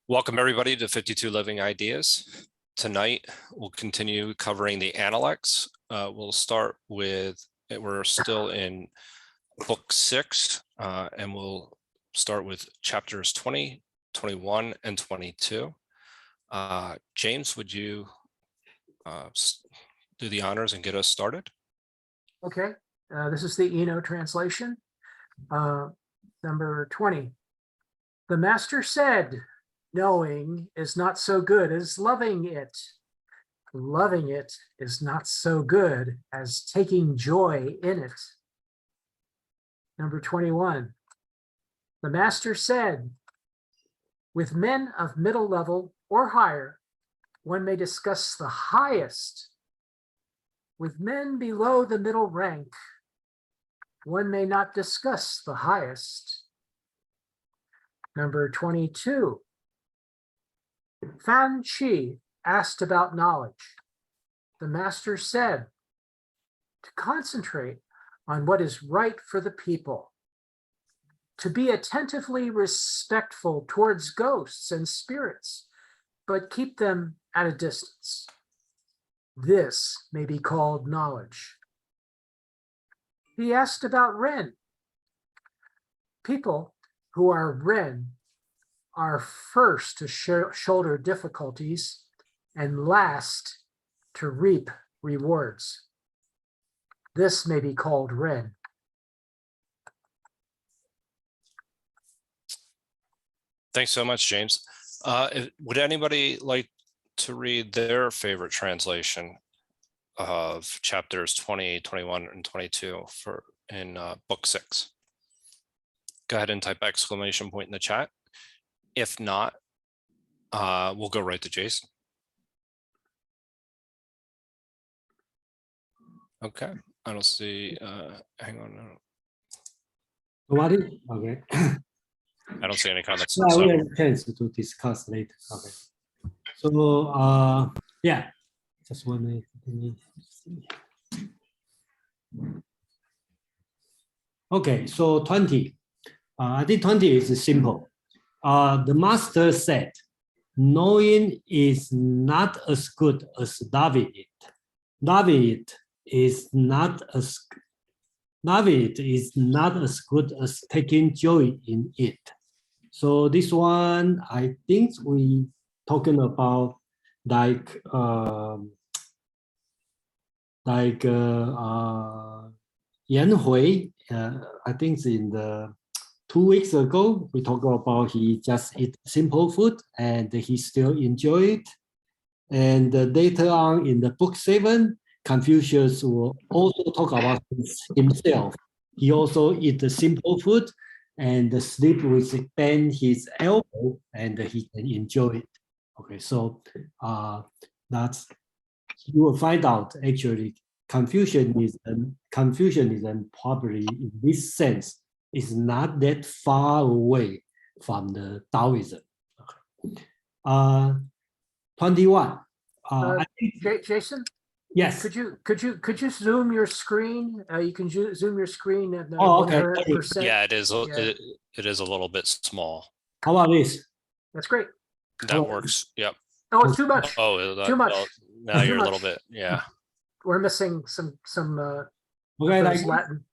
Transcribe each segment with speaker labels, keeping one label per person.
Speaker 1: Welcome everybody to 52 Living Ideas. Tonight, we'll continue covering the Analects. We'll start with, we're still in book 6, and we'll start with chapters 20, 21, and 22. James, would you do the honors and get us started?
Speaker 2: Okay, this is the Eno translation, number 20. The master said, knowing is not so good as loving it. Loving it is not so good as taking joy in it. Number 21. The master said, with men of middle level or higher, one may discuss the highest. With men below the middle rank, one may not discuss the highest. Number 22. Fan Chi asked about knowledge. The master said to concentrate on what is right for the people, to be attentively respectful towards ghosts and spirits, but keep them at a distance. This may be called knowledge. He asked about Ren. People who are Ren are first to shoulder difficulties and last to reap rewards. This may be called Ren.
Speaker 1: Thanks so much, James. Would anybody like to read their favorite translation of chapters 20, 21, and 22 in book 6? Go ahead and type exclamation point in the chat. If not, we'll go right to Jason. Okay, I don't see, hang on.
Speaker 3: Nobody? Okay.
Speaker 1: I don't see any comments.
Speaker 3: Yeah,
Speaker 1: So.
Speaker 3: we have a chance to discuss later. Okay. So, yeah, just 1 minute. Let me see. Okay, so 20. I think 20 is simple. The master said, knowing is not as good as loving it. Loving it is not as good as taking joy in it. So this one, I think we talking about like Yan Hui. I think in the 2 weeks ago, we talked about he just eat simple food and he still enjoy it. And later on in the book 7, Confucius will also talk about himself. He also eat the simple food and sleep with bend his elbow and he can enjoy it. Okay, so that's, you will find out actually Confucianism probably in this sense is not that far away from the Taoism. Okay. 21. I think,
Speaker 2: Jason?
Speaker 3: yes.
Speaker 2: Could you zoom your screen? You can zoom your screen at
Speaker 3: 100%.
Speaker 1: Yeah, it is. Yeah. It is a little bit small.
Speaker 3: How about this?
Speaker 2: That's great.
Speaker 1: That works. Yep.
Speaker 2: Oh, it's too much.
Speaker 1: Oh,
Speaker 2: too much.
Speaker 1: Well, now you're a little bit. Yeah.
Speaker 2: We're missing some
Speaker 3: Okay, like
Speaker 2: Latin.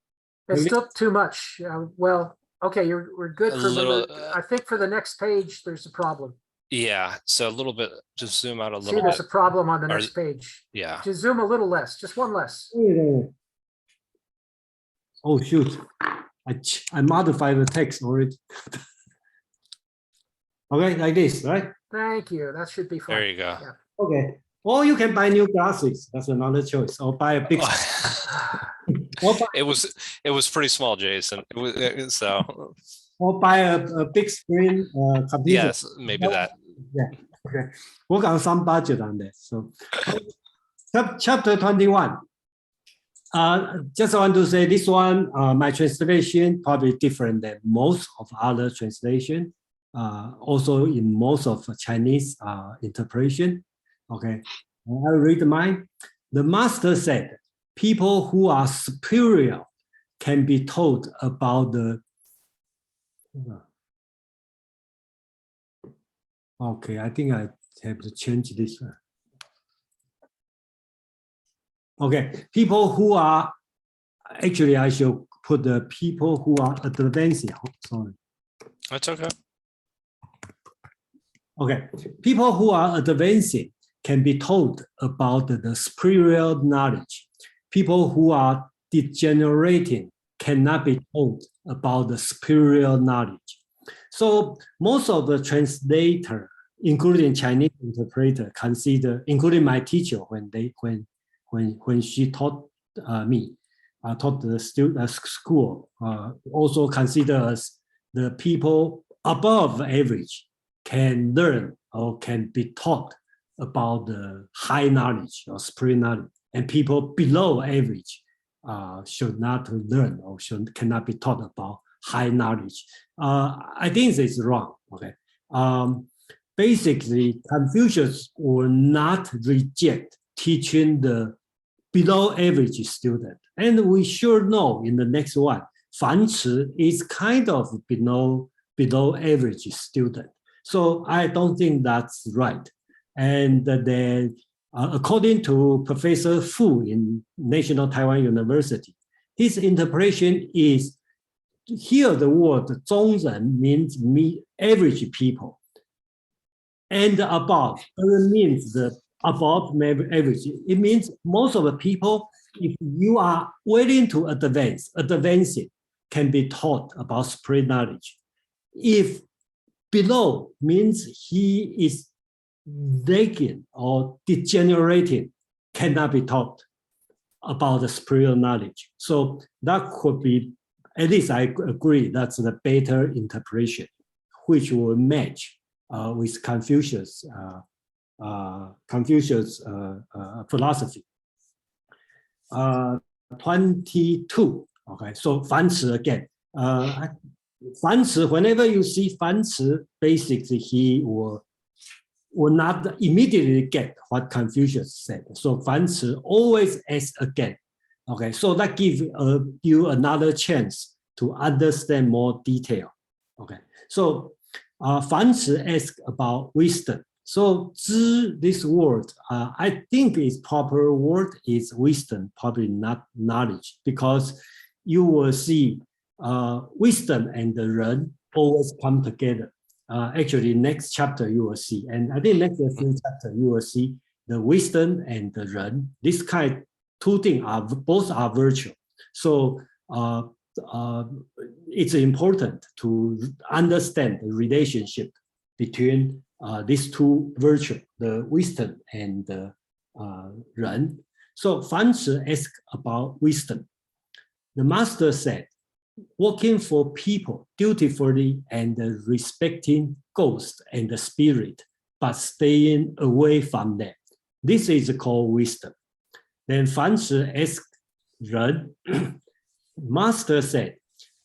Speaker 2: It's still too much. Well, okay, we're good for
Speaker 1: little,
Speaker 2: I think for the next page, there's a problem.
Speaker 1: Yeah, so a little bit, just zoom out a little bit.
Speaker 2: There's a problem on the next page.
Speaker 1: Yeah.
Speaker 2: Just zoom a little less, just one less.
Speaker 3: Oh, shoot. I modified the text already. Okay, like this, right?
Speaker 2: Thank you. That should be fine.
Speaker 1: There you go.
Speaker 2: Yeah.
Speaker 3: Okay. Or you can buy new glasses. That's another choice. Or buy a big.
Speaker 1: It was pretty small, Jason. So.
Speaker 3: Or buy a big screen computer.
Speaker 1: Yes, maybe that.
Speaker 3: Yeah. Okay. Work on some budget on that. So, chapter 21. Just want to say this one, my translation probably different than most of other translation. Also in most of Chinese interpretation. Okay, I'll read mine. The master said, people who are superior can be told about the Okay, I think I have to change this one. Okay, people who are, actually I should put the people who are advancing. Oh, sorry.
Speaker 1: That's okay.
Speaker 3: Okay, people who are advancing can be told about the superior knowledge. People who are degenerating cannot be told about the superior knowledge. So most of the translator, including Chinese interpreter, consider, including my teacher when she taught me, taught the school, also consider us the people above average can learn or can be taught about the high knowledge or superior knowledge, and people below average should not learn or cannot be taught about high knowledge. I think this is wrong. Okay, basically Confucius will not reject teaching the below average student, and we sure know in the next one, Fan Ci is kind of below average student. So I don't think that's right. And then according to Professor Fu in National Taiwan University, his interpretation is here the word 中人 means average people. And above doesn't mean the above average. It means most of the people, if you are willing to advancing can be taught about superior knowledge. If below means he is decaying or degenerating, cannot be taught about the superior knowledge. So that could be, at least I agree, that's the better interpretation, which will match with Confucius philosophy. 22. Okay, so Fan Ci again. Fan Ci, whenever you see Fan Ci, basically he will not immediately get what Confucius said. So Fan Ci always asks again. Okay, so that gives you another chance to understand more detail. Okay, so Fan Ci asks about wisdom. So 知, this word, I think its proper word is wisdom, probably not knowledge, because you will see wisdom and the 人 always come together. Actually, next chapter you will see, and I think next few chapter you will see the wisdom and the 人. This kind, two things are both are virtue. So it's important to understand the relationship between these two virtues, the wisdom and the 人. So Fan Ci asked about wisdom. The master said, working for people dutifully and respecting ghosts and the spirit, but staying away from them. This is called wisdom. Then Fan Ci asked 人. Master said,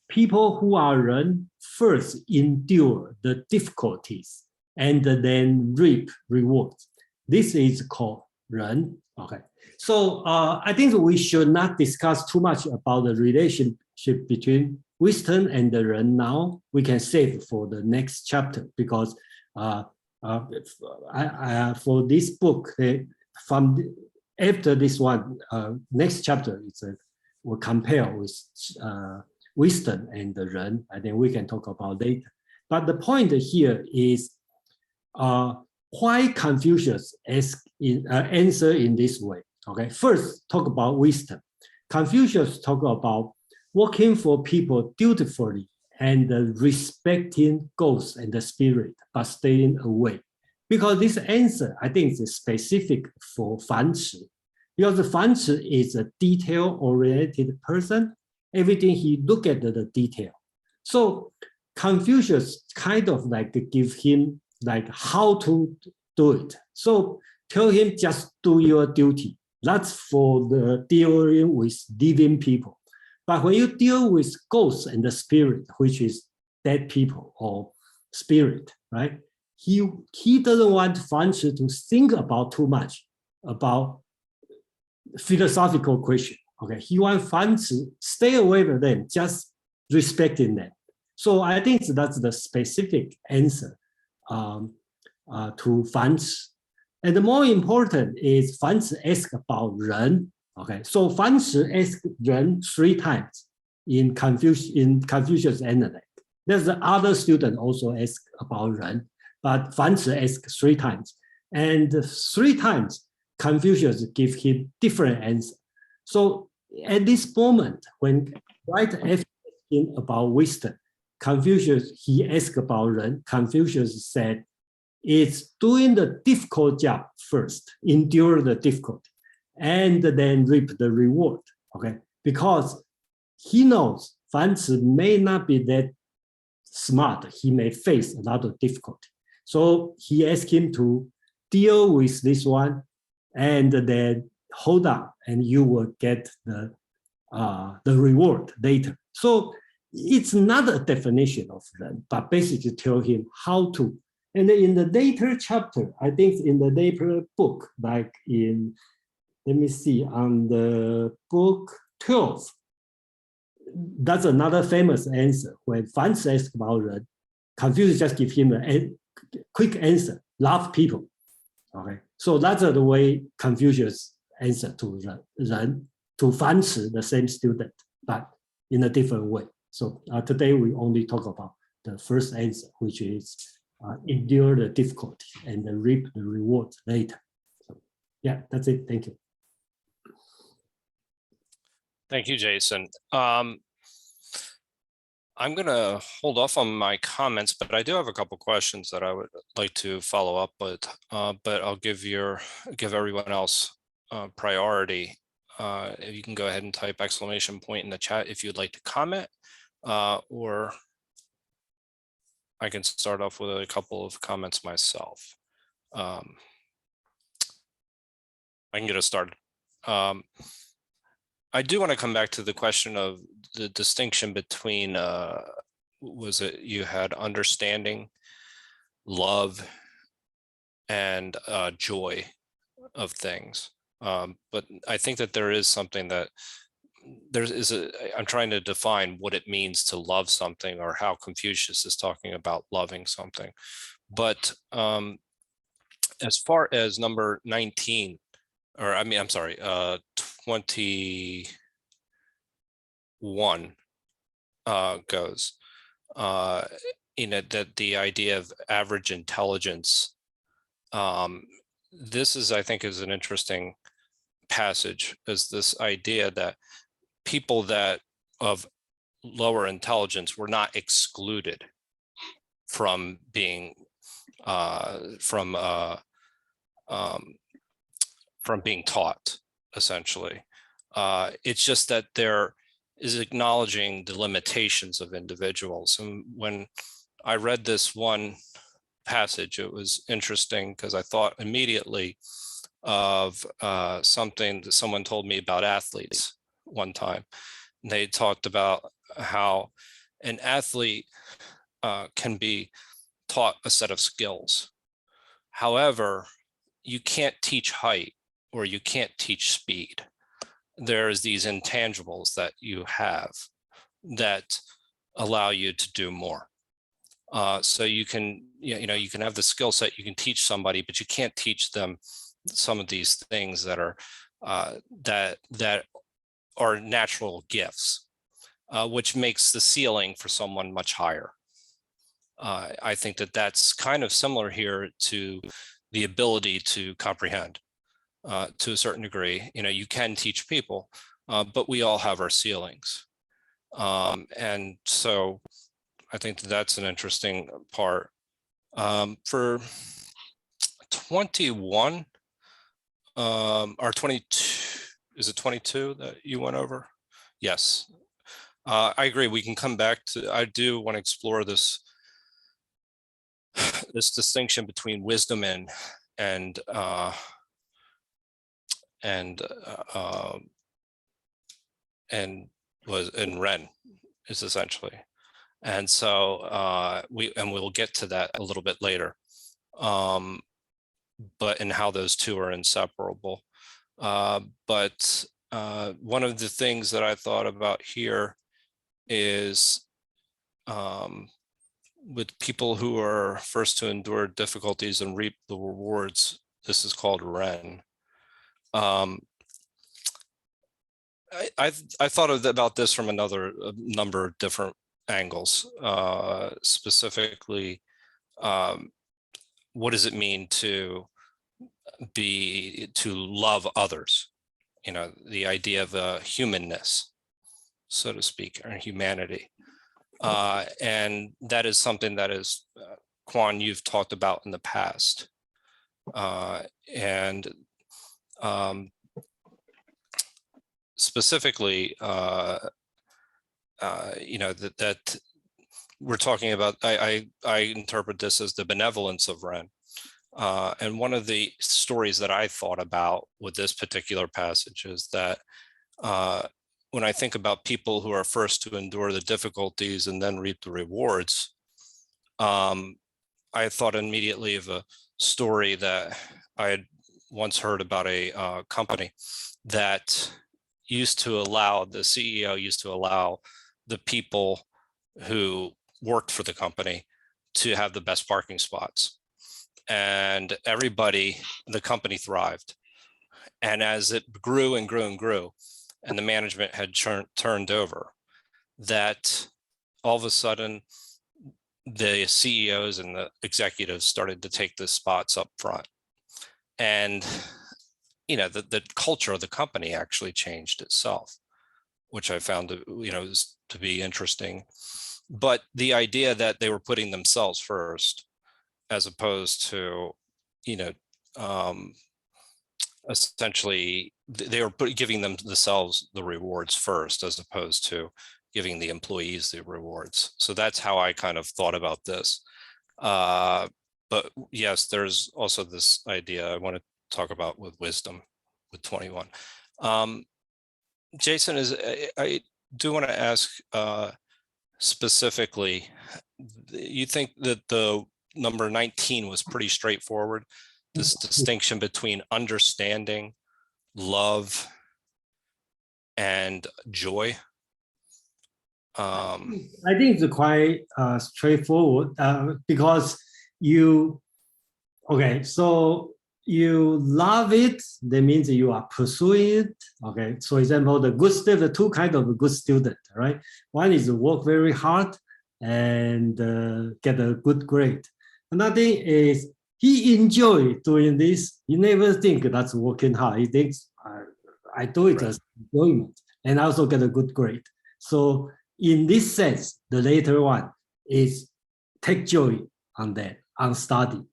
Speaker 3: people who are 人 first endure the difficulties and then reap rewards. This is called 人. Okay. So I think we should not discuss too much about the relationship between wisdom and the 人 now. We can save for the next chapter, because for this book, after this one, next chapter will compare with wisdom and the 人, and then we can talk about later. But the point here is why Confucius answer in this way. Okay, first talk about wisdom. Confucius talk about working for people dutifully and respecting ghosts and the spirit, but staying away. Because this answer, I think, is specific for Fan Ci. Because Fan Ci is a detail-oriented person. Everything he look at the detail. So Confucius kind of like give him like how to do it. So tell him just do your duty. That's for the dealing with living people. But when you deal with ghosts and the spirit, which is dead people or spirit, right? He doesn't want Fan Ci to think about too much about philosophical question. Okay, he wants Fan Ci stay away from them, just respecting them. So I think that's the specific answer to 凡词. And the more important is 凡词 ask about 人. Okay, so 凡词 ask 人 3 times in Confucius Analects. There's the other student also ask about 人, but 凡词 ask 3 times. And 3 times Confucius give him different answer. So at this moment, when right after asking about wisdom, Confucius, he asked about 人. Confucius said, it's doing the difficult job first, endure the difficulty, and then reap the reward. Okay, because he knows 凡词 may not be that smart. He may face a lot of difficulty. So he asked him to deal with this one and then hold on, and you will get the reward later. So it's not a definition of 人, but basically tell him how to. And in the later chapter, I think in the later book, like in, let me see, on the book 12, that's another famous answer. When 凡词 asks about 人, Confucius just give him a quick answer, love people. Okay, so that's the way Confucius answer to 人, to 凡词, the same student, but in a different way. So today we only talk about the first answer, which is endure the difficulty and then reap the reward later. So yeah, that's it. Thank you.
Speaker 1: Thank you, Jason. I'm going to hold off on my comments, but I do have a couple questions that I would like to follow up with, but I'll give everyone else priority. If you can go ahead and type exclamation point in the chat if you'd like to comment, or I can start off with a couple of comments myself. I can get us started. I do want to come back to the question of the distinction between, was it you had understanding, love, and joy of things. But I think that there is something that I'm trying to define what it means to love something, or how Confucius is talking about loving something. But as far as number 19, or I mean, I'm sorry, 21 goes, that the idea of average intelligence, this is, I think, is an interesting passage, is this idea that people that of lower intelligence were not excluded from being being taught, essentially. It's just that there is acknowledging the limitations of individuals. And when I read this one passage, it was interesting because I thought immediately of something that someone told me about athletes one time. And they talked about how an athlete can be taught a set of skills. However, you can't teach height, or you can't teach speed. There's these intangibles that you have that allow you to do more. So you can, you can have the skill set, you can teach somebody, but you can't teach them some of these things that are that are natural gifts, which makes the ceiling for someone much higher. I think that that's kind of similar here to the ability to comprehend to a certain degree. You can teach people, but we all have our ceilings. And so I think that that's an interesting part. For 21 or 22, is it 22 that you went over? Yes, I agree. We can come back to, I do want to explore this distinction between wisdom and Ren is essentially. And so we'll get to that a little bit later, but in how those two are inseparable. But one of the things that I thought about here is with people who are first to endure difficulties and reap the rewards, this is called Ren. I thought about this from a number of different angles, specifically, what does it mean to love others? You know, the idea of humanness, so to speak, or humanity. And that is something that is, Quan, you've talked about in the past. And specifically, you know, that we're talking about, I interpret this as the benevolence of Ren. And one of the stories that I thought about with this particular passage is that when I think about people who are first to endure the difficulties and then reap the rewards, I thought immediately of a story that I had once heard about a company that used to allow, the CEO used to allow the people who worked for the company to have the best parking spots. And everybody, the company thrived. And as it grew and grew and grew, and the management had turned over, that all of a sudden the CEOs and the executives started to take the spots up front. And, you know, the culture of the company actually changed itself, which I found, you know, to be interesting. But the idea that they were putting themselves first, as opposed to, you know, essentially they were giving themselves the rewards first, as opposed to giving the employees the rewards. So that's how I kind of thought about this. But yes, there's also this idea I want to talk about with wisdom with 21. Jason, I do want to ask specifically, you think that the number 19 was pretty straightforward, this distinction between understanding, love, and joy?
Speaker 3: I think it's quite straightforward because so you love it, that means you are pursuing it. Okay, so for example, the good student, the two kinds of good student, right? One is work very hard and get a good grade. Another thing is he enjoy doing this. He never think that's working hard. He thinks I do it as enjoyment and also get a good grade. So in this sense, the later one is take joy on that, on study.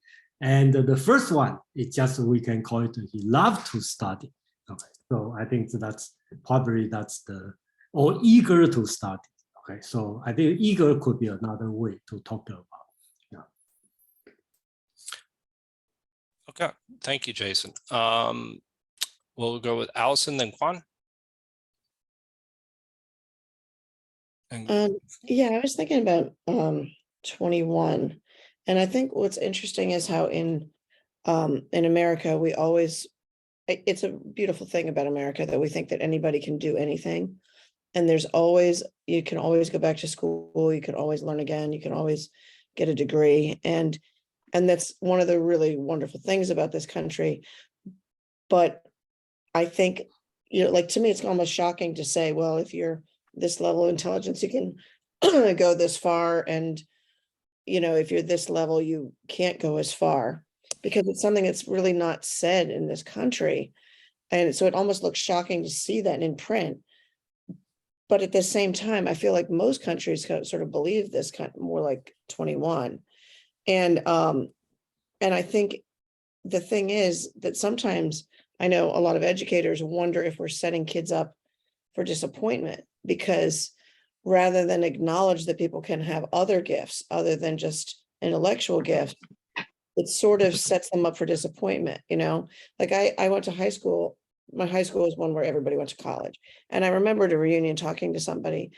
Speaker 3: And the first one is just, we can call it, he loved to study. Okay, so I think that's probably or eager to study. Okay, so I think eager could be another way to talk about. Yeah.
Speaker 1: Okay, thank you, Jason. We'll go with Allison, then Quan.
Speaker 4: Yeah, I was thinking about 21, and I think what's interesting is how in America we always, it's a beautiful thing about America that we think that anybody can do anything, and there's always, you can always go back to school, you can always learn again, you can always get a degree, and that's one of the really wonderful things about this country. But I think, you know, like, to me it's almost shocking to say, well, if you're this level of intelligence, you can go this far, and, you know, if you're this level, you can't go as far, because it's something that's really not said in this country. And so it almost looks shocking to see that in print. But at the same time, I feel like most countries sort of believe this, kind of more like 21. And I think the thing is that sometimes I know a lot of educators wonder if we're setting kids up for disappointment, because rather than acknowledge that people can have other gifts other than just intellectual gifts, it sort of sets them up for disappointment. You know, like I went to high school. My high school was one where everybody went to college. And I remembered a reunion talking to somebody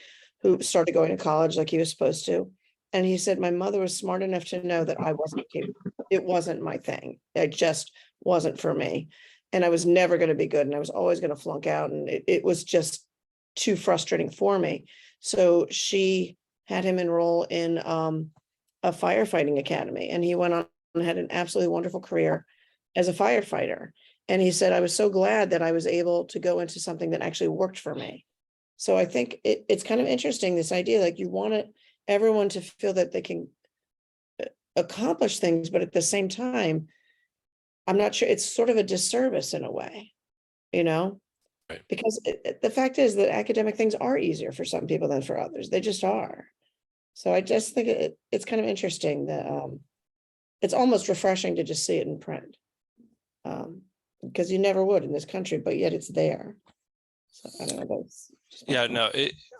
Speaker 4: who started going to college like he was supposed to. And he said, my mother was smart enough to know that I wasn't capable. It wasn't my thing. It just wasn't for me. And I was never going to be good. And I was always going to flunk out. And it was just too frustrating for me. So she had him enroll in a firefighting academy, and he went on and had an absolutely wonderful career as a firefighter. And he said, I was so glad that I was able to go into something that actually worked for me. So I think it's kind of interesting, this idea, like you want everyone to feel that they can accomplish things, but at the same time, I'm not sure, it's sort of a disservice in a way, you know?
Speaker 1: Right.
Speaker 4: Because the fact is that academic things are easier for some people than for others. They just are. So I just think it's kind of interesting that it's almost refreshing to just see it in print. Because you never would in this country, but yet it's there. So I don't know. That's just
Speaker 1: Yeah, no,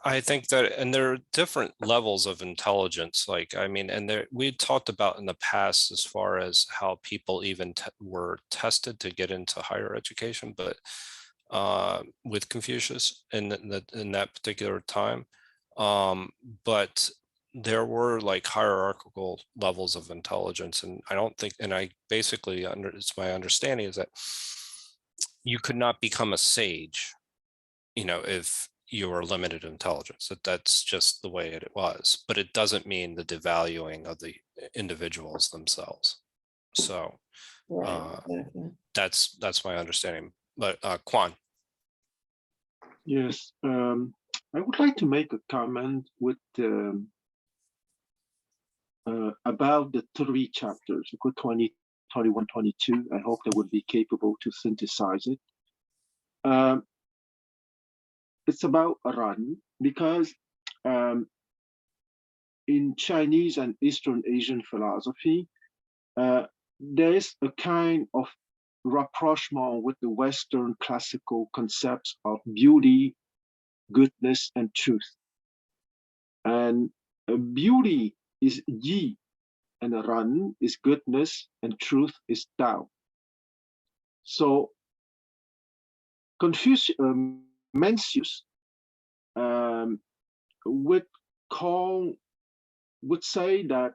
Speaker 1: I think that, and there are different levels of intelligence. Like, I mean, and there, we talked about in the past as far as how people even were tested to get into higher education, but with Confucius in that particular time. But there were like hierarchical levels of intelligence, and I don't think, and I basically it's my understanding is that you could not become a sage, you know, if you were limited intelligence. That's just the way it was, but it doesn't mean the devaluing of the individuals themselves. So
Speaker 4: right. Exactly.
Speaker 1: that's my understanding. But Quan.
Speaker 5: Yes, I would like to make a comment with about the 3 chapters, 20, 21, 22. I hope they would be capable to synthesize it. It's about Ran, because in Chinese and Eastern Asian philosophy, there is a kind of rapprochement with the Western classical concepts of beauty, goodness, and truth. And beauty is Yi, and Ran is goodness, and truth is Tao. So Mencius would say that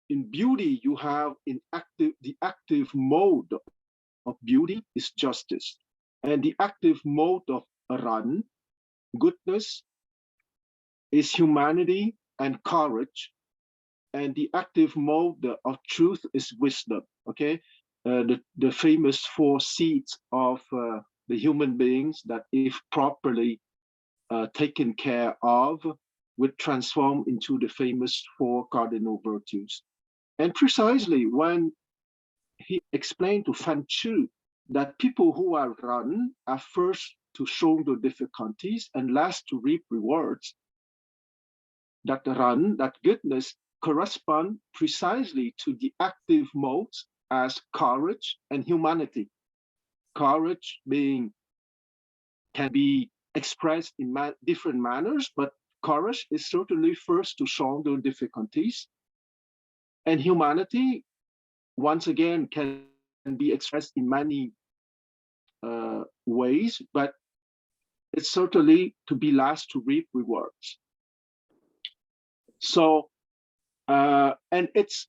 Speaker 5: in beauty you have the active mode of beauty is justice, and the active mode of Ran, goodness, is humanity and courage, and the active mode of truth is wisdom. Okay, the famous 4 seeds of the human beings that, if properly taken care of, would transform into the famous 4 cardinal virtues. And precisely when he explained to Fan Chu that people who are Ran are first to shoulder difficulties and last to reap rewards, that Ran, that goodness, correspond precisely to the active modes as courage and humanity. Courage can be expressed in different manners, but courage is certainly first to shoulder difficulties. And humanity, once again, can be expressed in many ways, but it's certainly to be last to reap rewards. So, and it's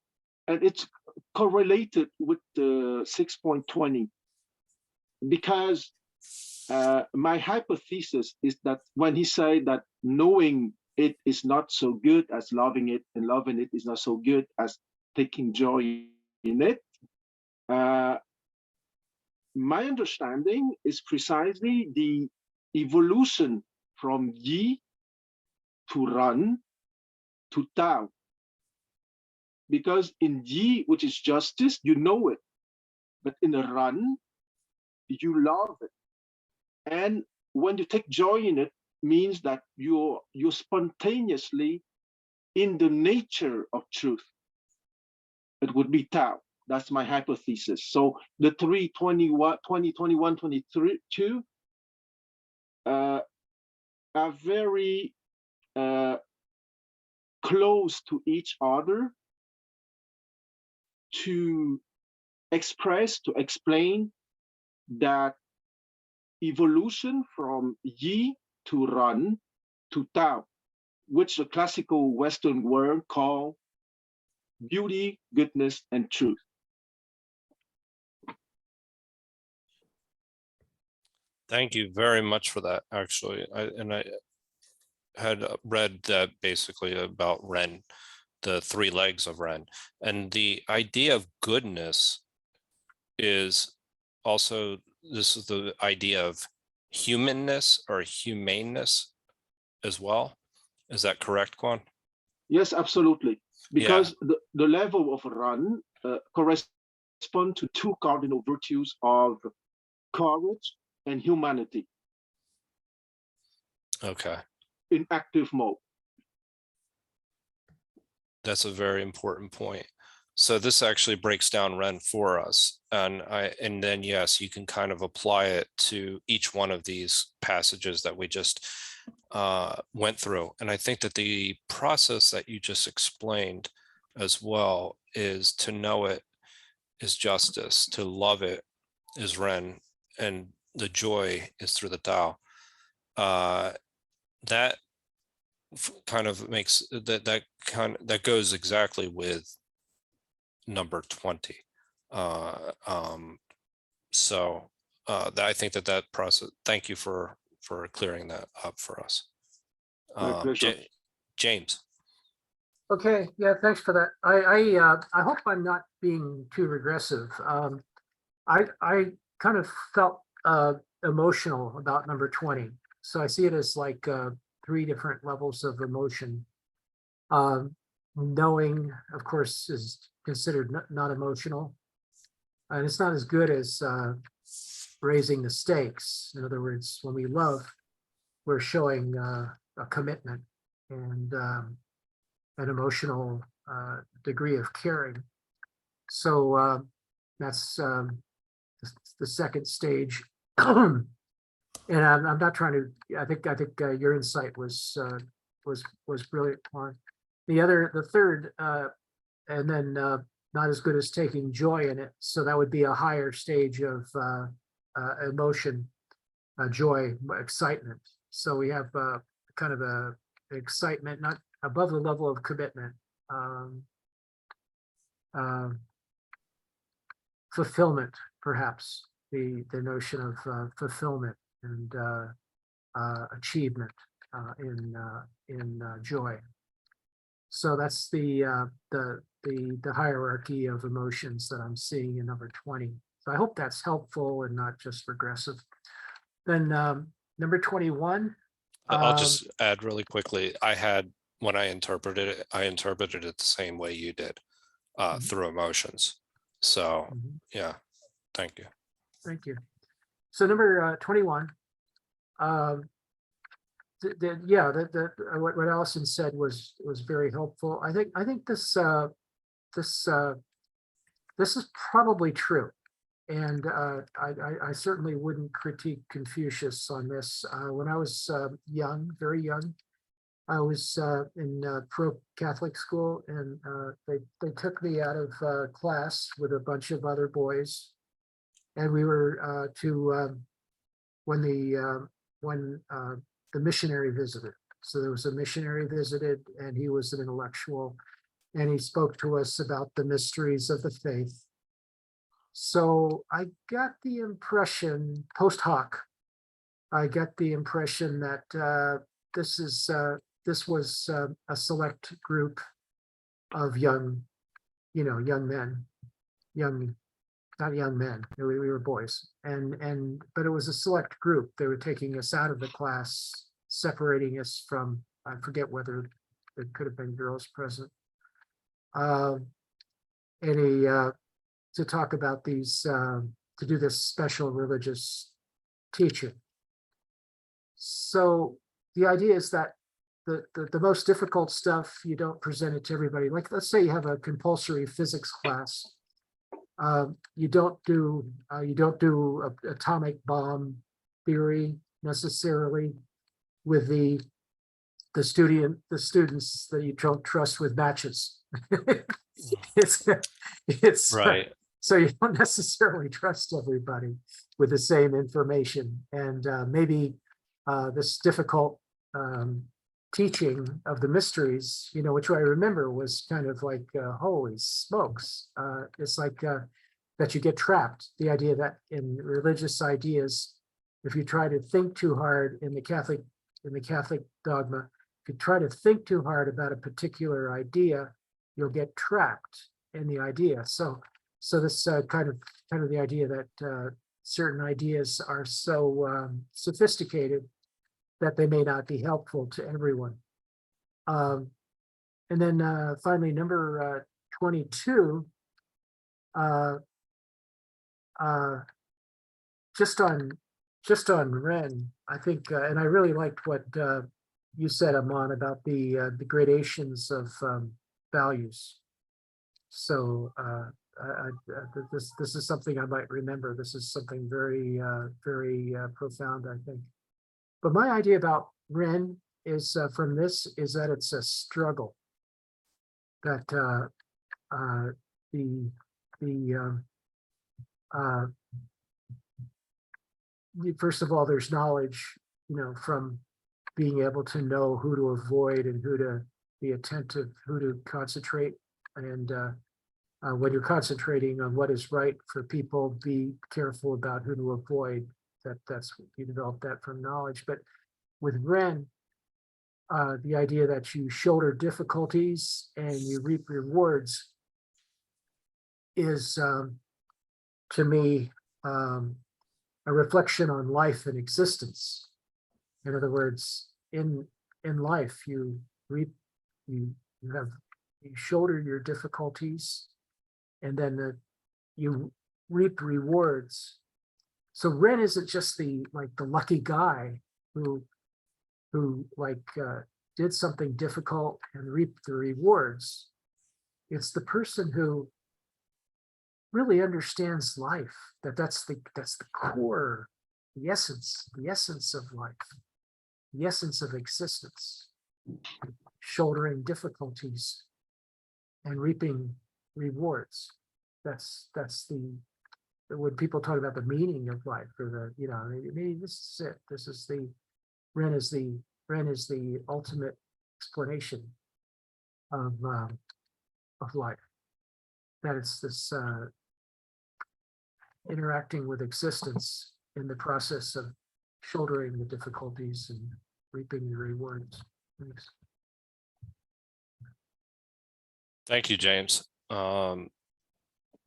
Speaker 5: correlated with the 6.20, because my hypothesis is that when he said that knowing it is not so good as loving it, and loving it is not so good as taking joy in it, my understanding is precisely the evolution from Yi to Ran to Tao. Because in Yi, which is justice, you know it, but in a Ran, you love it. And when you take joy in it, means that you're spontaneously in the nature of truth. It would be Tao. That's my hypothesis. So the 3, 20, 21, 22 are very close to each other to explain that evolution from Yi to Ran to Tao, which the classical Western world call beauty, goodness, and truth.
Speaker 1: Thank you very much for that, actually. I had read that basically about Ren the three legs of Ren. And the idea of goodness is also, this is the idea of humanness or humaneness as well. Is that correct, Quan?
Speaker 5: Yes, absolutely. Because the level of Ran correspond to two cardinal virtues of courage and humanity
Speaker 1: Okay.
Speaker 5: in active mode.
Speaker 1: That's a very important point. So this actually breaks down Ren for us. And then, yes, you can kind of apply it to each one of these passages that we just went through. And I think that the process that you just explained as well is to know it is justice, to love it is Ren, and the joy is through the Tao. That kind of makes that goes exactly with number 20. So I think that process, thank you for clearing that up for us.
Speaker 5: My pleasure.
Speaker 1: James.
Speaker 2: Okay, yeah, thanks for that. I hope I'm not being too regressive. I kind of felt emotional about number 20. So I see it as like 3 different levels of emotion. Knowing, of course, is considered not emotional. And it's not as good as raising the stakes. In other words, when we love, we're showing a commitment and an emotional degree of caring. So that's the second stage. And I'm not trying to. I think your insight was brilliant, Juan. The third, and then not as good as taking joy in it. So that would be a higher stage of emotion, joy, excitement. So we have kind of a excitement, not above the level of commitment, fulfillment, perhaps the notion of fulfillment and achievement in joy. So that's the hierarchy of emotions that I'm seeing in number 20. So I hope that's helpful and not just regressive. Then number 21.
Speaker 1: I'll just add really quickly. When I interpreted it the same way you did, through emotions. So yeah, thank you.
Speaker 2: Thank you. So number 21. What Allison said was very helpful. I think this is probably true, and I certainly wouldn't critique Confucius on this. When I was young, very young, I was in pro-Catholic school, and they took me out of class with a bunch of other boys, and we were when the missionary visited. So there was a missionary visited, and he was an intellectual, and he spoke to us about the mysteries of the faith. So I got the impression, post hoc, I got the impression that this was a select group of young men, not young men, we were boys, but it was a select group. They were taking us out of the class, separating us from, I forget whether there could have been girls present, to talk about these, to do this special religious teaching. So the idea is that the most difficult stuff, you don't present it to everybody. Like, let's say you have a compulsory physics class. You don't do atomic bomb theory necessarily with the students that you don't trust with matches. it's
Speaker 1: Right.
Speaker 2: So you don't necessarily trust everybody with the same information, and maybe this difficult teaching of the mysteries, which I remember was kind of like, holy smokes, it's like that you get trapped. The idea that in religious ideas, if you try to think too hard in the Catholic dogma, if you try to think too hard about a particular idea, you'll get trapped in the idea. So this kind of the idea that certain ideas are so sophisticated that they may not be helpful to everyone. And then finally, number 22, just on Ren, I think, and I really liked what you said, Aman, about the gradations of values. So this is something I might remember. This is something very profound, I think. But my idea about Ren is from this is that it's a struggle. That first of all, there's knowledge, from being able to know who to avoid and who to be attentive, who to concentrate. And when you're concentrating on what is right for people, be careful about who to avoid. That's you develop that from knowledge. But with Ren, the idea that you shoulder difficulties and you reap rewards is, to me, a reflection on life and existence. In other words, in life, you shoulder your difficulties, and then you reap rewards. So Ren isn't just the lucky guy who did something difficult and reaped the rewards. It's the person who really understands life, that's the core, the essence of life, the essence of existence, shouldering difficulties and reaping rewards. That's the when people talk about the meaning of life, or this is it. This is Ren is the ultimate explanation of life. That it's this interacting with existence in the process of shouldering the difficulties and reaping the rewards. Thanks.
Speaker 1: Thank you, James.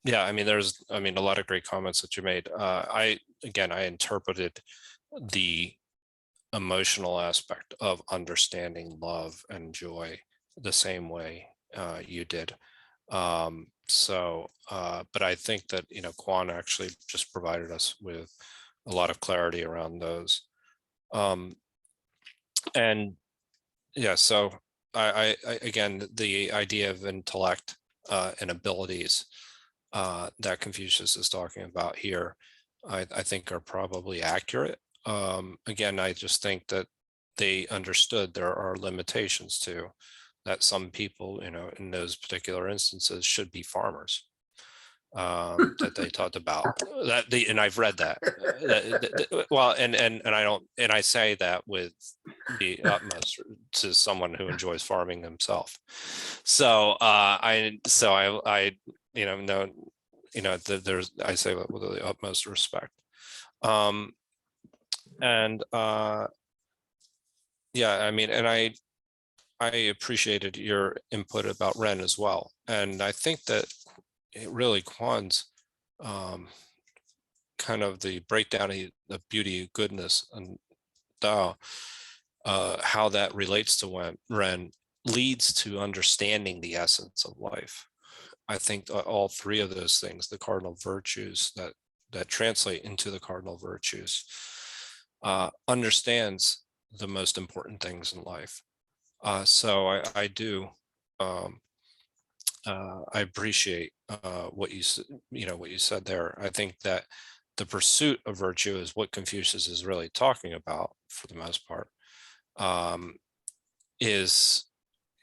Speaker 1: Yeah, there's a lot of great comments that you made. I interpreted the emotional aspect of understanding love and joy the same way you did. But I think that, Quan actually just provided us with a lot of clarity around those. And yeah, so I again, the idea of intellect and abilities that Confucius is talking about here, I think are probably accurate. Again, I just think that they understood there are limitations to that. Some people, in those particular instances should be farmers, that they talked about that. And I've read that, well, and I don't, and I say that with the utmost to someone who enjoys farming himself. So I know, there's, I say that with the utmost respect. Yeah, and I appreciated your input about Ren as well. And I think that it really Quan's kind of the breakdown of beauty, goodness, and Tao, how that relates to Ren leads to understanding the essence of life. I think all three of those things, the cardinal virtues that translate into the cardinal virtues, understands the most important things in life. So I do, I appreciate what you said there. I think that the pursuit of virtue is what Confucius is really talking about for the most part, is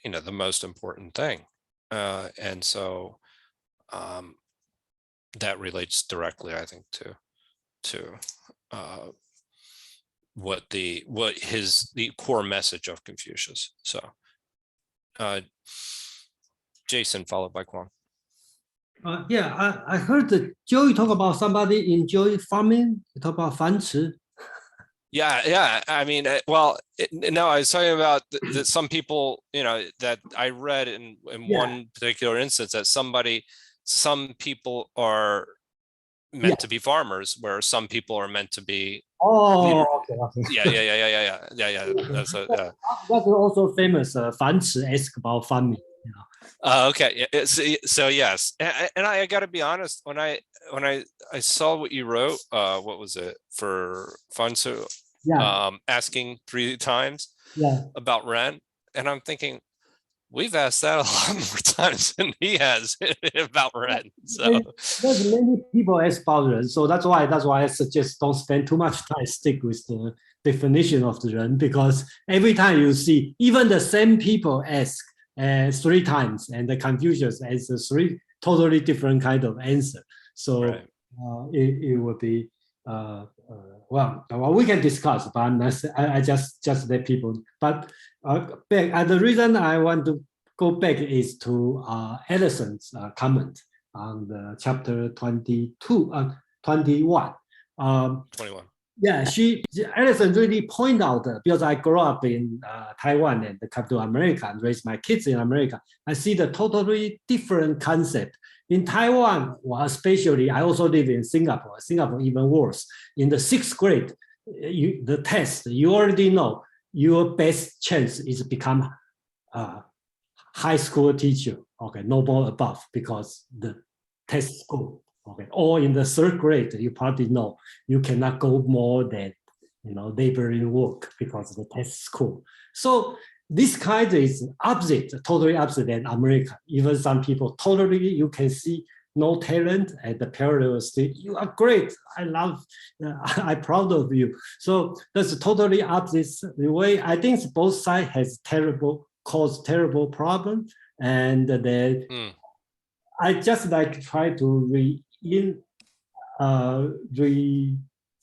Speaker 1: the most important thing, and so that relates directly, I think, to what the core message of Confucius. So Jason, followed by Kwong.
Speaker 3: Yeah, I heard that Joey talk about somebody enjoy farming. You talk about 繁殖.
Speaker 1: Yeah. I mean, well, no, I was talking about that some people, that I read in
Speaker 3: Yeah.
Speaker 1: one particular instance that some people are
Speaker 3: Yeah.
Speaker 1: meant to be farmers, where some people are meant to be
Speaker 3: Oh,
Speaker 1: leader.
Speaker 3: okay.
Speaker 1: Yeah. That's yeah.
Speaker 3: That's also famous. Fan Chi asked about farming.
Speaker 1: Okay. So yes, and I got to be honest. When I saw what you wrote, what was it for Funsu?
Speaker 3: Yeah.
Speaker 1: Asking 3 times
Speaker 3: Yeah.
Speaker 1: about Ren, and I'm thinking we've asked that a lot more times than he has about Ren. So
Speaker 3: There's many people ask about Ren, so that's why I suggest don't spend too much time. Stick with the definition of the Ren, because every time you see, even the same people ask 3 times, and the Confucius has 3 totally different kind of answer. So
Speaker 1: right.
Speaker 3: It would be well, we can discuss, but I'm not, I just let people. But the reason I want to go back is to Edison's comment on the chapter 22, 21.
Speaker 1: 21.
Speaker 3: Yeah, Edison really point out, because I grew up in Taiwan and come to America and raised my kids in America. I see the totally different concept. In Taiwan, well, especially, I also live in Singapore. Singapore even worse. In the 6th grade, the test, you already know your best chance is become high school teacher, okay, no more above, because the test score, okay. Or in the 3rd grade, you probably know you cannot go more than, laboring work because of the test score. So this kind is opposite, totally opposite than America. Even some people totally, you can see no talent, and the parent will say, you are great, I love, I'm proud of you. So that's totally opposite way. I think both sides has cause terrible problem, and then I just like try to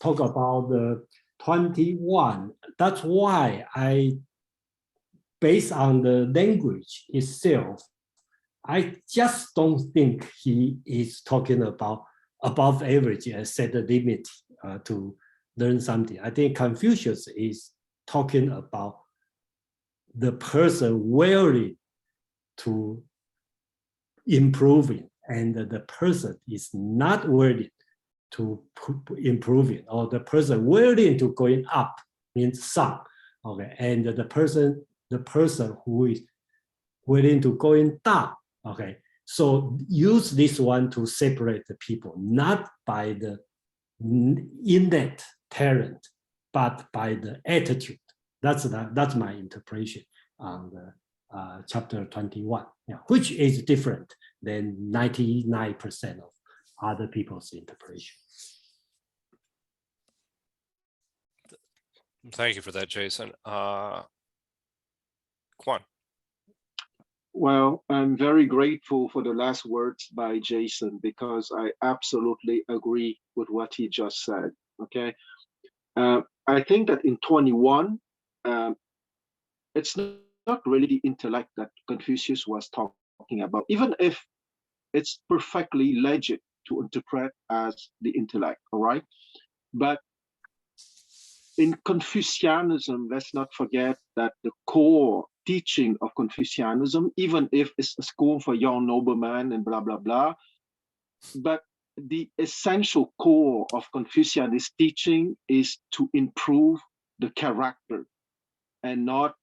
Speaker 3: talk about the 21. That's why based on the language itself, I just don't think he is talking about above average and set a limit to learn something. I think Confucius is talking about the person willing to improving, and the person is not willing to improving, or the person willing to going up means some, okay, and the person who is willing to going down, okay. So use this one to separate the people, not by the innate talent, but by the attitude. That's my interpretation on the chapter 21, which is different than 99% of other people's interpretation.
Speaker 1: Thank you for that, Jason. Quan.
Speaker 5: Well, I'm very grateful for the last words by Jason, because I absolutely agree with what he just said. Okay. I think that in 21, it's not really the intellect that Confucius was talking about, even if it's perfectly legit to interpret as the intellect, all right? But in Confucianism, let's not forget that the core teaching of Confucianism, even if it's a school for young noblemen and blah, blah, blah, but the essential core of Confucianist teaching is to improve the character and not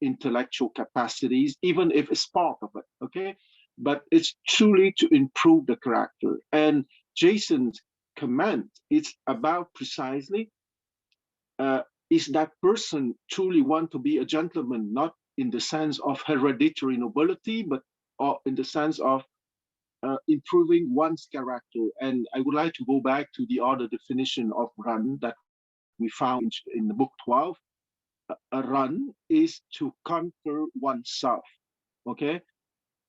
Speaker 5: intellectual capacities, even if it's part of it, okay? But it's truly to improve the character. And Jason's comment is about precisely, is that person truly want to be a gentleman, not in the sense of hereditary nobility, but in the sense of improving one's character. And I would like to go back to the other definition of run that we found in the book 12. A run is to conquer oneself, okay?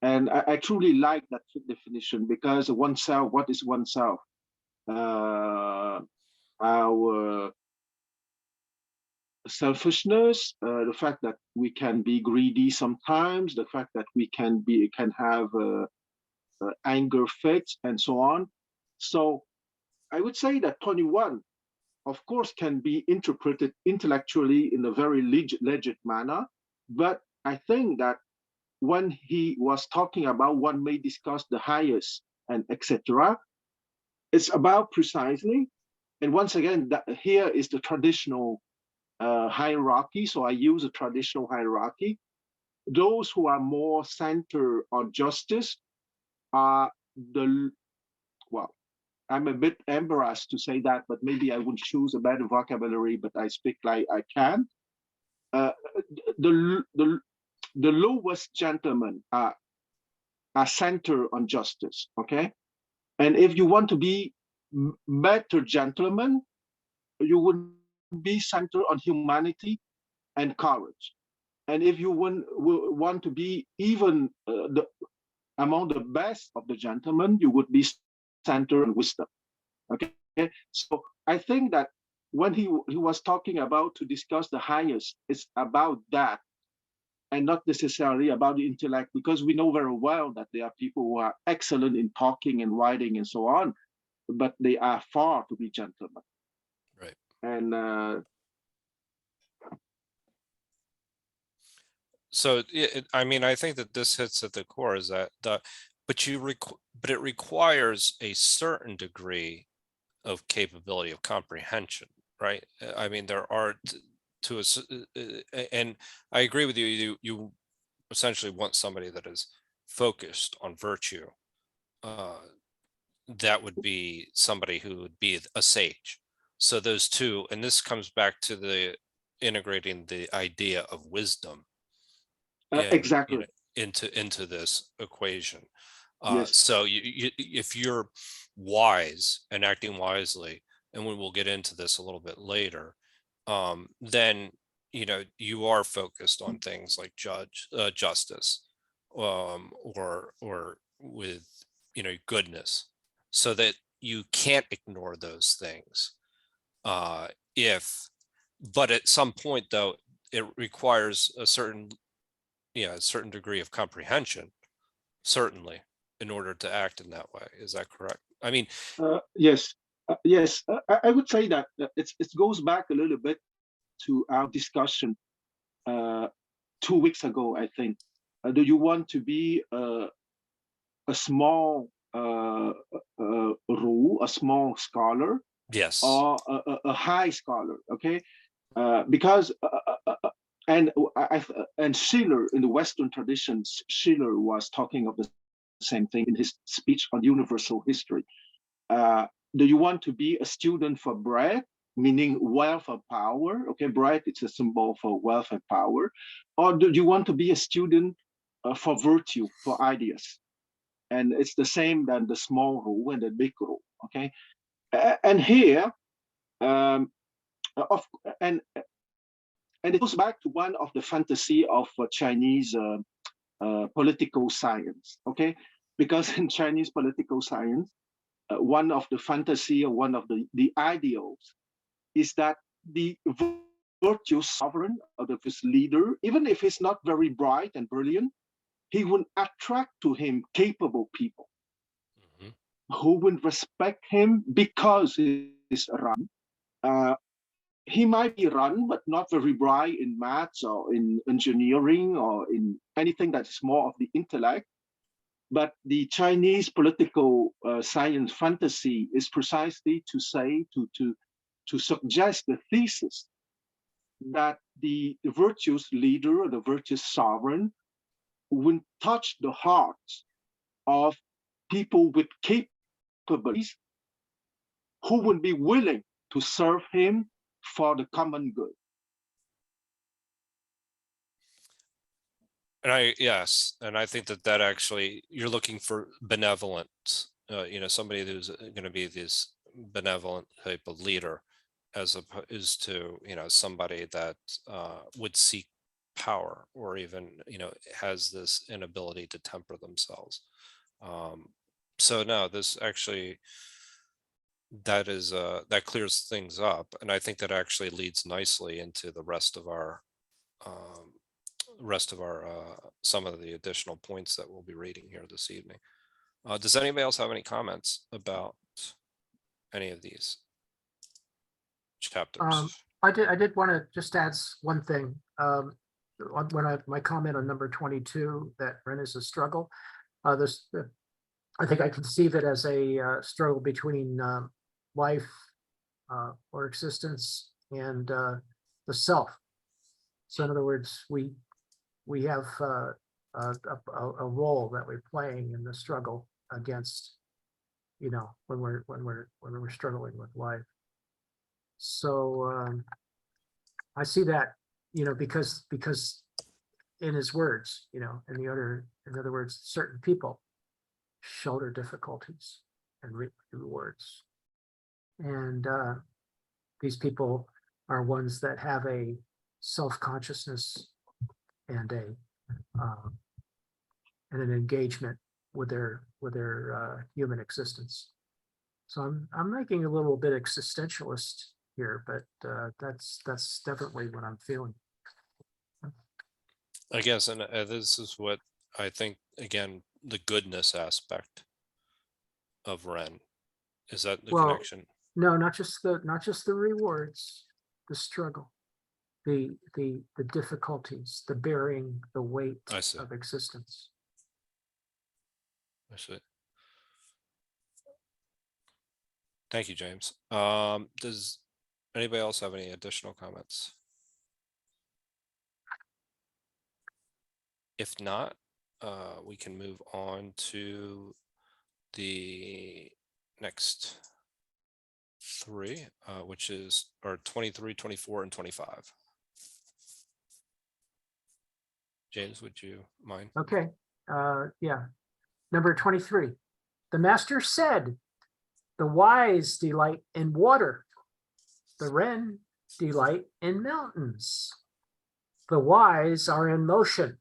Speaker 5: And I truly like that definition, because oneself, what is oneself? Our selfishness, the fact that we can be greedy sometimes, the fact that we can have anger fits, and so on. So I would say that 21 of course, can be interpreted intellectually in a very legit manner. But I think that when he was talking about one may discuss the highest and etc., it's about precisely, and once again, that here is the traditional hierarchy. So I use a traditional hierarchy. Those who are more centered on justice are well, I'm a bit embarrassed to say that, but maybe I would choose a better vocabulary, but I speak like I can. The lowest gentlemen are centered on justice, okay? And if you want to be better gentlemen, you would be centered on humanity and courage. And if you want to be even among the best of the gentlemen, you would be centered on wisdom. Okay, so I think that when he was talking about to discuss the highest, it's about that, and not necessarily about the intellect, because we know very well that there are people who are excellent in talking and writing and so on, but they are far to be gentlemen.
Speaker 1: Right.
Speaker 5: And
Speaker 1: So I mean, I think that this hits at the core is that but it requires a certain degree of capability of comprehension, right? I mean, there are and I agree with you. You essentially want somebody that is focused on virtue. That would be somebody who would be a sage. So those two, and this comes back to the integrating the idea of wisdom
Speaker 5: exactly,
Speaker 1: into this equation.
Speaker 5: yes.
Speaker 1: So if you're wise and acting wisely, and we'll get into this a little bit later, then you are focused on things like justice, or with goodness, so that you can't ignore those things. But at some point, though, it requires a certain degree of comprehension, certainly, in order to act in that way. Is that correct? I mean,
Speaker 5: Yes, yes. I would say that it goes back a little bit to our discussion 2 weeks ago, I think. Do you want to be a small Ru, a small scholar,
Speaker 1: yes.
Speaker 5: or a high scholar? Okay, because and Schiller, in the Western traditions, Schiller was talking of the same thing in his speech on universal history. Do you want to be a student for bread, meaning wealth or power? Okay, bread, it's a symbol for wealth and power. Or do you want to be a student for virtue, for ideas? And it's the same than the small rule and the big rule. Okay, and here, of and it goes back to one of the fantasy of Chinese political science. Okay, because in Chinese political science, one of the fantasy or one of the ideals is that the virtuous sovereign or the leader, even if he's not very bright and brilliant, he will attract to him capable people who will respect him because he is run. He might be run, but not very bright in maths or in engineering or in anything that is more of the intellect. But the Chinese political science fantasy is precisely to say, to suggest the thesis that the virtuous leader or the virtuous sovereign will touch the hearts of people with capabilities who would be willing to serve him for the common good.
Speaker 1: And yes, and I think that actually you're looking for benevolence, somebody who's going to be this benevolent type of leader, as opposed to somebody that would seek power, or even has this inability to temper themselves. So no, this actually, that clears things up, and I think that actually leads nicely into the rest of our some of the additional points that we'll be reading here this evening. Does anybody else have any comments about any of these? chapters.
Speaker 2: I did want to just add one thing. My comment on number 22, that Ren is a struggle. I think I conceive it as a struggle between life or existence and the self. So in other words, we have a role that we're playing in the struggle against, when we're struggling with life. So I see that, because in his words, in other words, certain people shoulder difficulties and reap rewards. And these people are ones that have a self-consciousness and an engagement with their human existence. So I'm making a little bit existentialist here, but that's definitely what I'm feeling.
Speaker 1: I guess, and this is what I think, again, the goodness aspect of Ren. Is that the connection?
Speaker 2: No, not just the rewards, the struggle, the difficulties, the bearing the weight
Speaker 1: I see.
Speaker 2: of existence.
Speaker 1: I see. Thank you, James. Does anybody else have any additional comments? If not, we can move on to the next three, which is 23, 24, and 25. James, would you mind?
Speaker 2: Okay, yeah. Number 23, the master said, the wise delight in water, the wren delight in mountains. The wise are in motion,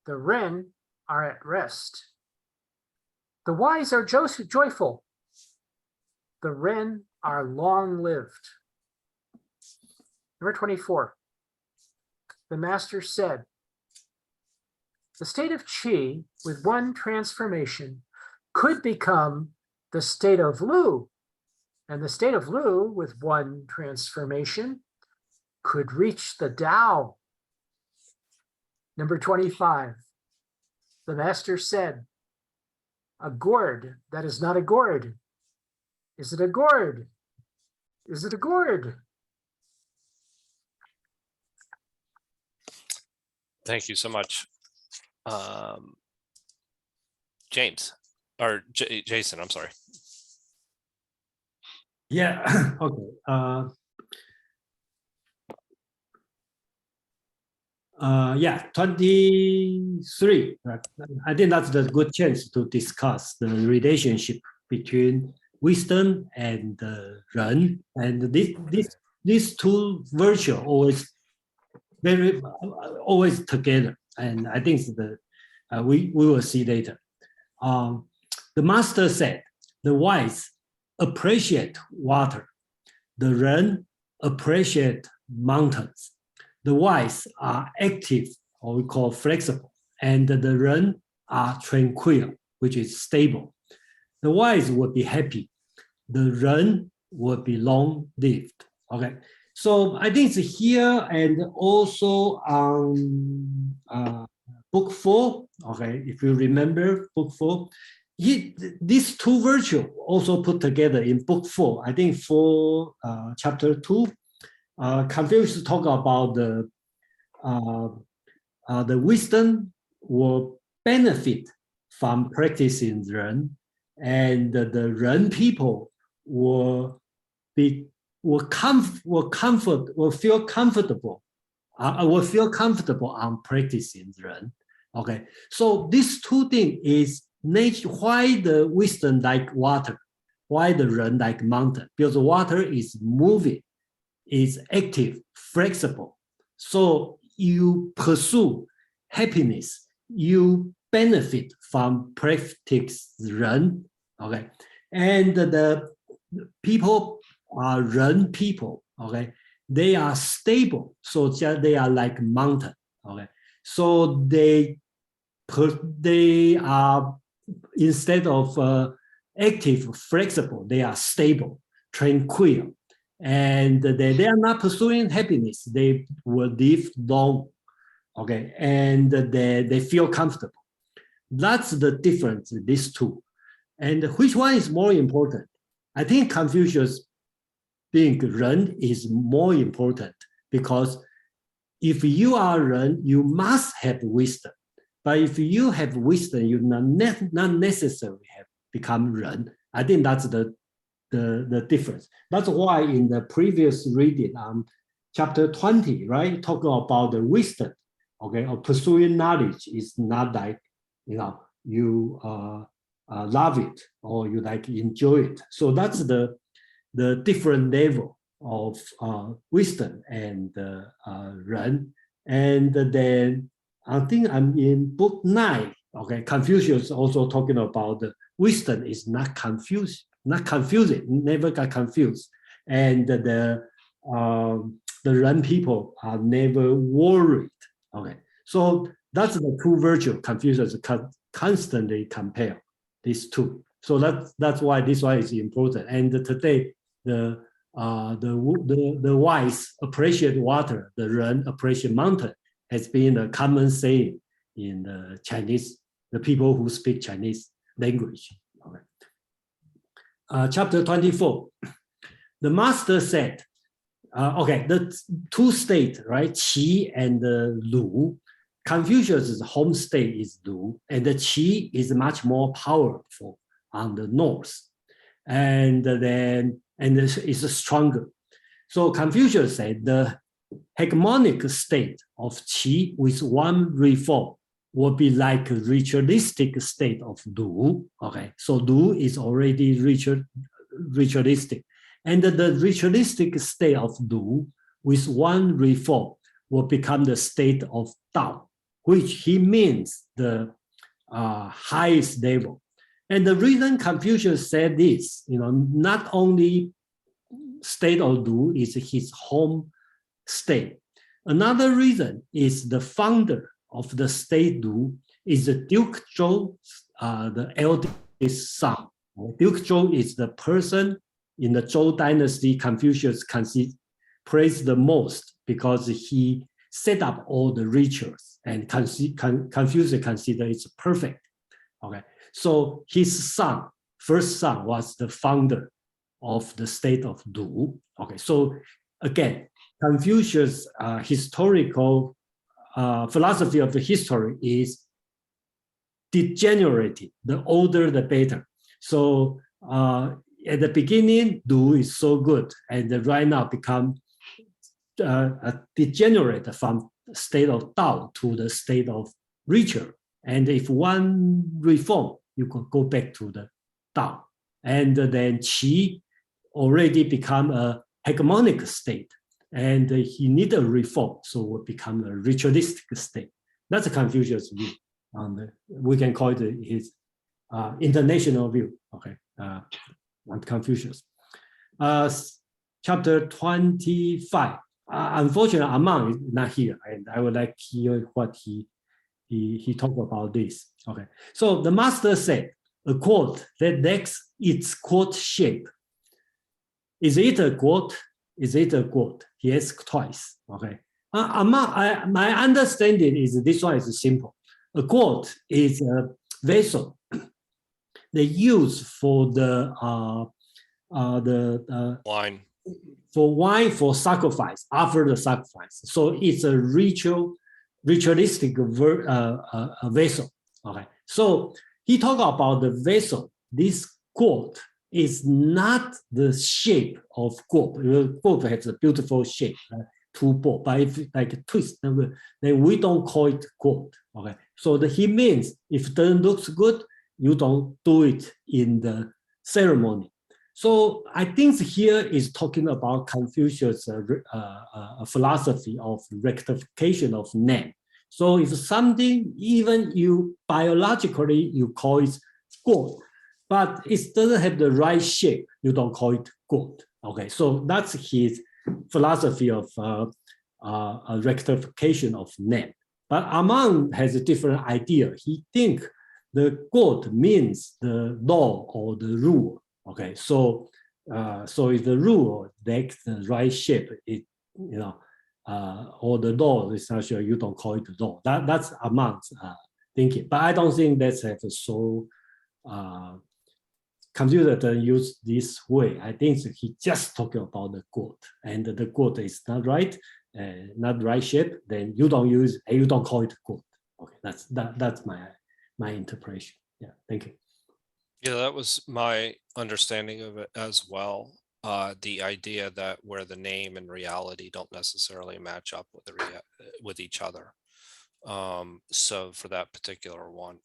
Speaker 2: the wren are at rest. The wise are joyful, the wren are long-lived. Number 24, the master said, the state of Qi with one transformation could become the state of Lu, and the state of Lu with one transformation could reach the Tao. Number 25, the master said, a gourd that is not a gourd. Is it a gourd? Is it a gourd?
Speaker 1: Thank you so much. James, or Jason, I'm sorry.
Speaker 3: Yeah, okay. Yeah, 23. I think that's a good chance to discuss the relationship between wisdom and Ren. And these two virtues always together. And I think we will see later. The master said, the wise appreciate water. The Ren appreciate mountains. The wise are active, or we call flexible, and the Ren are tranquil, which is stable. The wise will be happy. The Ren will be long-lived. Okay, so I think it's here and also on book 4. Okay, if you remember book 4, these two virtues also put together in book 4. I think for chapter 2. Confucius talk about the wisdom will benefit from practicing Ren, and the Ren people will feel comfortable on practicing Ren. Okay, so these two things is nature. Why the wisdom like water? Why the Ren like mountain? Because water is moving. Is active, flexible. So you pursue happiness, you benefit from practice Ren, okay? And the people are Ren people, okay? They are stable, so they are like mountain, okay? So they are, instead of active, flexible, they are stable, tranquil. and they are not pursuing happiness. They will live long, okay, and they feel comfortable. That's the difference, these two. And which one is more important? I think Confucius think Ren is more important, because if you are Ren, you must have wisdom. But if you have wisdom, you not necessarily have become Ren. I think that's the difference. That's why in the previous reading, chapter 20, right, talking about the wisdom, okay, or pursuing knowledge is not like, you love it or you like enjoy it. So that's the different level of wisdom and Ren. And then I think I'm in book 9. Okay, Confucius also talking about the wisdom is not confusing, never got confused, and the Ren people are never worried. Okay, so that's the two virtues Confucius constantly compare these two. So that's why this one is important. And today the wise appreciate water, the Ren appreciate mountain has been a common saying in the Chinese, the people who speak Chinese language. Okay. Chapter 24. The master said, okay, the two states, right, Qi and Lu. Confucius' home state is Lu, and the Qi is much more powerful on the north, and it's stronger. So Confucius said the hegemonic state of Qi with one reform will be like a ritualistic state of Lu. Okay, so Lu is already ritualistic, and the ritualistic state of Lu with one reform will become the state of Tao, which he means the highest level. And the reason Confucius said this, not only state of Lu is his home state. Another reason is the founder of the state Lu is the Duke Zhou, the eldest son. Duke Zhou is the person in the Zhou dynasty Confucius praised the most because he set up all the rituals, and Confucius considered it's perfect. Okay, so his son, first son, was the founder of the state of Lu. Okay, so again, Confucius' historical philosophy of the history is degenerative. The older, the better. So at the beginning, Lu is so good, and right now become a degenerate from the state of Tao to the state of ritual. And if one reform, you could go back to the Tao. And then Qi already become a hegemonic state, and he need a reform, so it will become a ritualistic state. That's a Confucius view. We can call it his international view. Okay, on Confucius. Chapter 25. Unfortunately, Amang is not here, and I would like to hear what he talked about this. Okay, so the master said, a quote that lacks its quote shape. Is it a quote? Is it a quote? He asked twice. Okay, my understanding is this one is simple. A quote is a vessel they use for the
Speaker 1: Wine.
Speaker 3: For wine for sacrifice, after the sacrifice. So it's a ritualistic vessel. Okay, so he talked about the vessel. This quote is not the shape of gourd. Gourd has a beautiful shape, two ball, but if like a twist, then we don't call it gourd. Okay, so he means if it doesn't look good, you don't do it in the ceremony. So I think here is talking about Confucius' philosophy of rectification of name. So if something, even you biologically, you call it gourd, but it doesn't have the right shape, you don't call it gourd. Okay, so that's his philosophy of rectification of name. But Amang has a different idea. He thinks the gourd means the law or the rule. Okay, so So if the rule takes the right shape, or the law is not sure, you don't call it the law. That's among thinking. But I don't think that's so Confucius doesn't use this way. I think he just talking about the good, and the good is not right, not right shape. Then you don't use, you don't call it good. Okay, that's my interpretation. Yeah, thank you.
Speaker 1: Yeah, that was my understanding of it as well. The idea that where the name and reality don't necessarily match up with each other. So for that particular one,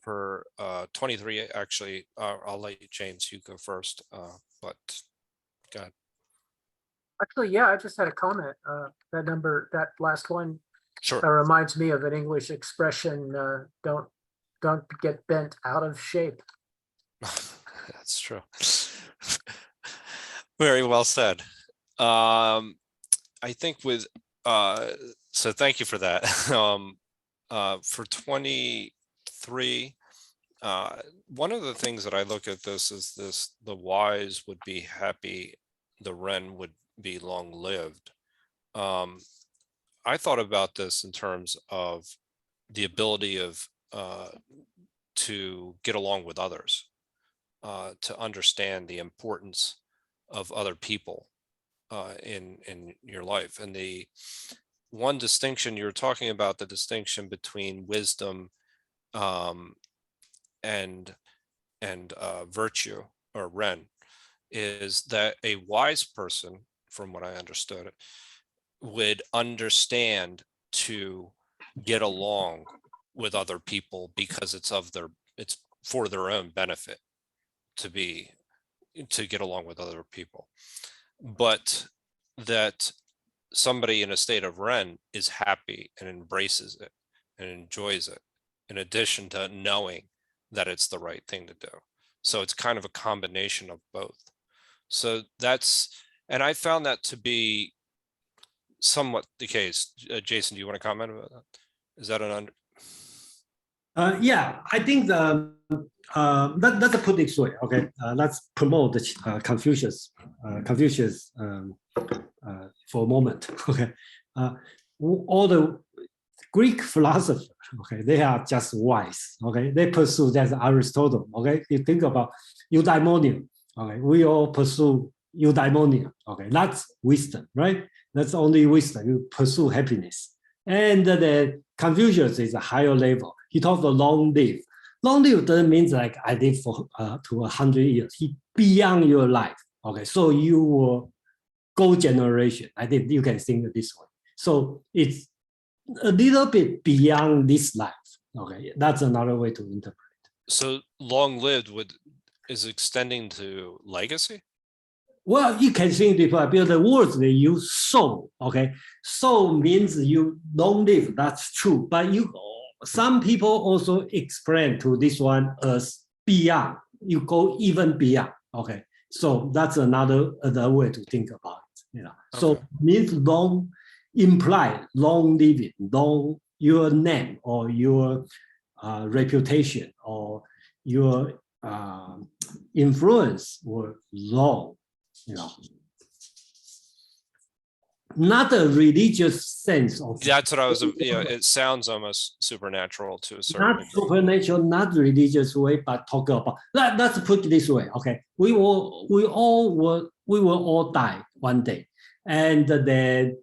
Speaker 1: for 23, actually, I'll let you, James, you go first. But go ahead.
Speaker 2: Actually, yeah, I just had a comment. That last one
Speaker 1: Sure.
Speaker 2: reminds me of an English expression, don't get bent out of shape.
Speaker 1: That's true. Very well said. I think with so thank you for that. For 23, one of the things that I look at this is the wise would be happy, the wren would be long-lived. I thought about this in terms of the ability of to get along with others, to understand the importance of other people in your life. And the one distinction you're talking about, the distinction between wisdom and virtue, or Ren, is that a wise person, from what I understood, would understand to get along with other people because it's for their own benefit to get along with other people. But that somebody in a state of Ren is happy and embraces it and enjoys it, in addition to knowing that it's the right thing to do. So it's kind of a combination of both. So and I found that to be somewhat the case. Jason, do you want to comment about that? Is that an
Speaker 3: Yeah, I think let's put it this way. Okay, let's promote the Confucius for a moment. Okay, all the Greek philosophers, okay, they are just wise. Okay, they pursue that's Aristotle. Okay, you think about eudaimonia. Okay, we all pursue eudaimonia. Okay, that's wisdom, right? That's only wisdom. You pursue happiness. And the Confucius is a higher level. He talks about long live. Long live doesn't mean like I live for to 100 years. He beyond your life. Okay, so you will go generation. I think you can think it this way. So it's a little bit beyond this life. Okay, that's another way to interpret.
Speaker 1: So long-lived is extending to legacy?
Speaker 3: Well, you can think different because the words they use soul. Okay, soul means you long live. That's true, but some people also explain to this one as beyond. You go even beyond. Okay, so that's another way to think about it. You know, so
Speaker 1: Okay.
Speaker 3: means long imply long living, long your name or your reputation or your influence were long. You know, not a religious sense of.
Speaker 1: That's what I was. Yeah, it sounds almost supernatural to a certain
Speaker 3: Not
Speaker 1: degree.
Speaker 3: supernatural, not religious way, but talk about. Let's put it this way. Okay, we will all die one day, and the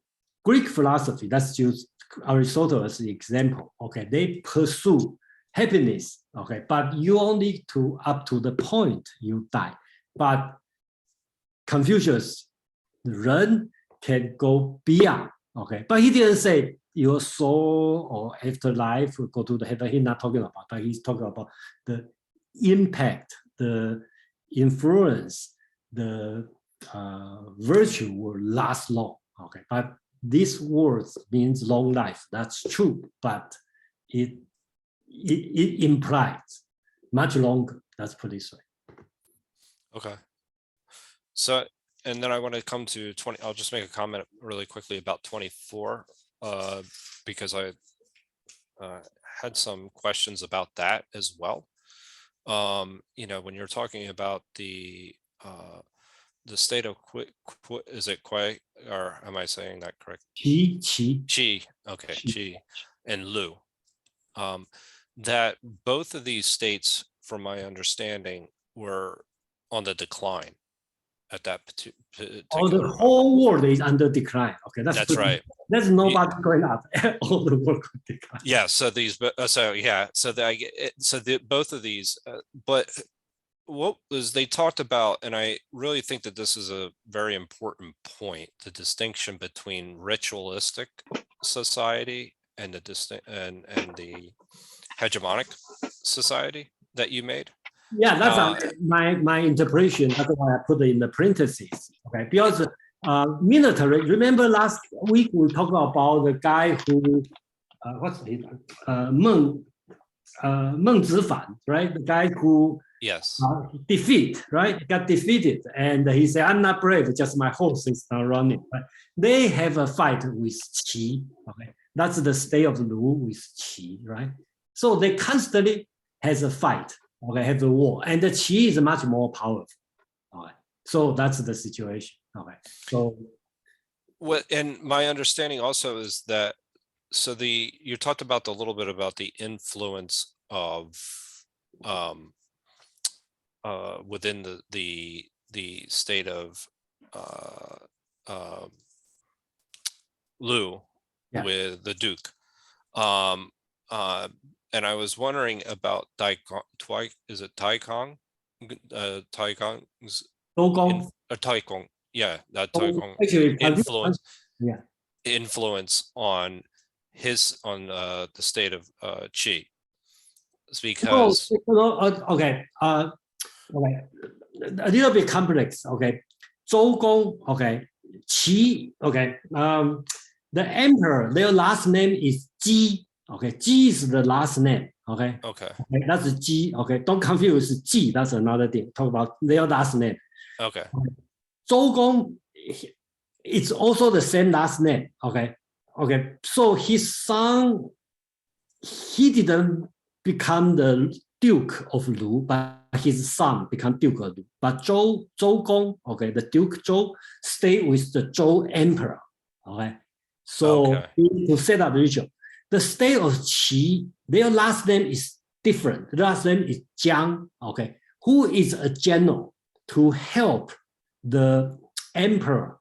Speaker 3: Greek philosophy. Let's use Aristotle as the example. Okay, they pursue happiness. Okay, but you only up to the point you die. But Confucius, Ren can go beyond. Okay, but he didn't say your soul or afterlife will go to the heaven. He's not talking about, but he's talking about the impact, the influence, the virtue will last long. Okay, but these words means long life. That's true, but it implies much longer. Let's put it this way.
Speaker 1: Okay. So, and then I want to come to 20. I'll just make a comment really quickly about 24, because I had some questions about that as well. when you're talking about the state of is it Kui, or am I saying that correct?
Speaker 3: Qi.
Speaker 1: Qi, okay,
Speaker 3: Qi.
Speaker 1: Qi and Lu. That both of these states, from my understanding, were on the decline at that particular
Speaker 3: Oh, the
Speaker 1: moment.
Speaker 3: whole world is under decline. Okay,
Speaker 1: That's right.
Speaker 3: There's nobody going up. All the world decline.
Speaker 1: Yeah. So these, so yeah. So both of these, but what was they talked about, and I really think that this is a very important point: the distinction between ritualistic society and the hegemonic society that you made.
Speaker 3: Yeah, that's my interpretation. That's why I put it in the parentheses. Okay, because military. Remember last week we talked about the guy who what's his Meng Zifan, right? The guy who
Speaker 1: Yes.
Speaker 3: got defeated, and he said, "I'm not brave. Just my horse is not running." Right? They have a fight with Qi. Okay, that's the state of Lu with Qi, right? So they constantly has a fight. Okay, have a war, and the Qi is much more powerful. Okay, so that's the situation. Okay, so
Speaker 1: What, and my understanding also is that, so you talked about a little bit about the influence of within the state of Lu,
Speaker 3: Yeah.
Speaker 1: with the Duke. And I was wondering about is it Taikong? Taikong's
Speaker 3: Dogong.
Speaker 1: Taikong, yeah, that
Speaker 3: Oh,
Speaker 1: Taikong
Speaker 3: actually,
Speaker 1: influence on the state of Qi. It's because
Speaker 3: okay, okay, a little bit complex. Okay, 周公. Okay, Qi. Okay, the emperor, their last name is Ji. Okay, Ji is the last name. Okay,
Speaker 1: okay,
Speaker 3: that's Ji. Okay, don't confuse Ji. That's another thing. Talk about their last name.
Speaker 1: okay,
Speaker 3: 周公, it's also the same last name. Okay, okay. So his son, he didn't become the Duke of Lu, but his son became Duke of Lu. But Zhou Gong, okay, the Duke Zhou stayed with the Zhou Emperor. Okay, so
Speaker 1: Okay.
Speaker 3: to set up the region, the state of Qi, their last name is different. The last name is Jiang. Okay, who is a general to help the emperor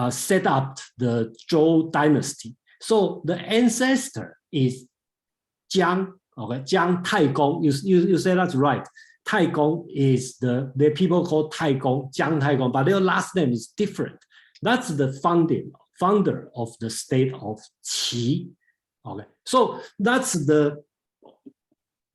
Speaker 3: set up the Zhou dynasty. So the ancestor is Jiang. Okay, Jiang Taigong. You say that's right. Taigong is the people call Taigong, Jiang Taigong, but their last name is different. That's the founder of the state of Qi. Okay, so that's the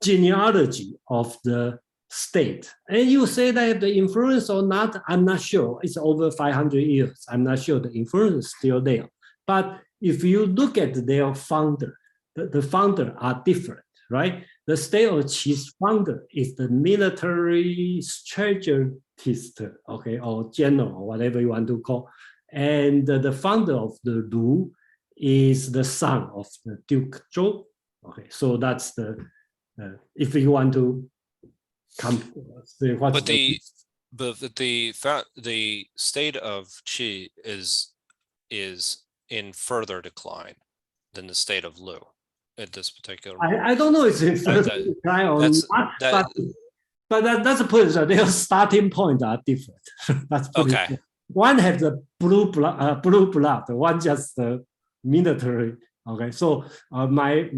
Speaker 3: genealogy of the state. And you say that the influence or not, I'm not sure. It's over 500 years. I'm not sure the influence is still there. But if you look at their founder, the founder are different, right? The state of Qi's founder is the military strategist, okay, or general, or whatever you want to call. And the founder of the Lu is the son of the Duke Zhou. Okay, so that's the, if you want to come,
Speaker 1: but the state of Qi is in further decline than the state of Lu at this particular moment.
Speaker 3: I don't know if it's further decline or not, but that's the point. Their starting point are different. That's
Speaker 1: okay.
Speaker 3: Clear. One has the blue blood, one just the military. Okay, so my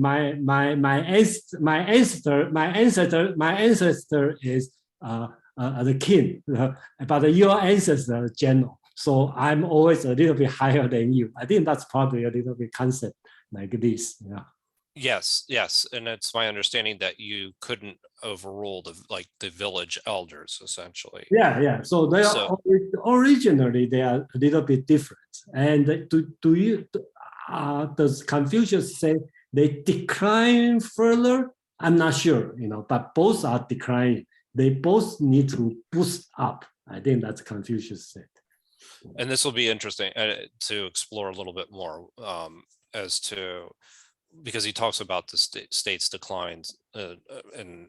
Speaker 3: ancestor is the king, but your ancestor is general. So I'm always a little bit higher than you. I think that's probably a little bit concept like this. Yeah.
Speaker 1: Yes, and it's my understanding that you couldn't overrule the village elders, essentially.
Speaker 3: Yeah. So they are originally they are a little bit different. And does Confucius say they decline further? I'm not sure, but both are declining. They both need to boost up. I think that's Confucius said.
Speaker 1: And this will be interesting to explore a little bit more as to because he talks about the state's declines in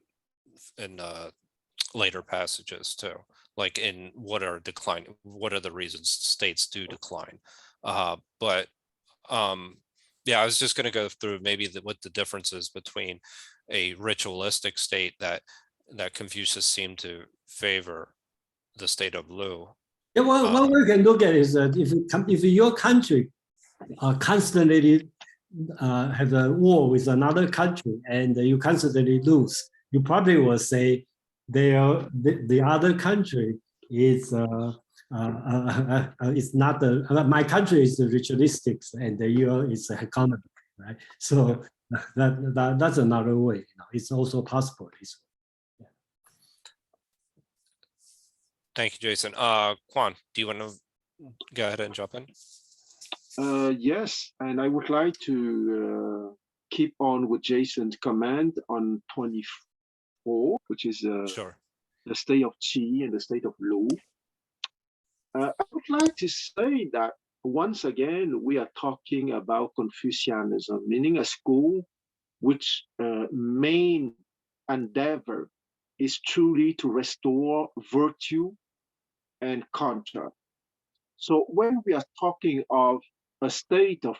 Speaker 1: later passages too, like in what are the reasons states do decline. But yeah, I was just going to go through maybe what the differences between a ritualistic state that Confucius seemed to favor, the state of Lu.
Speaker 3: Yeah, what we can look at is that if your country constantly have a war with another country and you constantly lose, you probably will say the other country is it's not my country is ritualistic and the year is economic, right? So that's another way. You know, it's also possible.
Speaker 1: Thank you, Jason. Quan, do you want to go ahead and jump in?
Speaker 5: Yes, and I would like to keep on with Jason's comment on 24, which is
Speaker 1: Sure.
Speaker 5: the state of Qi and the state of Lu. I would like to say that once again, we are talking about Confucianism, meaning a school which main endeavor is truly to restore virtue and culture. So when we are talking of a state of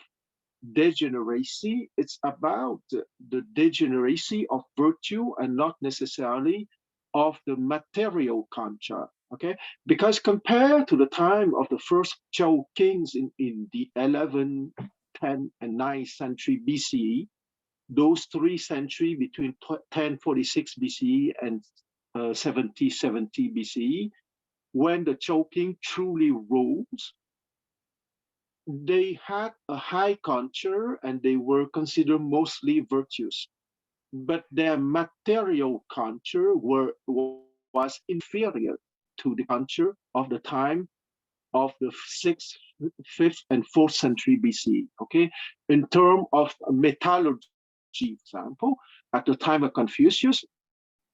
Speaker 5: degeneracy, it's about the degeneracy of virtue and not necessarily of the material culture. Okay, because compared to the time of the first Zhou kings in the 11th, 10th, and 9th century BCE, those 3 centuries between 1046 BCE and 7070 BCE, when the Zhou king truly rose, they had a high culture and they were considered mostly virtuous, but their material culture was inferior to the culture of the time of the 6th, 5th, and 4th century BC. Okay, in terms of metallurgy, example, at the time of Confucius,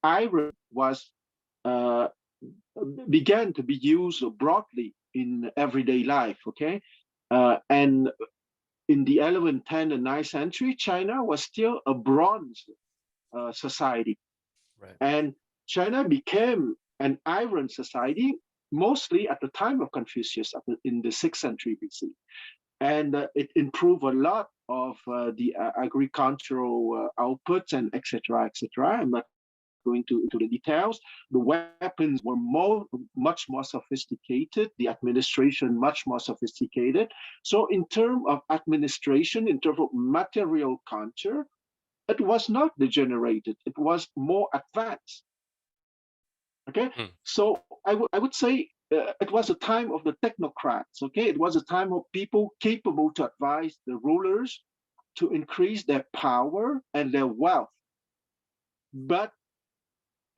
Speaker 5: iron was began to be used broadly in everyday life. Okay, and in the 11th, 10th, and 9th century, China was still a bronze society.
Speaker 1: Right.
Speaker 5: And China became an iron society mostly at the time of Confucius in the 6th century BC. And it improved a lot of the agricultural outputs and et cetera, et cetera. I'm not going into the details. The weapons were much more sophisticated, the administration much more sophisticated. So in terms of administration, in terms of material culture, it was not degenerated, it was more advanced. Okay, so I would say it was a time of the technocrats. Okay, it was a time of people capable to advise the rulers to increase their power and their wealth. But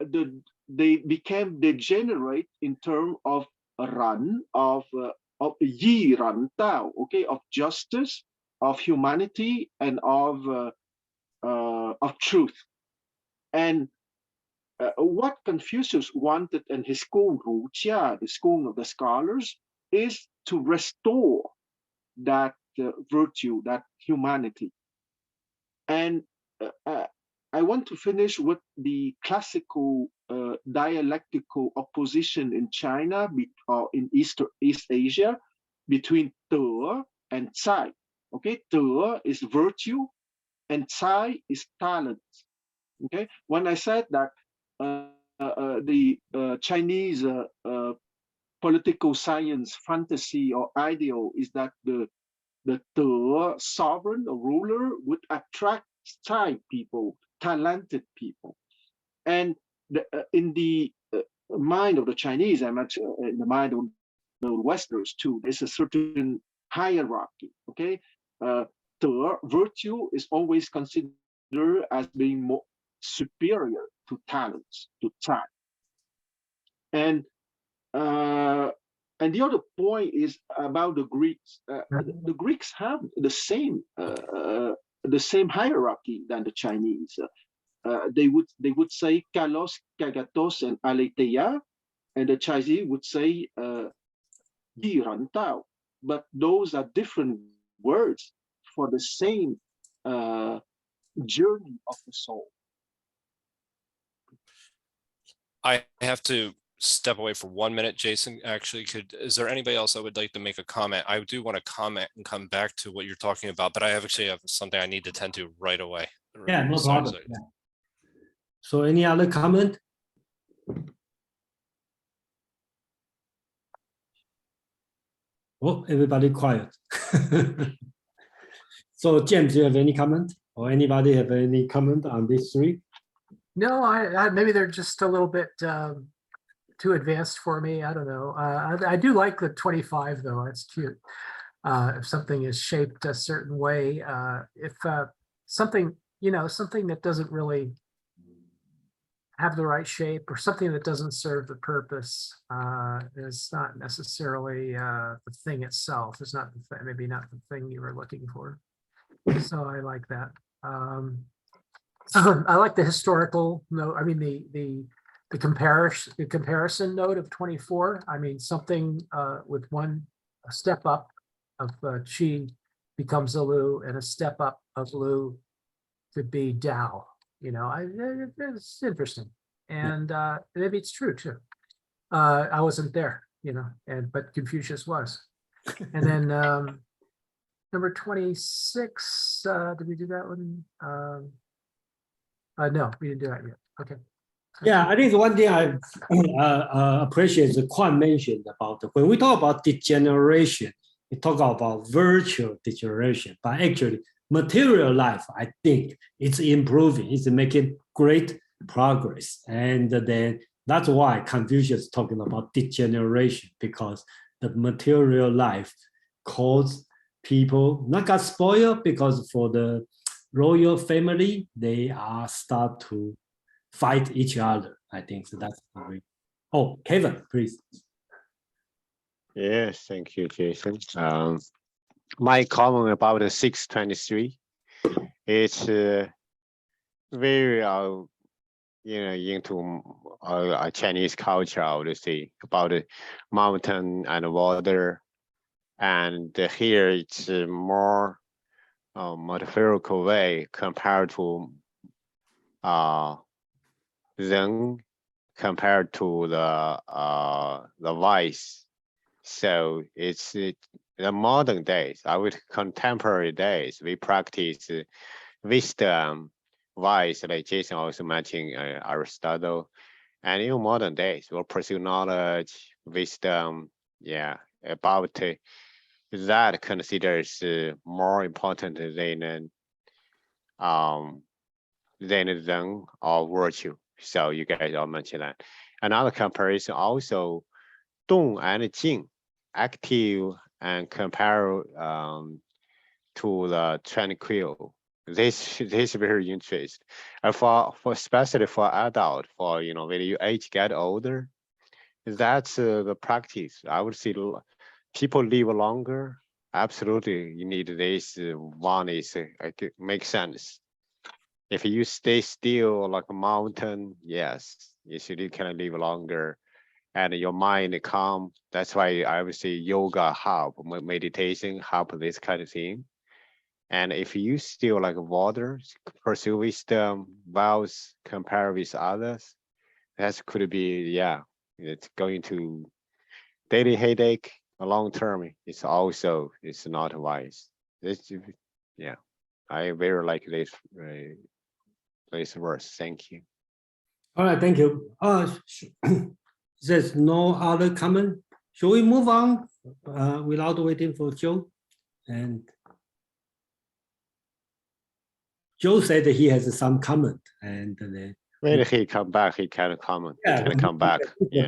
Speaker 5: they became degenerate in terms of yi ran tao, okay, of justice, of humanity, and of truth. And what Confucius wanted in his school, Ru Jia, the school of the scholars, is to restore that virtue, that humanity. And I want to finish with the classical dialectical opposition in China or in East Asia between Te and Cai. Okay, Te is virtue and Cai is talent. Okay, when I said that the Chinese political science fantasy or ideal is that the Te sovereign or ruler would attract Cai people, talented people. And in the mind of the Chinese, I'm not in the mind of the Westerners too, there's a certain hierarchy. Okay, virtue is always considered as being more superior to talents, to Cai. And the other point is about the Greeks. The Greeks have the same hierarchy than the Chinese. They would say kalos, kagatos, and aletheia, and the Chinese would say yi ran tao. But those are different words for the same journey of the soul.
Speaker 1: I have to step away for 1 minute. Jason, actually, is there anybody else that would like to make a comment? I do want to comment and come back to what you're talking about, but I actually have something I need to tend to right away.
Speaker 3: Yeah, no
Speaker 1: Besides
Speaker 3: problem. Yeah. So any other comment? Oh, everybody quiet. So James, do you have any comment or anybody have any comment on these three?
Speaker 2: No, I maybe they're just a little bit too advanced for me. I don't know. I do like the 25 though. It's cute. If something is shaped a certain way, if something, something that doesn't really have the right shape or something that doesn't serve the purpose is not necessarily the thing itself. It's not maybe not the thing you were looking for. So I like that. I like the historical note. I mean the comparison note of 24. I mean something with a step up of Qi becomes a Lu, and a step up of Lu to be Dao. It's interesting, and maybe it's true too. I wasn't there, but Confucius was. And then number 26. Did we do that one? No, we didn't do that yet. Okay.
Speaker 3: Yeah, I think one thing I appreciate the Quan mentioned about when we talk about degeneration, we talk about virtual degeneration, but actually material life, I think it's improving, it's making great progress. And then that's why Confucius is talking about degeneration, because the material life caused people not got spoiled, because for the royal family, they are start to fight each other. I think so. That's great. Oh, Kevin, please.
Speaker 6: Yes, thank you, Jason. My comment about the 623, it's very into Chinese culture, I would say, about the mountain and water, and here it's a more metaphorical way compared to Zen, compared to the vice. So it's the modern days, contemporary days, we practice wisdom, vice, like Jason also mentioned Aristotle, and in modern days we'll pursue knowledge, wisdom, about that considers more important than Zen or virtue. So you guys all mentioned that. Another comparison also, Dong and Jing, active and compare to the tranquil. This is very interesting. And for especially for adult, for when you age get older, that's the practice. I would say people live longer. Absolutely, you need this. One is it makes sense. If you stay still like a mountain, yes, you should kind of live longer, and your mind calm. That's why I would say yoga help, meditation help this kind of thing. And if you still like water, pursue wisdom, vows, compare with others, that could be, it's going to daily headache, a long term. It's not wise. This, I very like this verse. Thank you.
Speaker 3: All right, thank you. There's no other comment. Shall we move on without waiting for Joe? And Joe said that he has some comment, and then
Speaker 6: When he come back, he can comment.
Speaker 3: yeah,
Speaker 6: he can come back.
Speaker 3: He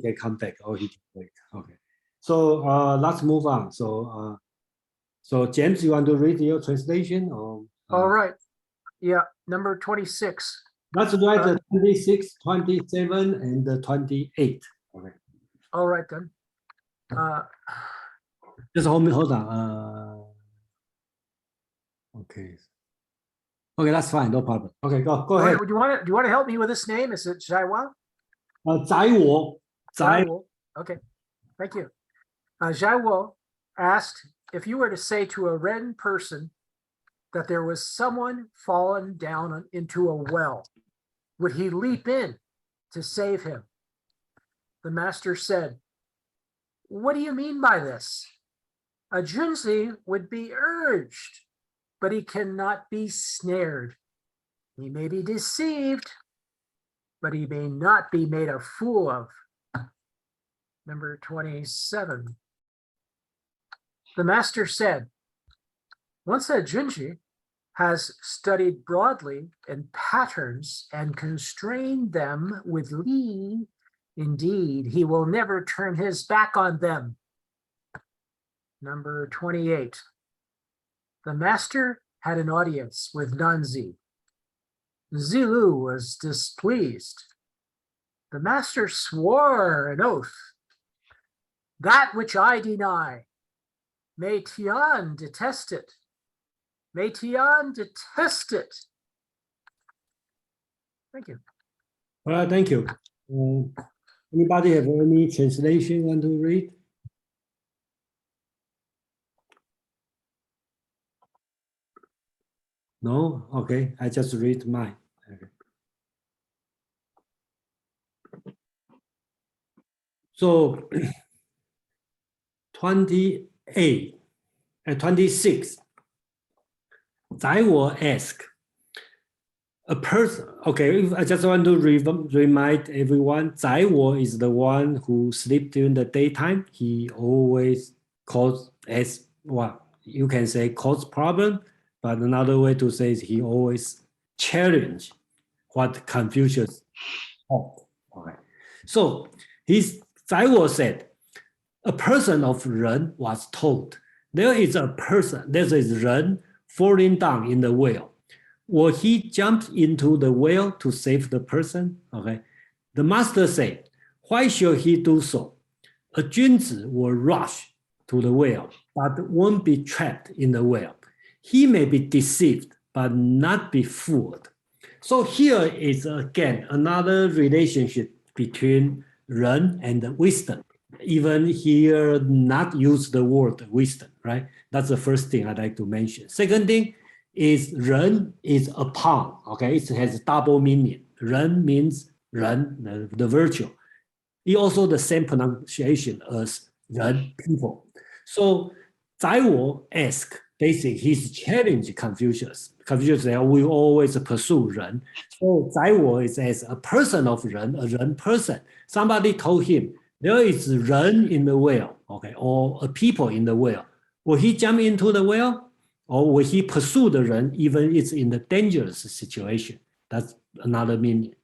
Speaker 3: can come back, or he can wait. Okay. So let's move on. So James, you want to read your translation? Or
Speaker 2: All right. Yeah, number 26.
Speaker 3: let's write the 26, 27, and the 28. Okay.
Speaker 2: All right then.
Speaker 3: Just hold on. Okay. Okay, that's fine. No problem. Okay, go ahead.
Speaker 2: Do you want to help me with this name? Is it Zhaiwa?
Speaker 3: 宰我.
Speaker 2: Zhaiwo. Okay, thank you. Zhaiwo asked, if you were to say to a Ren person, that there was someone fallen down into a well. Would he leap in to save him? The master said, "What do you mean by this? A Junzi would be urged, but he cannot be snared. He may be deceived, but he may not be made a fool of." Number 27. The master said, "Once a Junji has studied broadly in patterns and constrained them with Li, indeed, he will never turn his back on them." Number 28. The master had an audience with Nanzi. Zilu was displeased. The master swore an oath. "That which I deny, may Tian detest it. May Tian detest it." Thank you.
Speaker 3: All right, thank you. Anybody have any translation want to read? No? Okay, I just read mine. Okay. So 28 and 26, I will ask a person, okay, I just want to remind everyone, Zai Wo is the one who sleeps during the daytime. He always cause, as well, you can say cause problem, but another way to say is he always challenge what Confucius taught. Okay. So Zai Wo said, a person of Ren was told, there is a person, there is Ren falling down in the well. Will he jump into the well to save the person? Okay. The master said, why should he do so? A Junzi will rush to the well, but won't be trapped in the well. He may be deceived, but not be fooled. So here is again another relationship between Ren and wisdom. Even here, not use the word wisdom, right? That's the first thing I'd like to mention. Second thing is Ren is upon, okay? It has double meaning. Ren means Ren, the virtue. It also the same pronunciation as Ren, people. So Zai Wo asked, basically, he's challenged Confucius. Confucius said, we always pursue Ren. So Zai Wo is as a person of Ren, a Ren person. Somebody told him, there is Ren in the well, okay, or a people in the well. Will he jump into the well? Or will he pursue the Ren even it's in the dangerous situation? That's another meaning.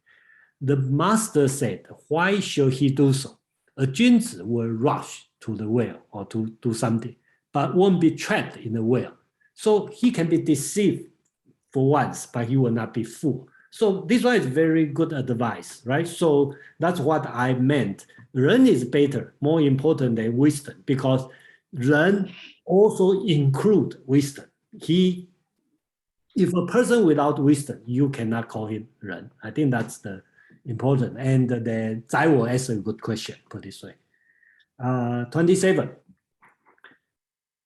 Speaker 3: The master said, why should he do so? A Junzi will rush to the well or to do something, but won't be trapped in the well. So he can be deceived for once, but he will not be fooled. So this one is very good advice, right? So that's what I meant. Ren is better, more important than wisdom, because Ren also include wisdom. If a person without wisdom, you cannot call him Ren. I think that's the important. And then Zai Wo asked a good question, put this way. 27.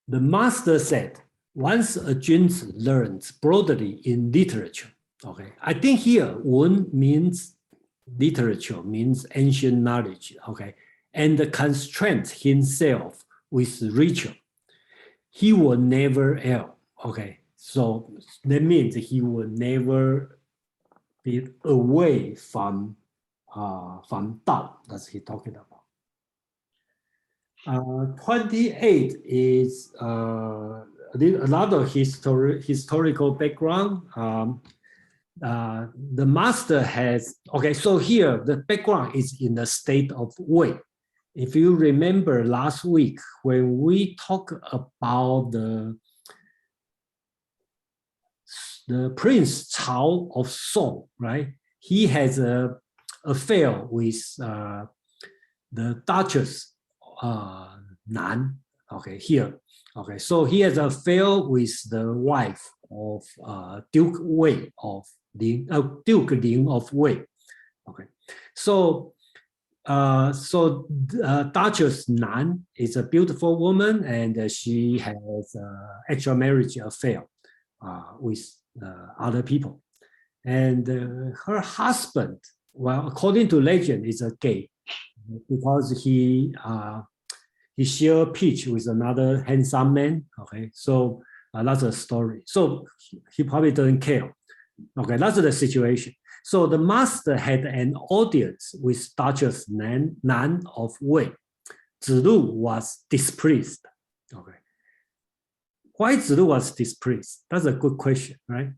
Speaker 3: The master said, once a Junzi learns broadly in literature, okay, I think here Wen means literature, means ancient knowledge, okay, and constrains himself with ritual, he will never err, okay. So that means he will never be away from Dao. That's he talking about. 28 is another historical background. The master has, okay, so here the background is in the state of Wei. If you remember last week when we talked about the Prince Cao of Song, right? He has an affair with the Duchess Nan, okay, here. Okay, so he has an affair with the wife of Duke Wei of Duke Ling of Wei. Okay, so Duchess Nan is a beautiful woman, and she has extra marriage affair with other people. And her husband, well, according to legend, is a gay because he shared pitch with another handsome man. Okay, so that's a story. So he probably doesn't care. Okay, that's the situation. So the master had an audience with Duchess Nan of Wei. Zilu was displeased. Okay. Why Zilu was displeased? That's a good question, right?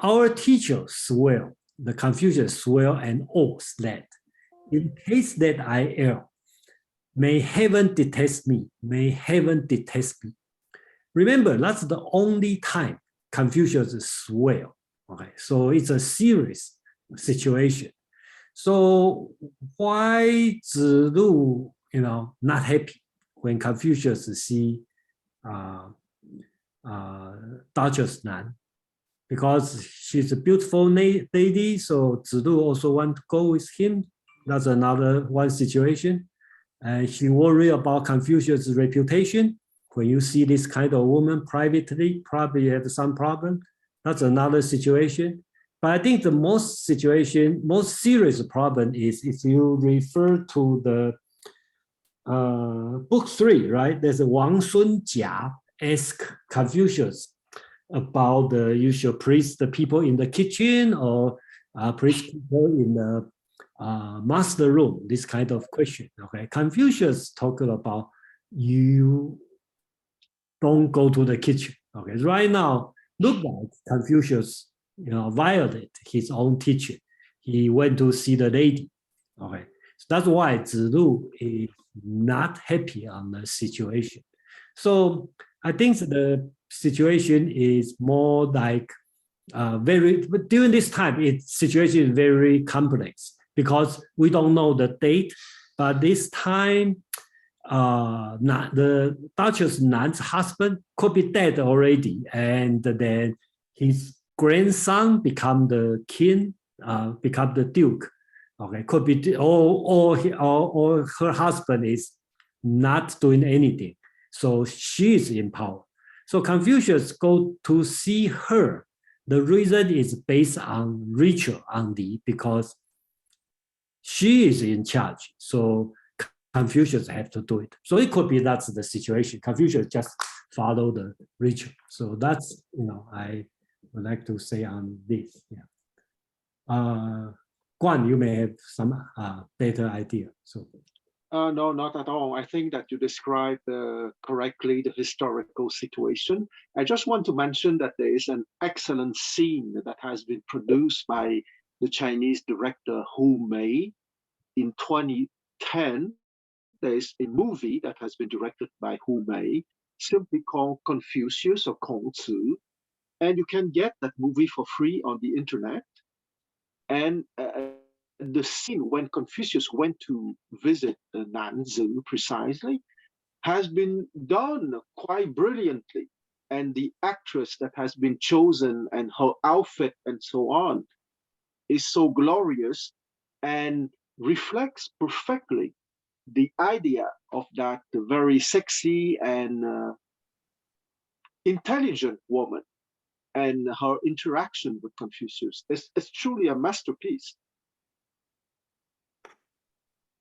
Speaker 3: Our teacher swear, the Confucius swear an oath that in case that I err, may heaven detest me, may heaven detest me. Remember, that's the only time Confucius swear. Okay, so it's a serious situation. So why Zilu, not happy when Confucius see Duchess Nan? Because she's a beautiful lady, so Zilu also want to go with him. That's another one situation. And she worry about Confucius' reputation. When you see this kind of woman privately, probably have some problem. That's another situation. But I think the most serious problem is if you refer to the book 3, right? There's a Wang Sun Jia ask Confucius about the you should praise the people in the kitchen or praise people in the master room, this kind of question. Okay, Confucius talked about you don't go to the kitchen. Okay, right now, look like Confucius, violated his own teaching. He went to see the lady. Okay, so that's why Zilu is not happy on the situation. So I think the situation is more like but during this time, situation is very complex because we don't know the date. But this time, the Duchess Nan's husband could be dead already, and then his grandson become the king, become the duke. Okay, could be or her husband is not doing anything, so she is in power. So Confucius go to see her. The reason is based on ritual only because she is in charge. So Confucius have to do it. So it could be that's the situation. Confucius just follow the ritual. So that's, I would like to say on this. Yeah. Guan, you may have some better idea. So.
Speaker 5: No, not at all. I think that you described correctly the historical situation. I just want to mention that there is an excellent scene that has been produced by the Chinese director Hu Mei in 2010. There is a movie that has been directed by Hu Mei, simply called Confucius or Kongzi, and you can get that movie for free on the internet. And the scene when Confucius went to visit Nanzi precisely has been done quite brilliantly. And the actress that has been chosen and her outfit and so on is so glorious and reflects perfectly the idea of that very sexy and intelligent woman and her interaction with Confucius. It's truly a masterpiece.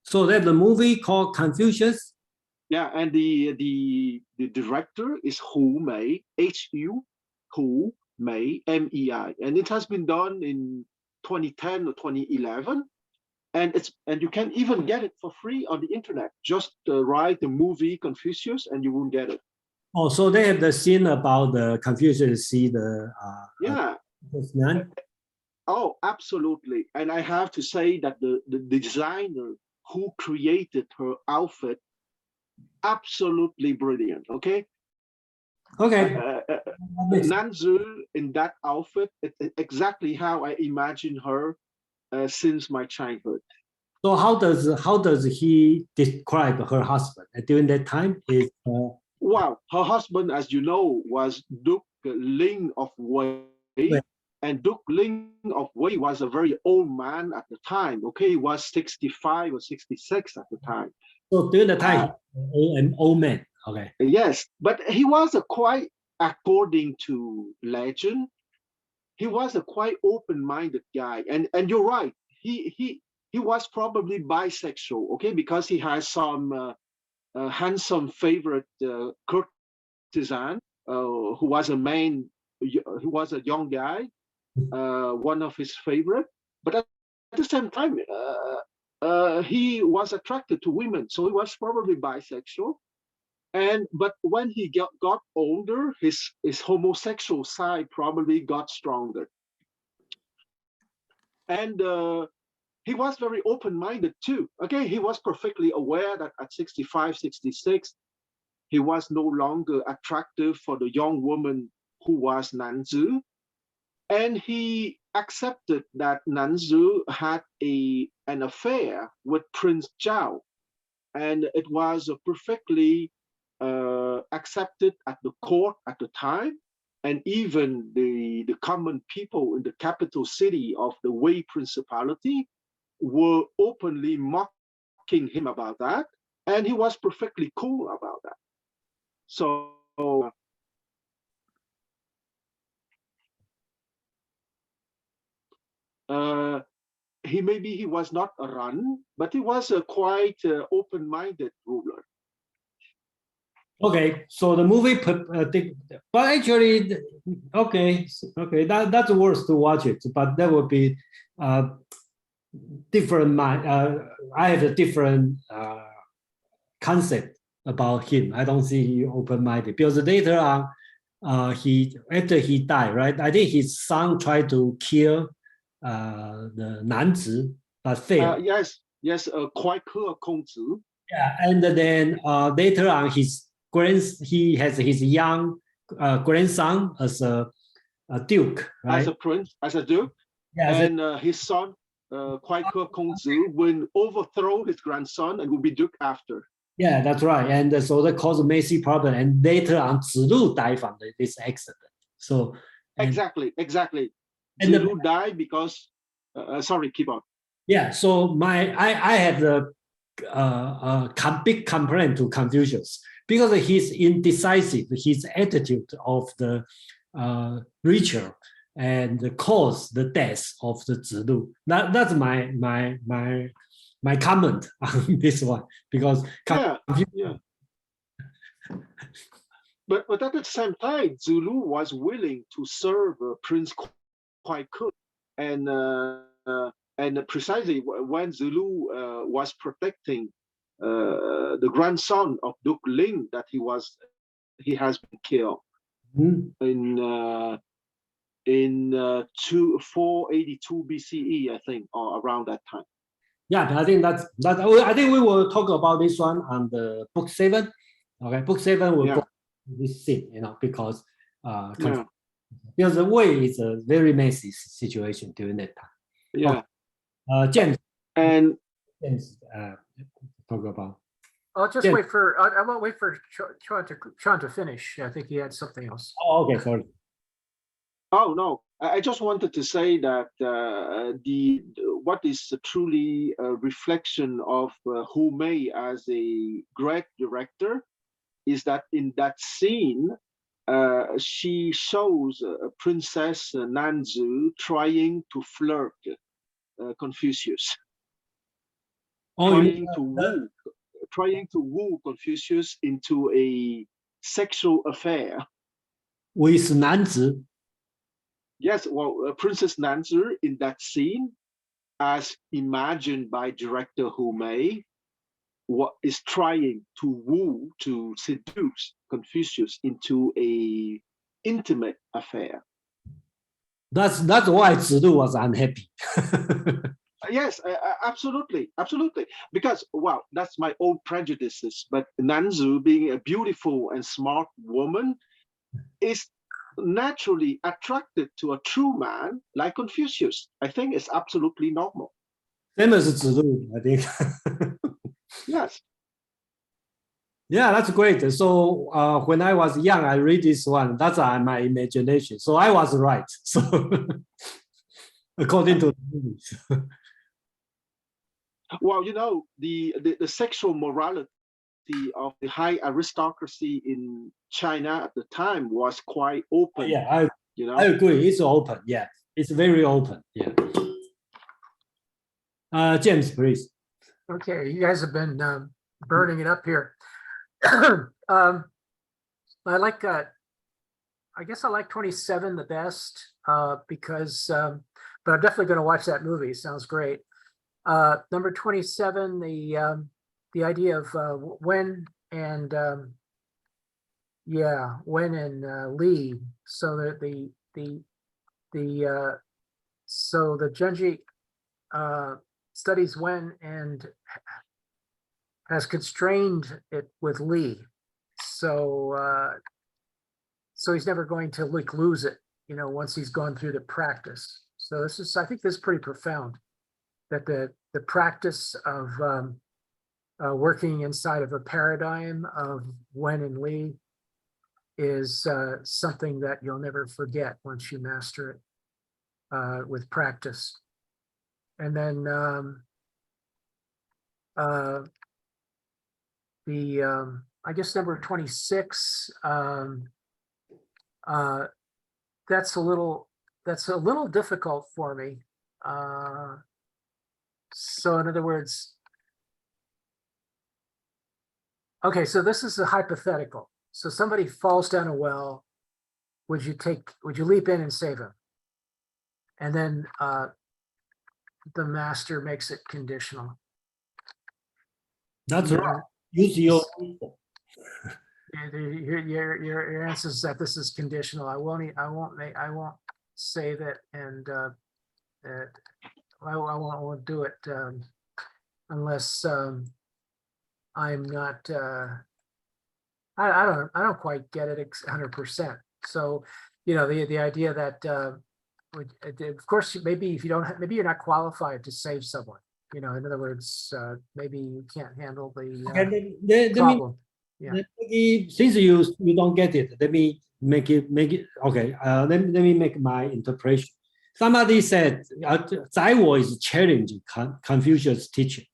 Speaker 3: So there's the movie called Confucius.
Speaker 5: Yeah, and the director is Hu Mei, H-U, Hu Mei, M-E-I, and it has been done in 2010 or 2011, and you can even get it for free on the internet. Just write the movie Confucius, and you won't get it.
Speaker 3: Oh, so they have the scene about the Confucius see the
Speaker 5: yeah. Oh, absolutely. And I have to say that the designer who created her outfit, absolutely brilliant. Okay. Nanzi in that outfit, exactly how I imagine her since my childhood.
Speaker 3: So how does he describe her husband during that time?
Speaker 5: Wow, her husband, as you know, was Duke Ling of Wei. Yeah. And Duke Ling of Wei was a very old man at the time. Okay, he was 65 or 66 at the time.
Speaker 3: So during the time, an old man. Okay.
Speaker 5: Yes, but he was a quite according to legend, he was a quite open-minded guy. And you're right, he was probably bisexual, okay, because he has some handsome favorite courtesan who was a man, who was a young guy, one of his favorite. But at the same time, he was attracted to women, so he was probably bisexual. But when he got older, his homosexual side probably got stronger. And he was very open-minded too. Okay, he was perfectly aware that at 65, 66, he was no longer attractive for the young woman who was Nanzi. And he accepted that Nanzi had an affair with Prince Zhao. And it was perfectly accepted at the court at the time. And even the common people in the capital city of the Wei Principality were openly mocking him about that. And he was perfectly cool about that. So he was not a Ran, but he was a quite open-minded ruler.
Speaker 3: Okay, so the movie, but actually, okay, that's worth to watch it. But that would be different. I have a different concept about him. I don't see he open-minded because later on, after he died, right? I think his son tried to kill the Nanzi, but failed.
Speaker 5: Yes, 快客公子.
Speaker 3: Yeah, and then later on, he has his young grandson as a duke, right?
Speaker 5: As a prince, as a duke.
Speaker 3: Yeah,
Speaker 5: and his son, 快客公子, will overthrow his grandson and will be duke after.
Speaker 3: yeah, that's right. And so that caused a massive problem. And later on, Zilu died from this accident. So
Speaker 5: exactly.
Speaker 3: And
Speaker 5: Zilu died because. Sorry, keep on.
Speaker 3: Yeah, so I have a big complaint to Confucius because he's indecisive. His attitude of the ritual and cause the death of the Zilu. That's my comment on this one because
Speaker 5: yeah. But at the same time, Zulu was willing to serve Prince Kwai Kun, and precisely when Zulu was protecting the grandson of Duke Ling, that he has been killed in 482 BCE, I think, or around that time.
Speaker 3: Yeah, I think I think we will talk about this one on the book 7. Okay, book 7 will go this scene, because because the Wei is a very messy situation during that time.
Speaker 5: Yeah.
Speaker 3: James
Speaker 5: and
Speaker 3: James talk about.
Speaker 2: I'll just wait for. I won't wait for Sean to finish. I think he had something else.
Speaker 3: Oh, okay, sorry.
Speaker 5: Oh no, I just wanted to say that what is truly a reflection of Hu Mei as a great director is that in that scene, she shows Princess Nanzi trying to flirt Confucius, trying to woo Confucius into a sexual affair
Speaker 3: with Nanzi.
Speaker 5: Yes, well, Princess Nanzi in that scene, as imagined by director Hu Mei, is trying to seduce Confucius into a intimate affair.
Speaker 3: That's why Zilu was unhappy.
Speaker 5: Yes, absolutely, because that's my own prejudices. But Nanzi, being a beautiful and smart woman, is naturally attracted to a true man like Confucius. I think it's absolutely normal.
Speaker 3: Same as Zilu, I think.
Speaker 5: Yes.
Speaker 3: Yeah, that's great. So when I was young, I read this one. That's my imagination. So I was right. So according to the movies.
Speaker 5: Well, the sexual morality the high aristocracy in China at the time was quite open.
Speaker 3: Yeah,
Speaker 5: I
Speaker 3: I agree. It's open. Yeah, it's very open. Yeah. James, please.
Speaker 2: Okay, you guys have been burning it up here. I like, I guess I like 27 the best because, but I'm definitely going to watch that movie. Sounds great. Number 27, the idea of when and when and Lee. So that so the Junji studies when and has constrained it with Lee. So so he's never going to lose it, once he's gone through the practice. So I think this is pretty profound, that the practice of working inside of a paradigm of when and Lee is something that you'll never forget once you master it with practice. And then I guess number 26, that's a little difficult for me. So in other words, okay, so this is a hypothetical. So somebody falls down a well, would you leap in and save him? And then the master makes it conditional.
Speaker 3: That's
Speaker 2: Yeah.
Speaker 3: right. Use your wisdom.
Speaker 2: Your answer is that this is conditional. I won't save it, and I won't do it unless I'm not. I don't quite get it 100%. So the idea that of course maybe if you don't maybe you're not qualified to save someone. In other words, maybe you can't handle the problem.
Speaker 3: Since you don't get it, let me make it okay. Let me make my interpretation. Somebody said Zaiwo is challenging Confucius' teaching.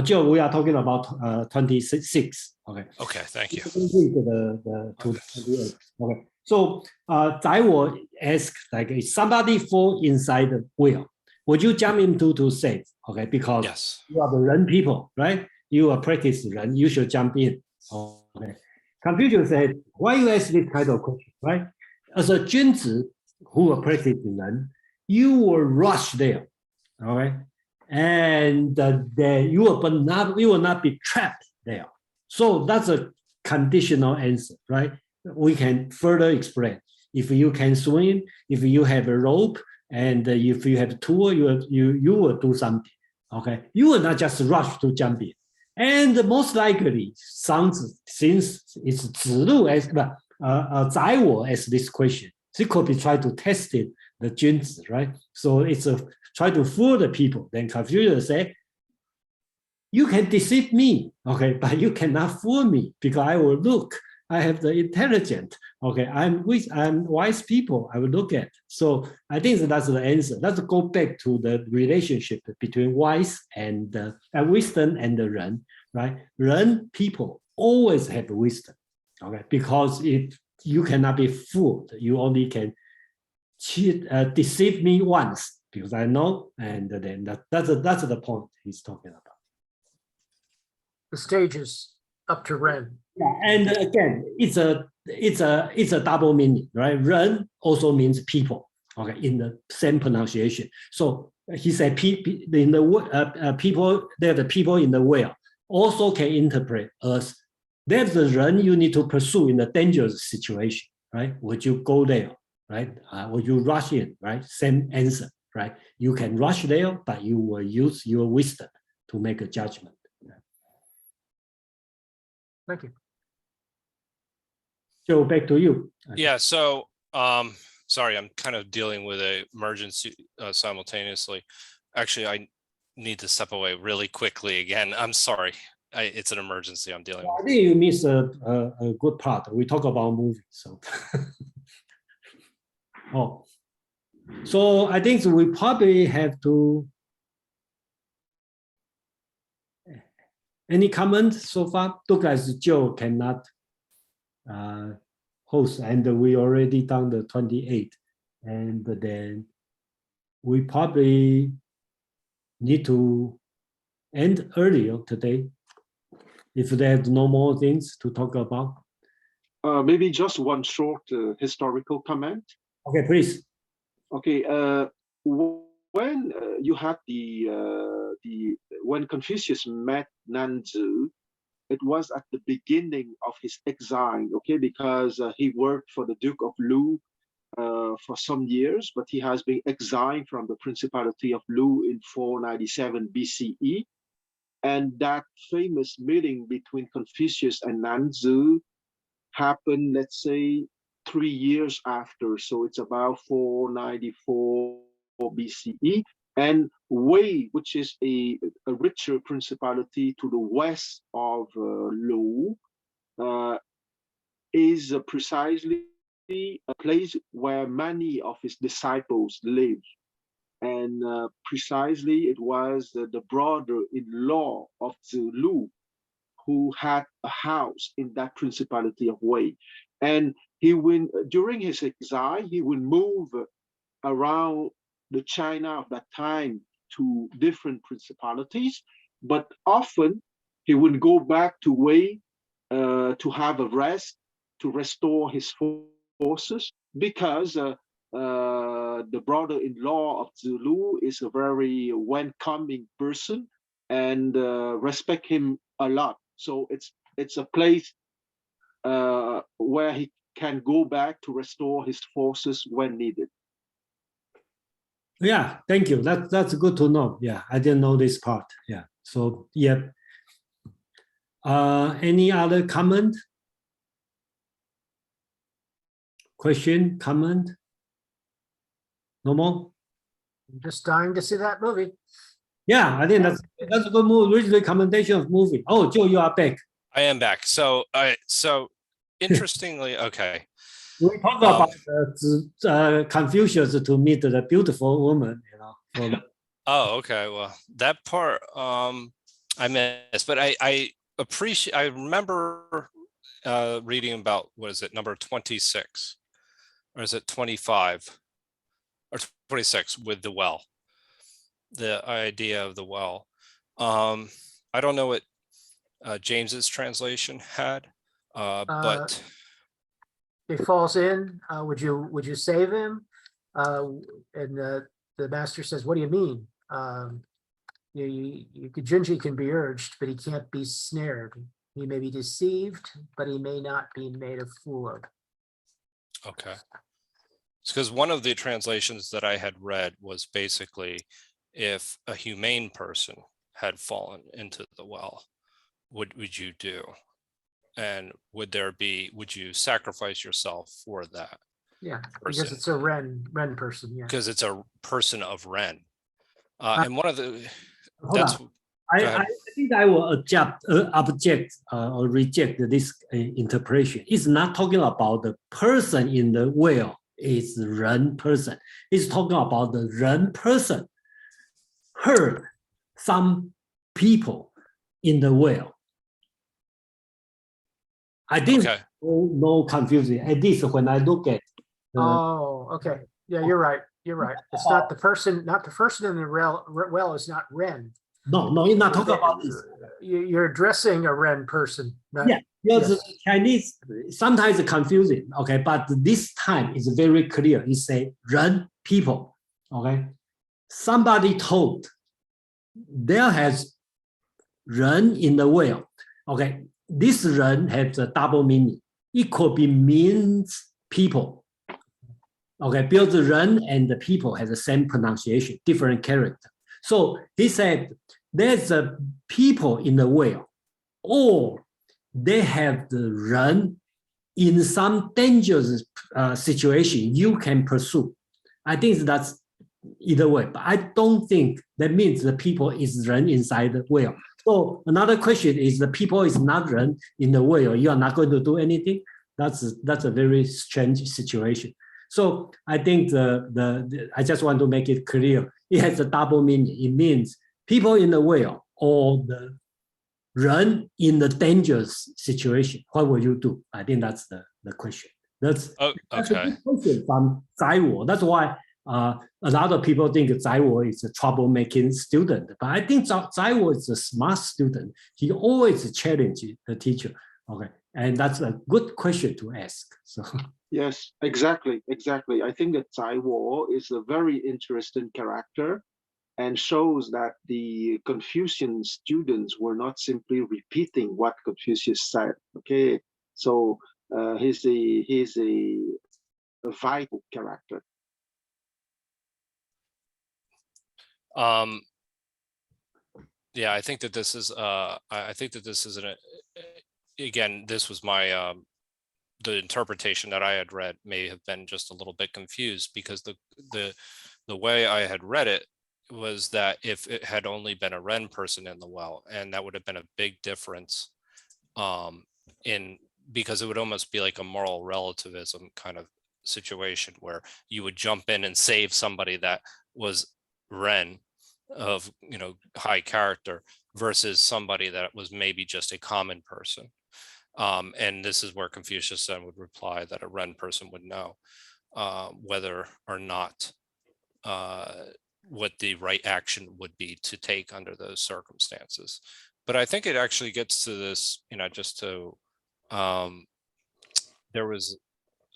Speaker 3: Joe, we are talking about 26. Okay.
Speaker 1: Okay, thank you.
Speaker 3: The 28. Okay. So Zaiwo asks, like, if somebody fall inside the wheel, would you jump into to save? Okay, because
Speaker 1: Yes.
Speaker 3: you are the Ren people, right? You are practice Ren, you should jump in. Okay. Confucius said, why you ask this kind of question, right? As a Junzi who are practicing Ren, you will rush there, okay? And then you will not be trapped there. So that's a conditional answer, right? We can further explain. If you can swim, if you have a rope, and if you have a tool, you will do something, okay? You will not just rush to jump in. And most likely, since it's Zilu as Zaiwo as this question, she could be trying to test it, the Junzi, right? So it's try to fool the people. Then Confucius say, you can deceive me, okay, but you cannot fool me because I will look. I have the intelligent, okay. I'm wise people. I will look at. So I think that's the answer. Let's go back to the relationship between wise and wisdom and the Ren, right? Ren people always have wisdom, okay, because you cannot be fooled. You only can deceive me once because I know, and then that's the point he's talking about.
Speaker 2: The stages up to Ren.
Speaker 3: Yeah, and again, it's a double meaning, right? Ren also means people, okay, in the same pronunciation. So he said in the people, they're the people in the well, also can interpret as there's the Ren you need to pursue in a dangerous situation, right? Would you go there, right? Would you rush in, right? Same answer, right? You can rush there, but you will use your wisdom to make a judgment.
Speaker 2: Thank you.
Speaker 3: So back to you.
Speaker 1: Yeah, so sorry, I'm kind of dealing with an emergency simultaneously. Actually, I need to step away really quickly again. I'm sorry. It's an emergency I'm dealing
Speaker 3: I
Speaker 1: with.
Speaker 3: think you miss a good part. We talk about movies, so. So I think we probably have to Any comment so far? Look as Joe cannot host, and we already done the 28th, and then we probably need to end earlier today if there's no more things to talk about.
Speaker 5: Maybe just one short historical comment.
Speaker 3: Okay, please.
Speaker 5: Okay, when you had when Confucius met Nanzi, it was at the beginning of his exile. Okay, because he worked for the Duke of Lu for some years, but he has been exiled from the Principality of Lu in 497 BCE. And that famous meeting between Confucius and Nanzi happened, let's say, 3 years after. So it's about 494 BCE. And Wei, which is a richer principality to the west of Lu, is precisely a place where many of his disciples live. And precisely it was the brother-in-law of Zilu who had a house in that principality of Wei. And he will, during his exile, he will move around the China of that time to different principalities, but often he would go back to Wei to have a rest, to restore his forces, because the brother-in-law of Zulu is a very welcoming person and respect him a lot. So it's a place where he can go back to restore his forces when needed.
Speaker 3: Yeah, thank you. That's good to know. Yeah, I didn't know this part. Yeah. So yeah. Any other comment? Question, comment? No more?
Speaker 2: I'm just dying to see that movie.
Speaker 3: Yeah, I think that's a good movie. Really recommendation of movie. Oh, Joe, you are back.
Speaker 1: I am back. So interestingly, okay.
Speaker 3: We talked about Confucius to meet the beautiful woman, you know.
Speaker 1: Oh, okay. Well, that part I missed, but I appreciate. I remember reading about, what is it, number 26, or is it 25 or 26 with the well, the idea of the well. I don't know what James's translation had, but
Speaker 2: He falls in. Would you save him? And the master says, "What do you mean? Junji can be urged, but he can't be snared. He may be deceived, but he may not be made a fool of."
Speaker 1: okay. It's because one of the translations that I had read was basically, if a humane person had fallen into the well, what would you do? And would you sacrifice yourself for that?
Speaker 2: Yeah,
Speaker 1: person?
Speaker 2: because it's a Ren person. Yeah.
Speaker 1: Because it's a person of Ren. And one of the,
Speaker 3: Hold
Speaker 1: that's,
Speaker 3: on. I think I will object or reject this interpretation. It's not talking about the person in the well. It's Ren person. It's talking about the Ren person hurt some people in the well. I think
Speaker 1: okay.
Speaker 3: no confusion. At least when I look at.
Speaker 2: Oh, okay. Yeah, you're right. You're right. It's not the person. Not the person in the well is not Ren.
Speaker 3: No, you're not talking about this.
Speaker 2: You're addressing a Ren person. Not,
Speaker 3: Yeah, because
Speaker 2: yes.
Speaker 3: Chinese sometimes confusing. Okay, but this time it's very clear. It say Ren people. Okay, somebody told there has Ren in the well. Okay, this Ren has a double meaning. It could be means people. Okay, because the Ren and the people has the same pronunciation, different character. So he said there's a people in the well, or they have the Ren in some dangerous situation you can pursue. I think that's either way, but I don't think that means the people is Ren inside the well. So another question is the people is not Ren in the well, you are not going to do anything. That's a very strange situation. So I think I just want to make it clear. It has a double meaning. It means people in the well or 人 in the dangerous situation, what will you do? I think that's the question. That's
Speaker 1: Oh,
Speaker 3: a good
Speaker 1: okay.
Speaker 3: question from Zai Wo. That's why a lot of people think Zai Wo is a troublemaking student. But I think Zai Wo is a smart student. He always challenges the teacher. Okay, and that's a good question to ask. So
Speaker 5: Yes, exactly. I think that Zai Wo is a very interesting character and shows that the Confucian students were not simply repeating what Confucius said. Okay, so he's a vital character.
Speaker 1: Yeah, I think that this is I think that this is again, this was my the interpretation that I had read may have been just a little bit confused, because the way I had read it was that if it had only been a Ren person in the well, and that would have been a big difference because it would almost be like a moral relativism kind of situation where you would jump in and save somebody that was Ren of, you know, high character versus somebody that was maybe just a common person. And this is where Confucius then would reply that a Ren person would know whether or not what the right action would be to take under those circumstances. But I think it actually gets to this, you know, just to, there was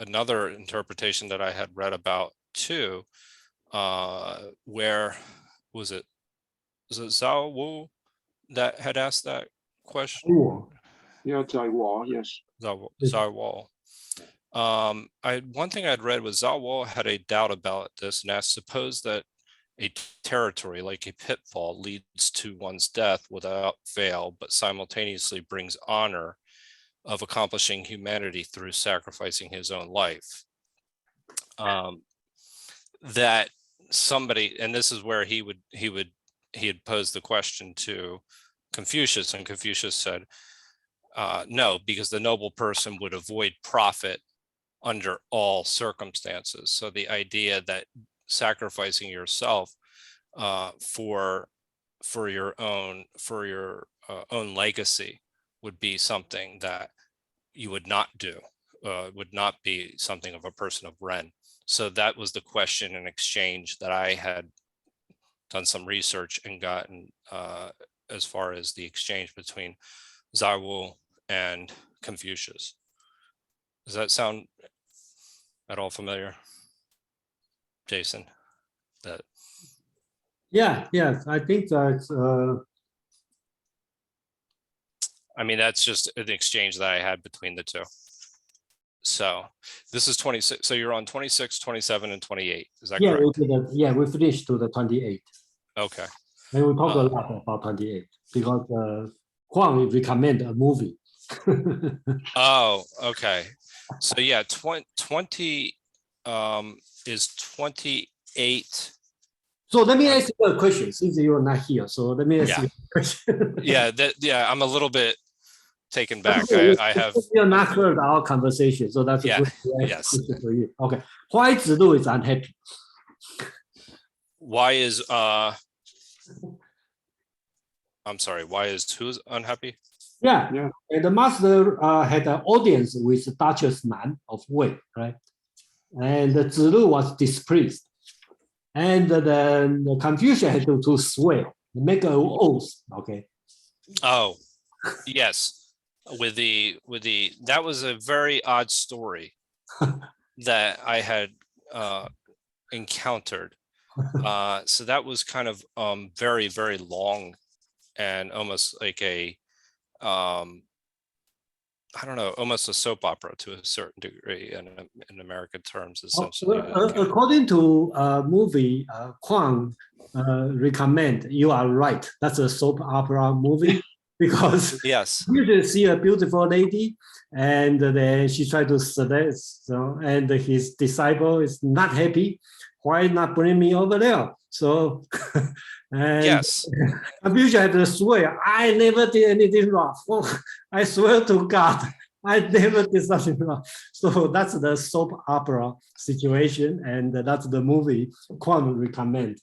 Speaker 1: another interpretation that I had read about too, where was it Zhao Wu that had asked that question?
Speaker 5: Yeah, Zai Wo, yes.
Speaker 1: Zhao Wu. One thing I'd read was Zhao Wu had a doubt about this and asked, suppose that a territory like a pitfall leads to one's death without fail, but simultaneously brings honor of accomplishing humanity through sacrificing his own life. That somebody, and this is where he had posed the question to Confucius, and Confucius said, no, because the noble person would avoid profit under all circumstances. So the idea that sacrificing yourself for your own legacy would be something that you would not do, would not be something of a person of Ren. So that was the question in exchange that I had done some research and gotten as far as the exchange between Zhao Wu and Confucius. Does that sound at all familiar, Jason? That
Speaker 3: yeah, I think that
Speaker 1: I mean, that's just an exchange that I had between the two. So this is 26. So you're on 26, 27, and 28. Is that correct?
Speaker 3: We finished to the 28.
Speaker 1: Okay.
Speaker 3: And we talk a lot about 28 because Huang will recommend a movie.
Speaker 1: Oh, okay. So yeah, 20 is 28.
Speaker 3: So let me ask you a question since you're not here. So let me ask you a question.
Speaker 1: Yeah, I'm a little bit taken back. I have.
Speaker 3: You're not heard our conversation, so that's a good question for you. Okay, why Zilu is unhappy?
Speaker 1: Why is I'm sorry. Why is who's unhappy?
Speaker 3: Yeah. And the master had an audience with Duchess Nan of Wei, right? And Zilu was displeased. And then Confucius had to swear, make an oath, okay?
Speaker 1: Oh, yes. With the that was a very odd story that I had encountered. So that was kind of very, very long and almost like a I don't know, almost a soap opera to a certain degree in American terms, essentially.
Speaker 3: According to movie, Kwang recommend, you are right. That's a soap opera movie because
Speaker 1: yes,
Speaker 3: you see a beautiful lady and then she tried to seduce, so, and his disciple is not happy. Why not bring me over there? So, and
Speaker 1: yes,
Speaker 3: Confucius had to swear, I never did anything wrong. I swear to God, I never did something wrong. So that's the soap opera situation, and that's the movie Kwang recommend.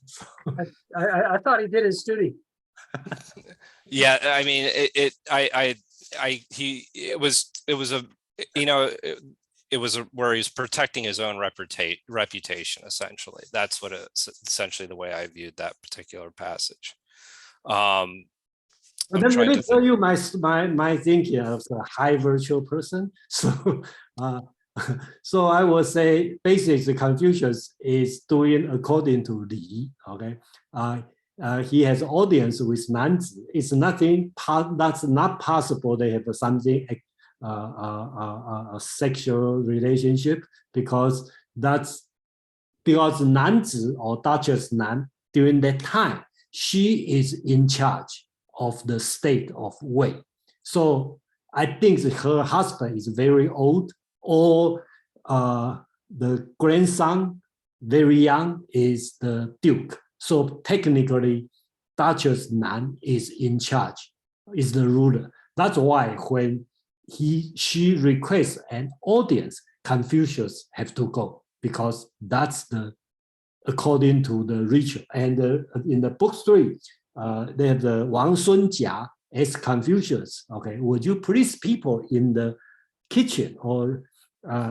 Speaker 2: I thought he did his duty.
Speaker 1: Yeah, I mean, it was a, you know, it was where he's protecting his own reputation, essentially. That's what it's essentially the way I viewed that particular passage. I'm
Speaker 3: But then let
Speaker 1: trying
Speaker 3: me
Speaker 1: to
Speaker 3: tell
Speaker 1: think.
Speaker 3: you my thinking as a high virtual person. So, so I would say basically Confucius is doing according to Li. Okay, he has audience with Nanzi. It's nothing. That's not possible. They have something a sexual relationship because Nanzi or Duchess Nan during that time she is in charge of the state of Wei. So I think that her husband is very old, or the grandson, very young, is the duke. So technically, Duchess Nan is in charge, is the ruler. That's why when she requests an audience, Confucius have to go because that's the according to the ritual. And in the book 3, they have the Wang Sun Jia as Confucius. Okay, would you please people in the kitchen or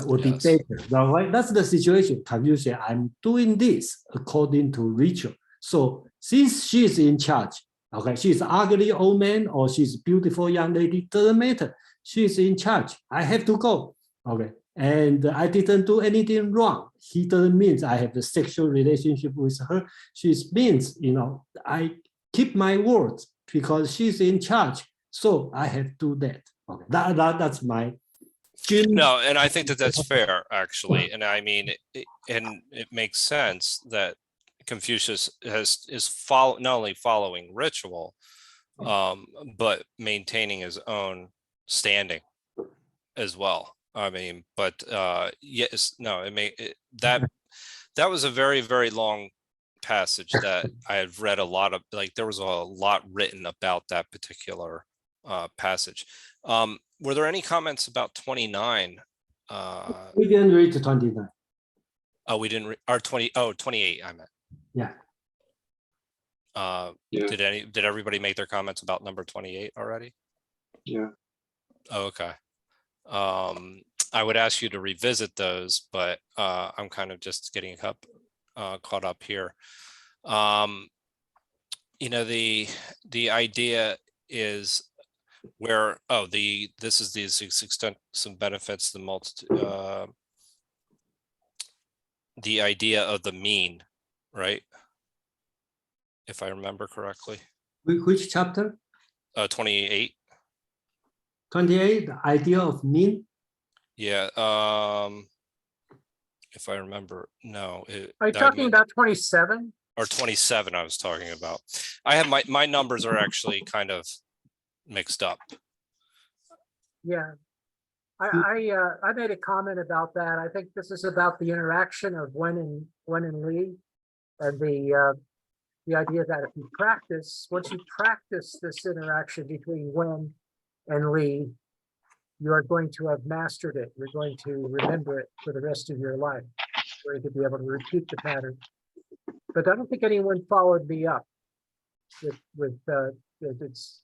Speaker 3: would be
Speaker 1: Yes.
Speaker 3: better? Right? That's the situation. Confucius, I'm doing this according to ritual. So since she is in charge, okay, she's ugly old man or she's beautiful young lady, doesn't matter. She's in charge. I have to go. Okay. And I didn't do anything wrong. He doesn't mean I have a sexual relationship with her. She means, I keep my words because she's in charge. So I have to do that. Okay, that's my.
Speaker 1: No, and I think that that's fair, actually. And I mean, and it makes sense that Confucius is not only following ritual, but maintaining his own standing as well. I mean, but yes, no, that was a very, very long passage that I had read a lot of, like there was a lot written about that particular passage. Were there any comments about 29?
Speaker 3: We didn't read to 29.
Speaker 1: Oh, we didn't, or 28, I meant.
Speaker 3: Yeah.
Speaker 5: Yeah.
Speaker 1: Did everybody make their comments about number 28 already?
Speaker 5: Yeah.
Speaker 1: Oh, okay. I would ask you to revisit those, but I'm kind of just getting caught up here. The idea is where, this is the extent some benefits, the idea of the mean, right? If I remember correctly.
Speaker 3: Which chapter?
Speaker 1: 28.
Speaker 3: 28, the idea of mean.
Speaker 1: Yeah. If I remember, no.
Speaker 2: Are you talking about 27?
Speaker 1: Or 27 I was talking about. I have my numbers are actually kind of mixed up.
Speaker 2: Yeah. I made a comment about that. I think this is about the interaction of Wen and Li, and the idea that if you once you practice this interaction between Wen and Li, you are going to have mastered it. You're going to remember it for the rest of your life. You're going to be able to repeat the pattern. But I don't think anyone followed me up with it's,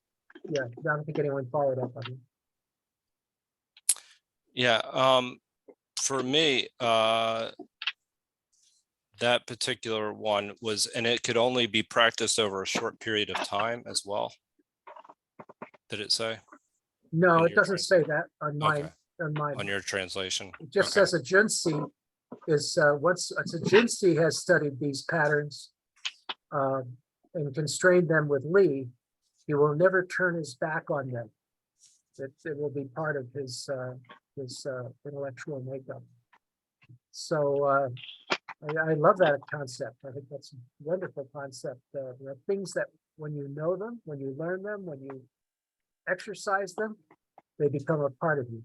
Speaker 2: yeah, I don't think anyone followed up on me.
Speaker 1: Yeah, for me, that particular one was, and it could only be practiced over a short period of time as well. Did it say?
Speaker 2: No,
Speaker 1: On
Speaker 2: it
Speaker 1: your
Speaker 2: doesn't say that on mine.
Speaker 1: Okay.
Speaker 2: On mine.
Speaker 1: On your translation?
Speaker 2: It just
Speaker 1: Okay.
Speaker 2: says a Junsi is once a Junsi has studied these patterns and constrained them with Li, he will never turn his back on them. It will be part of his intellectual makeup. So I love that concept. I think that's a wonderful concept. There are things that when you know them, when you learn them, when you exercise them, they become a part of you.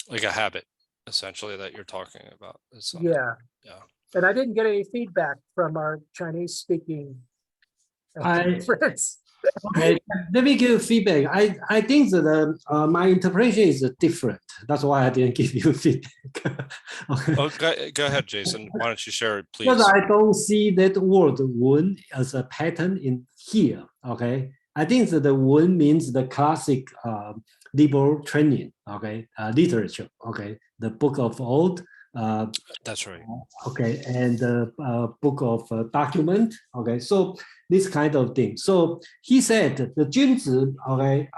Speaker 1: Like a habit, essentially, that you're talking about.
Speaker 2: Yeah.
Speaker 1: Yeah.
Speaker 2: And I didn't get any feedback from our Chinese speaking friends.
Speaker 3: Okay, let me give feedback. I think that my interpretation is different. That's why I didn't give you feedback. Okay.
Speaker 1: Oh, go ahead, Jason. Why don't you share it, please?
Speaker 3: Because I don't see that word "wen" as a pattern in here. Okay, I think that the "wen" means the classic liberal training. Okay, literature. Okay, the book of old.
Speaker 1: That's right.
Speaker 3: Okay, and the book of document. Okay, so this kind of thing. So he said the 君子, okay,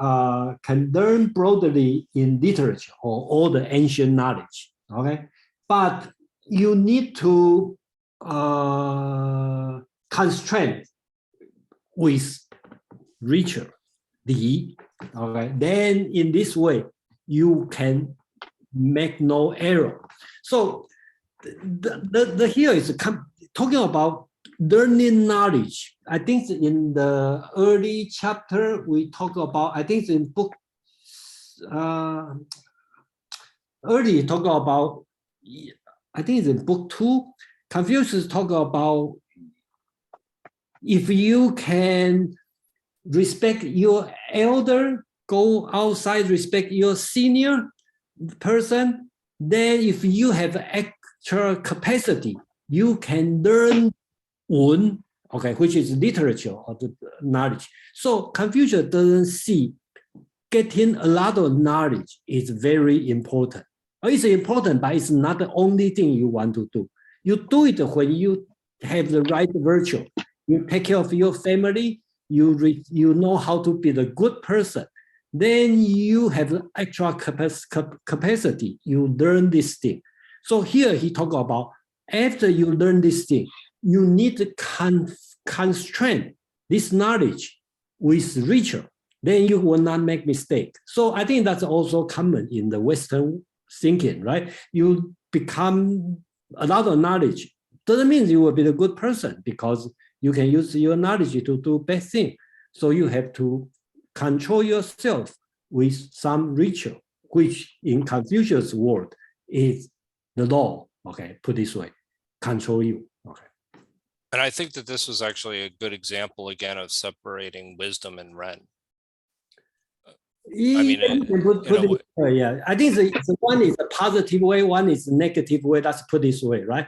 Speaker 3: can learn broadly in literature or all the ancient knowledge. Okay, but you need to constrain with richer, the. Okay, then in this way you can make no error. So the here is talking about learning knowledge. I think in the early chapter we talk about, I think in book early talk about, I think it's in book 2, Confucius talk about if you can respect your elder, go outside, respect your senior person, then if you have extra capacity, you can learn 文, okay, which is literature or the knowledge. So Confucius doesn't see getting a lot of knowledge is very important. It's important, but it's not the only thing you want to do. You do it when you have the right virtue. You take care of your family. You know how to be the good person. Then you have extra capacity. You learn this thing. So here he talk about after you learn this thing, you need to constrain this knowledge with richer. Then you will not make mistake. So I think that's also common in the Western thinking, right? You become a lot of knowledge. Doesn't mean you will be a good person because you can use your knowledge to do bad thing. So you have to control yourself with some ritual, which in Confucius' word is the law. Okay, put this way, control you. Okay.
Speaker 1: And I think that this was actually a good example again of separating wisdom and Ren. I mean,
Speaker 3: yeah, I think one is a positive way, one is a negative way. Let's put this way, right?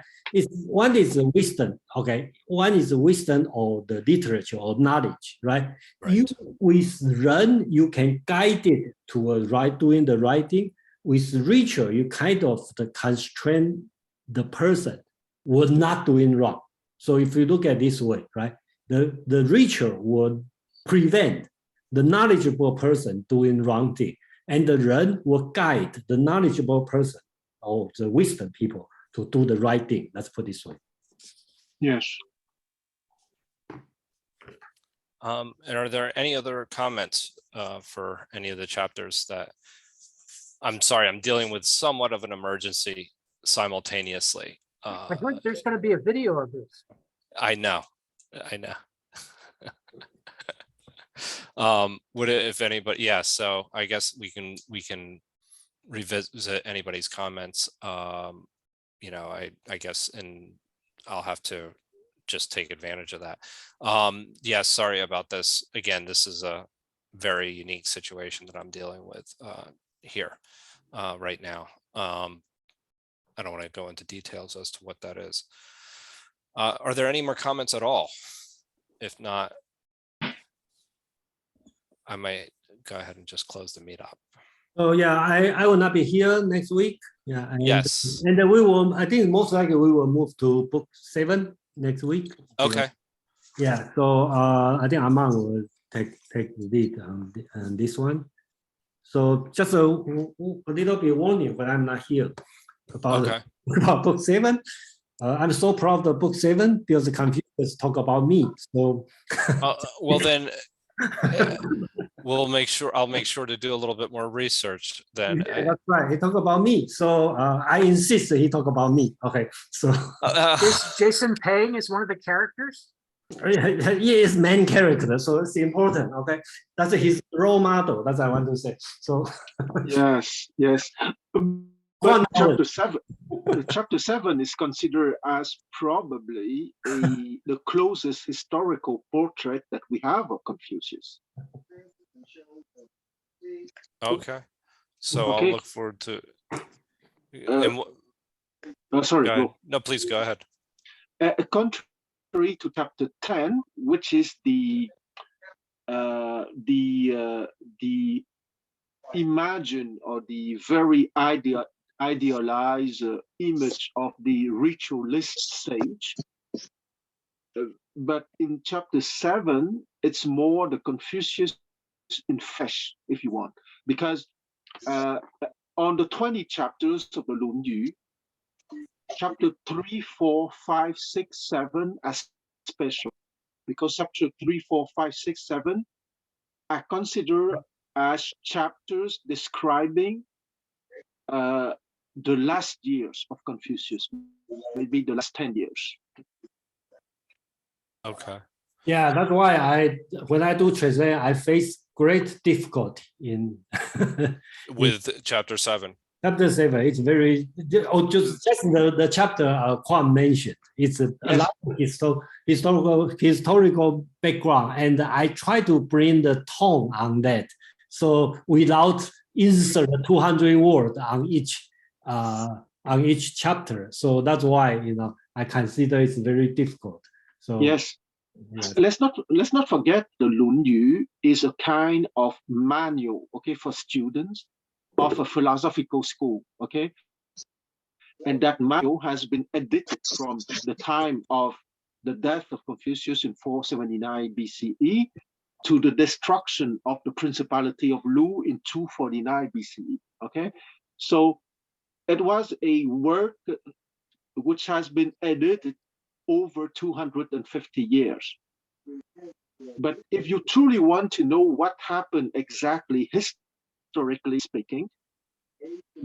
Speaker 3: One is wisdom, okay? One is wisdom or the literature or knowledge, right? You with Ren, you can guide it to doing the right thing. With ritual, you kind of constrain the person was not doing wrong. So if you look at this way, right, the ritual would prevent the knowledgeable person doing wrong thing, and the Ren will guide the knowledgeable person or the wisdom people to do the right thing. Let's put it this way.
Speaker 5: Yes.
Speaker 1: And are there any other comments for any of the chapters that, I'm sorry, I'm dealing with somewhat of an emergency simultaneously.
Speaker 2: I think there's going to be a video of this.
Speaker 1: I know. Would it, if anybody, yeah, so I guess we can revisit anybody's comments. You know, I guess, and I'll have to just take advantage of that. Yeah, sorry about this. Again, this is a very unique situation that I'm dealing with here right now. I don't want to go into details as to what that is. Are there any more comments at all? If not, I might go ahead and just close the meetup.
Speaker 3: Oh yeah, I will not be here next week. Yeah. And,
Speaker 1: yes.
Speaker 3: And then we will, I think most likely we will move to book 7 next week.
Speaker 1: Okay.
Speaker 3: Yeah. So I think Amang will take the lead on this one. So just a little bit warning when I'm not here about book 7. I'm so proud of book 7 because the Confucius talk about me. So
Speaker 1: well then we'll make sure, I'll make sure to do a little bit more research then.
Speaker 3: Yeah, that's right. He talk about me. So I insist that he talk about me. Okay. So
Speaker 2: Jason Pang is one of the characters.
Speaker 3: He is main character, so it's important. Okay, that's his role model. That's what I want to say. So
Speaker 5: yes. But
Speaker 3: Chapter
Speaker 5: chapter 7 is considered as probably the closest historical portrait that we have of Confucius.
Speaker 1: Okay. So I'll
Speaker 5: Okay.
Speaker 1: look forward to.
Speaker 5: Uh,
Speaker 1: and
Speaker 5: Sorry,
Speaker 1: go ahead.
Speaker 5: go.
Speaker 1: No, please go ahead.
Speaker 5: Contrary to chapter 10, which is the imagine or the very idealized image of the ritualist sage. But in chapter 7, it's more the Confucius in flesh, if you want, because on the 20 chapters of the Lun Yu, chapter 3, 4, 5, 6, 7 are special, because chapter 3, 4, 5, 6, 7 are considered as chapters describing the last years of Confucius, maybe the last 10 years.
Speaker 1: Okay.
Speaker 3: Yeah, that's why when I do translation, I face great difficulty in
Speaker 1: With chapter 7.
Speaker 3: chapter 7. It's very just the chapter Quan mentioned. It's a lot of historical background, and I try to bring the tone on that. So without insert 200 words on each chapter. So that's why I consider it's very difficult. So
Speaker 5: yes. Let's not forget the Lun Yu is a kind of manual, okay, for students of a philosophical school, okay, and that manual has been edited from the time of the death of Confucius in 479 BCE to the destruction of the Principality of Lu in 249 BCE, okay. So it was a work which has been edited over 250 years. But if you truly want to know what happened exactly, historically speaking,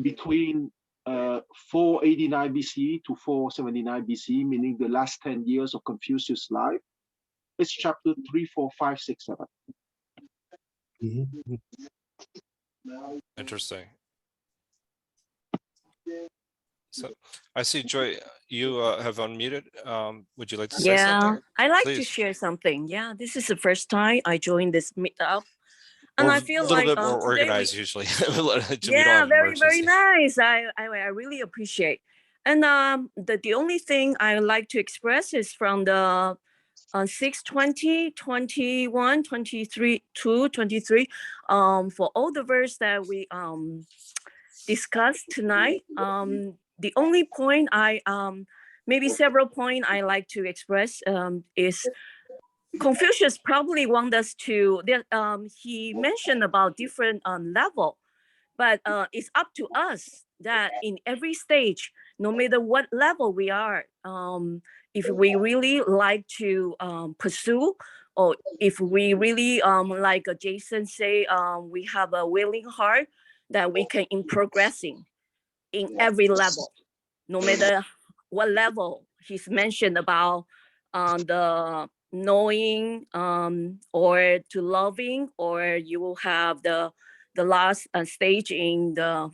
Speaker 5: between 489 BCE to 479 BCE, meaning the last 10 years of Confucius' life, it's chapter 3, 4, 5, 6, 7.
Speaker 1: Interesting. So I see, Joy, you have unmuted. Would you like to say something?
Speaker 7: I like to
Speaker 1: Please.
Speaker 7: share something. Yeah, this is the first time I joined this meetup, and
Speaker 1: We're
Speaker 7: I feel
Speaker 1: a little
Speaker 7: like
Speaker 1: bit more
Speaker 7: today
Speaker 1: organized usually. We don't
Speaker 7: yeah,
Speaker 1: have
Speaker 7: very very
Speaker 1: emergency.
Speaker 7: nice. I really appreciate. And the only thing I like to express is from the 6, 20, 21, 23, 2, 23. For all the verse that we discussed tonight. The only point maybe several point I like to express is Confucius probably want us to. He mentioned about different level, but it's up to us that in every stage, no matter what level we are, if we really like to pursue, or if we really like Jason say, we have a willing heart that we can in progressing in every level, no matter what level he's mentioned about the knowing or to loving, or you will have the last stage in the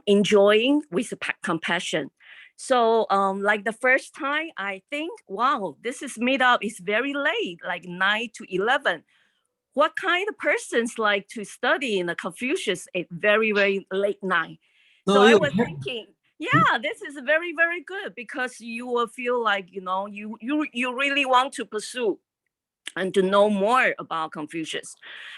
Speaker 7: enjoying with compassion. So like the first time I think, wow, this is meetup is very late, like 9 to 11. What kind of persons like to study in the Confucius at very, very late night? So I was thinking, yeah, this is very, very good, because you will feel like, you really want to pursue and to know more about Confucius.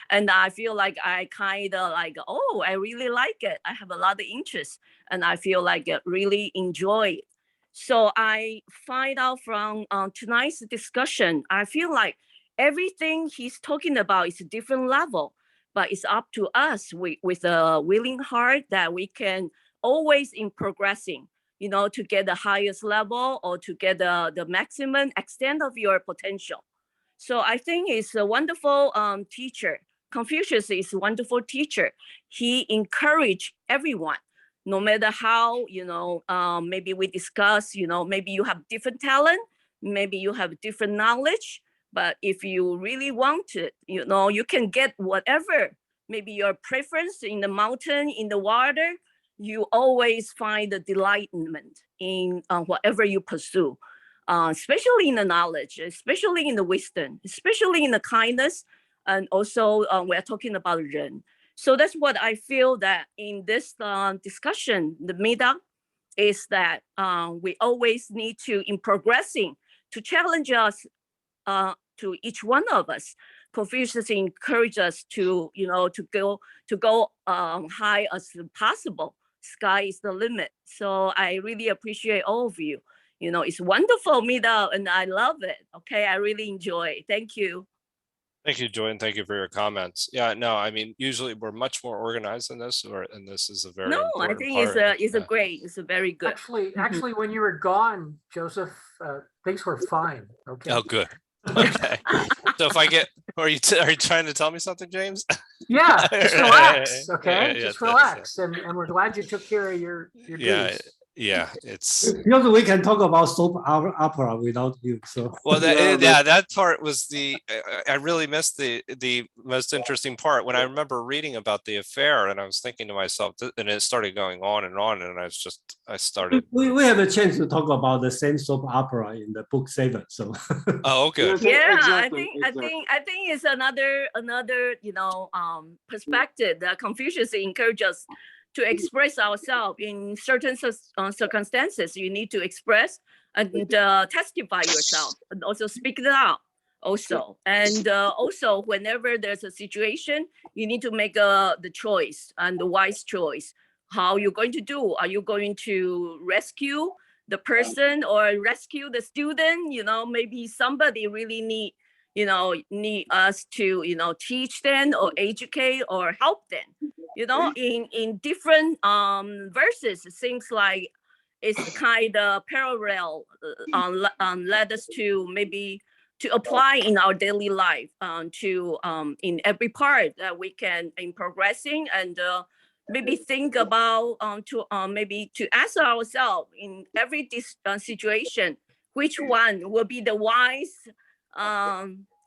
Speaker 7: And I feel like I kind of like, oh, I really like it. I have a lot of interest, and I feel like I really enjoy it. So I find out from tonight's discussion, I feel like everything he's talking about is a different level, but it's up to us with a willing heart that we can always in progressing, to get the highest level or to get the maximum extent of your potential. So I think he's a wonderful teacher. Confucius is a wonderful teacher. He encouraged everyone, no matter how, maybe we discuss, maybe you have different talent, maybe you have different knowledge, but if you really want it, you can get whatever, maybe your preference in the mountain, in the water, you always find the delightment in whatever you pursue, especially in the knowledge, especially in the wisdom, especially in the kindness, and also we're talking about Ren. So that's what I feel that in this discussion, the meetup, is that we always need to, in progressing, to challenge us, to each one of us. Confucius encourage us to, to go high as possible. Sky is the limit. So I really appreciate all of you. It's wonderful meetup, and I love it. Okay, I really enjoy it. Thank you.
Speaker 1: Thank you, Joy, and thank you for your comments. Yeah, no, I mean, usually we're much more organized than this, and this is a very
Speaker 7: No, I
Speaker 1: important
Speaker 7: think
Speaker 1: part.
Speaker 7: it's a great, it's a very good.
Speaker 2: Actually, when you were gone, Joseph, things were fine. Okay.
Speaker 1: Oh, good. Okay. So if I get, are you trying to tell me something, James?
Speaker 2: Yeah, just relax. Okay,
Speaker 1: Yeah,
Speaker 2: just
Speaker 1: thanks.
Speaker 2: relax, and we're glad you took care of your duties.
Speaker 1: Yeah, it's
Speaker 3: Because we can talk about soap opera without you. So
Speaker 1: well,
Speaker 5: Yeah,
Speaker 1: that part was I really missed the most interesting part when I remember reading about the affair, and I was thinking to myself, and it started going on, and I started.
Speaker 3: we have a chance to talk about the same soap opera in the book 7. So
Speaker 1: Oh, good.
Speaker 5: Yes,
Speaker 7: Yeah,
Speaker 5: exactly,
Speaker 7: I think it's another perspective that Confucius encourages us to express ourselves in certain circumstances. You need to express and testify yourself, and also speak it out. Also, and also whenever there's a situation, you need to make the choice, and the wise choice. How you're going to do? Are you going to rescue the person or rescue the student? Maybe somebody really need us to teach them or educate or help them. In different verses, it seems like it's kind of parallel, led us to maybe to apply in our daily life, to in every part that we can in progressing, and maybe think about to maybe to ask ourselves in every situation, which one will be the wise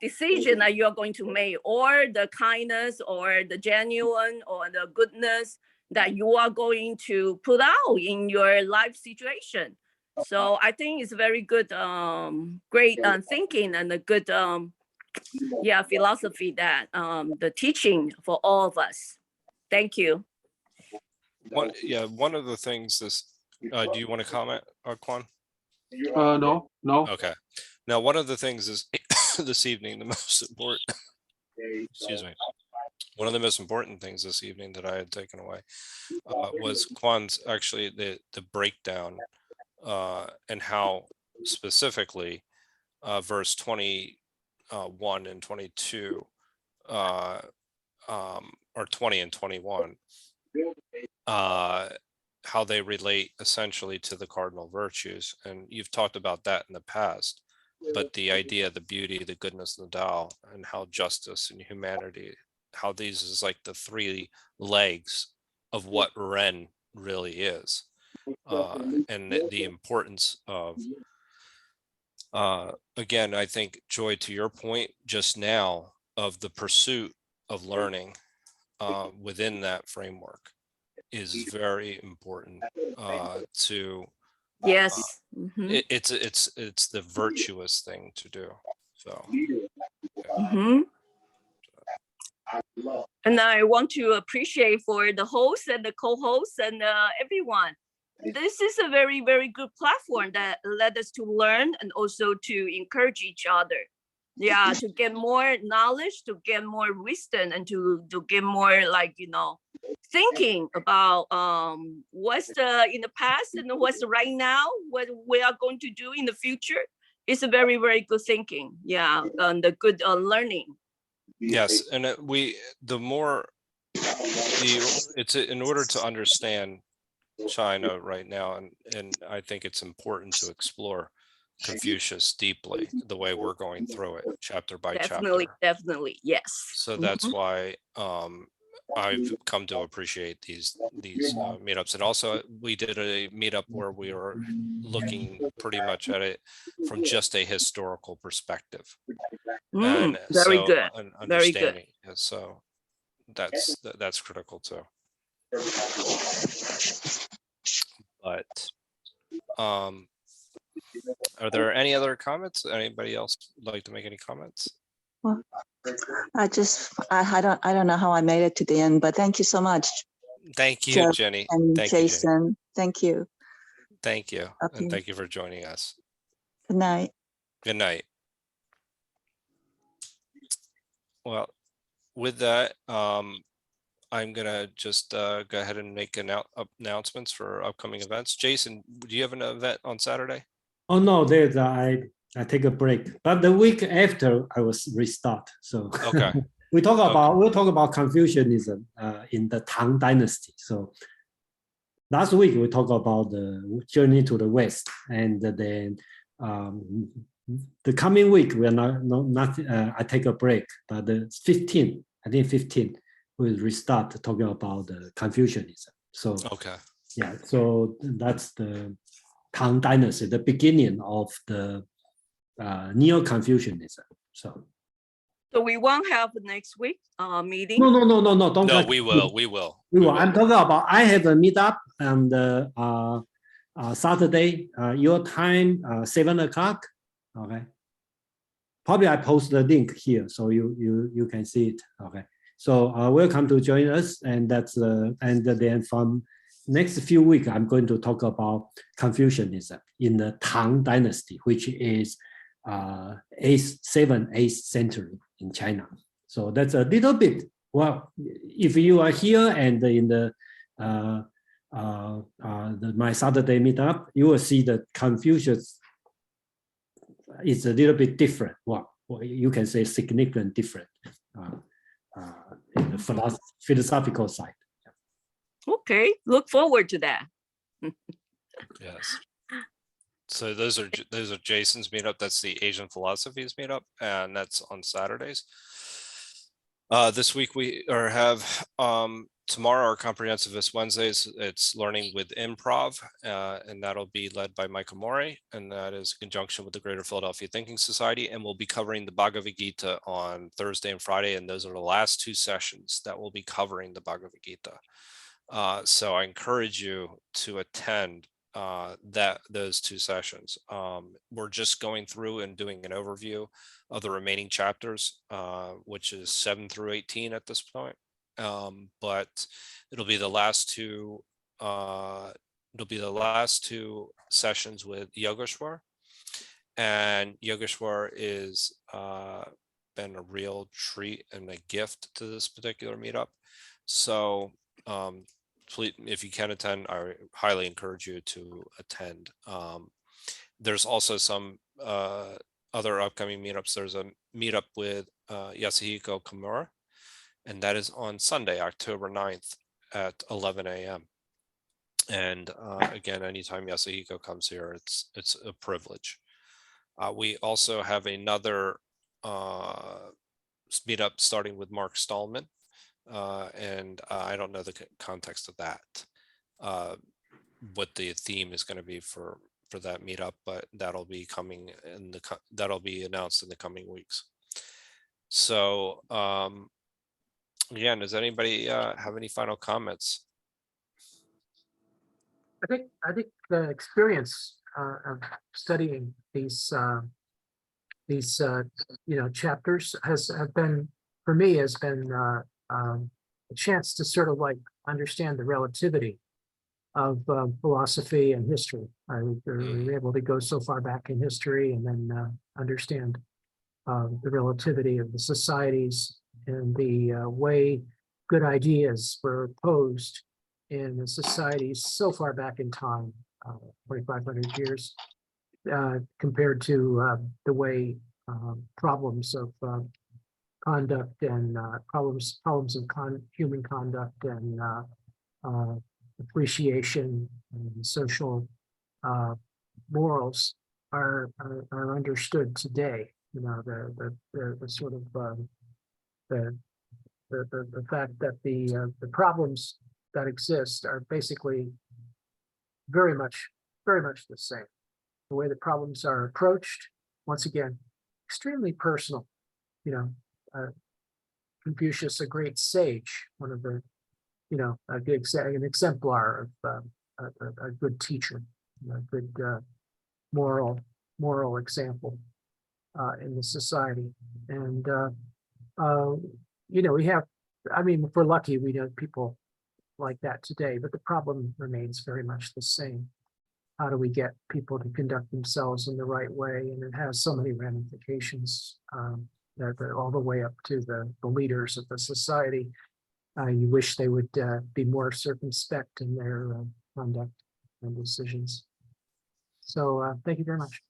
Speaker 7: decision that you're going to make, or the kindness, or the genuine, or the goodness that you are going to put out in your life situation. So I think it's very good, great thinking, and a good philosophy that the teaching for all of us. Thank you.
Speaker 1: One of the things is, do you want to comment, Quan?
Speaker 5: No.
Speaker 1: Okay. Now, one of the things is this evening, the most important, excuse me, one of the most important things this evening that I had taken away was Quan's actually the breakdown and how specifically verse 21 and 22 or 20 and 21, how they relate essentially to the cardinal virtues. And you've talked about that in the past, but the idea, the beauty, the goodness, and the Tao, and how justice and humanity, how these is like the 3 legs of what Ren really is, and the importance of, again, I think, Joy, to your point just now, of the pursuit of learning within that framework is very important to.
Speaker 7: Yes.
Speaker 1: It's the virtuous thing to do. So.
Speaker 7: And I want to appreciate for the host and the co-hosts and everyone. This is a very, very good platform that led us to learn and also to encourage each other. Yeah, to get more knowledge, to get more wisdom, and to get more thinking about what's in the past and what's right now, what we are going to do in the future. It's a very, very good thinking. Yeah, and the good learning.
Speaker 1: Yes, and it's in order to understand China right now, and I think it's important to explore Confucius deeply, the way we're going through it, chapter by chapter.
Speaker 7: Definitely, yes.
Speaker 1: So that's why I've come to appreciate these meetups. And also, we did a meetup where we were looking pretty much at it from just a historical perspective. And
Speaker 7: very
Speaker 1: so,
Speaker 7: good. Very good.
Speaker 1: So that's critical too. But are there any other comments? Anybody else like to make any comments?
Speaker 8: Well, I don't know how I made it to the end, but thank you so much,
Speaker 1: Thank you,
Speaker 8: Joe
Speaker 1: Jenny.
Speaker 8: and
Speaker 1: Thank you, Jenny.
Speaker 8: Jason. Thank you.
Speaker 1: Thank you.
Speaker 8: Okay.
Speaker 1: And thank you for joining us.
Speaker 8: Good night.
Speaker 1: Good night. Well, with that, I'm gonna just go ahead and make announcements for upcoming events. Jason, do you have an event on Saturday?
Speaker 3: Oh no, there's I take a break, but the week after I was restart. So
Speaker 1: Okay.
Speaker 3: we'll talk about Confucianism in the Tang Dynasty. So last week we talked about the journey to the West, and then the coming week we are not I take a break, but the 15, I think 15, we'll restart talking about the Confucianism. So
Speaker 1: Okay.
Speaker 3: yeah, so that's the Tang Dynasty, the beginning of the Neo-Confucianism. So
Speaker 7: we won't have next week meeting.
Speaker 3: no, don't
Speaker 1: No,
Speaker 3: touch
Speaker 1: we
Speaker 3: it.
Speaker 1: will. We will.
Speaker 3: We will. I'm talking about I have a meetup on the Saturday, your time, 7 o'clock. Okay. Probably I post the link here so you can see it. Okay. So welcome to join us, and that's and then from next few weeks I'm going to talk about Confucianism in the Tang Dynasty, which is 8th century in China. So that's a little bit. Well, if you are here and in the my Saturday meetup, you will see that Confucius is a little bit different. Well, you can say significant different in the philosophical side.
Speaker 7: Okay, look forward to that.
Speaker 1: Yes. So those are Jason's meetup. That's the Asian Philosophies meetup, and that's on Saturdays. This week we have tomorrow our Comprehensivist Wednesdays. It's learning with improv, and that'll be led by Michael Mori, and that is in conjunction with the Greater Philadelphia Thinking Society. And we'll be covering the Bhagavad Gita on Thursday and Friday, and those are the last two sessions that will be covering the Bhagavad Gita. So I encourage you to attend those two sessions. We're just going through and doing an overview of the remaining chapters, which is 7 through 18 at this point. But it'll be the last two. It'll be the last two sessions with Yogeshwar, and Yogeshwar is been a real treat and a gift to this particular meetup. So please, if you can attend, I highly encourage you to attend. There's also some other upcoming meetups. There's a meetup with Yasuhiko Kimura, and that is on Sunday, October 9th at 11 a.m. And again, anytime Yasuhiko comes here, it's a privilege. We also have another meetup starting with Mark Stallman. And I don't know the context of that, what the theme is going to be for that meetup, but that'll be coming that'll be announced in the coming weeks. So again, does anybody have any final comments?
Speaker 2: I think the experience of studying these chapters have been, for me, has been a chance to sort of like understand the relativity of philosophy and history. We were able to go so far back in history and then understand the relativity of the societies and the way good ideas were posed in the societies so far back in time, 2,500 years, compared to the way problems of conduct and problems of human conduct and appreciation and social morals are understood today. You know, the sort of the fact that the problems that exist are basically very much the same. The way the problems are approached, once again, extremely personal. You know, Confucius, a great sage, one of the an exemplar of a good teacher, a good moral example in the society. And we have, if we're lucky, we know people like that today, but the problem remains very much the same. How do we get people to conduct themselves in the right way? And it has so many ramifications that all the way up to the leaders of the society. You wish they would be more circumspect in their conduct and decisions. So thank you very much.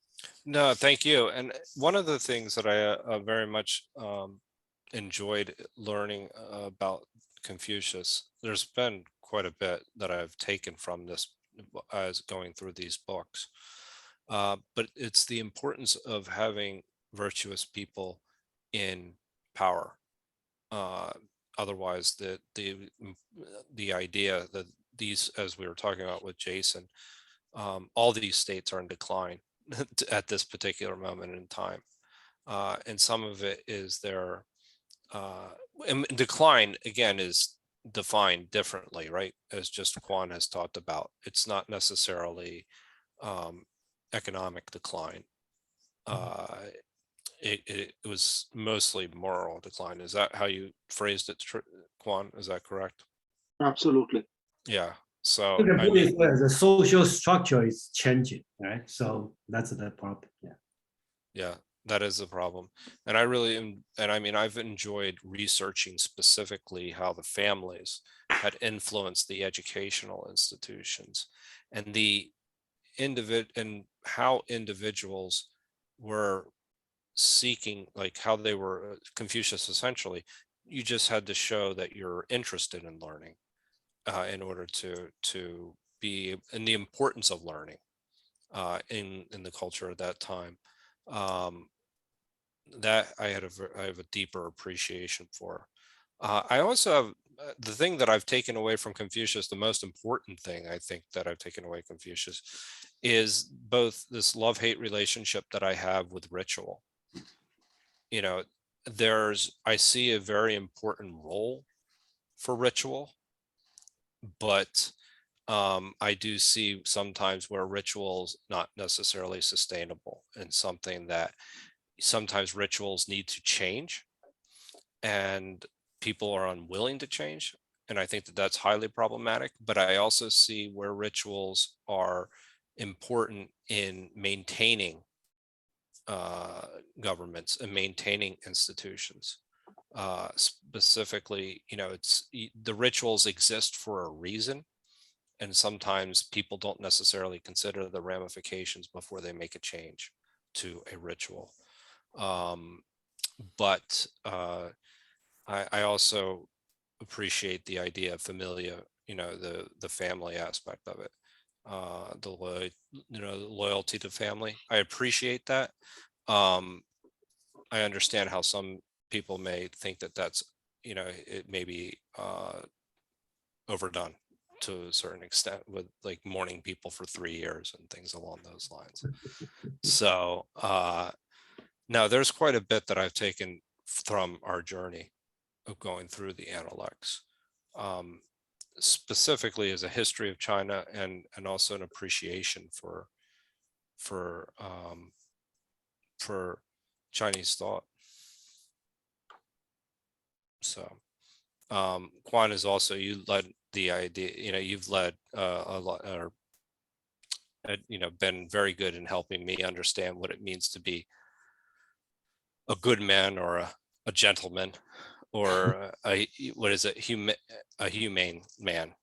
Speaker 1: No, thank you. And one of the things that I very much enjoyed learning about Confucius, there's been quite a bit that I've taken from this as going through these books, but it's the importance of having virtuous people in power. Otherwise, the idea that these, as we were talking about with Jason, all these states are in decline at this particular moment in time, and some of it is their decline again is defined differently, right? As just Quan has talked about, it's not necessarily economic decline. It was mostly moral decline. Is that how you phrased it, Quan? Is that correct?
Speaker 5: Absolutely.
Speaker 1: Yeah. So
Speaker 3: the social structure is changing, right? So that's the problem. Yeah.
Speaker 1: Yeah, that is the problem. And I really am, and I mean, I've enjoyed researching specifically how the families had influenced the educational institutions and and how individuals were seeking, like how they were Confucius essentially, you just had to show that you're interested in learning in order to be in the importance of learning in the culture at that time. That I have a deeper appreciation for. I also have the thing that I've taken away from Confucius, the most important thing I think that I've taken away Confucius is both this love-hate relationship that I have with ritual. I see a very important role for ritual, but I do see sometimes where rituals not necessarily sustainable and something that sometimes rituals need to change and people are unwilling to change. And I think that that's highly problematic, but I also see where rituals are important in maintaining governments and maintaining institutions. Specifically, the rituals exist for a reason. And sometimes people don't necessarily consider the ramifications before they make a change to a ritual. But I also appreciate the idea of familia, the family aspect of it, the loyalty to family. I appreciate that. I understand how some people may think that that's, it may be overdone to a certain extent with like mourning people for 3 years and things along those lines. So now there's quite a bit that I've taken from our journey of going through the Analects, specifically as a history of China and also an appreciation for Chinese thought. So Quan is also, you led the idea, you've led a lot, or been very good in helping me understand what it means to be a good man or a gentleman or a humane man.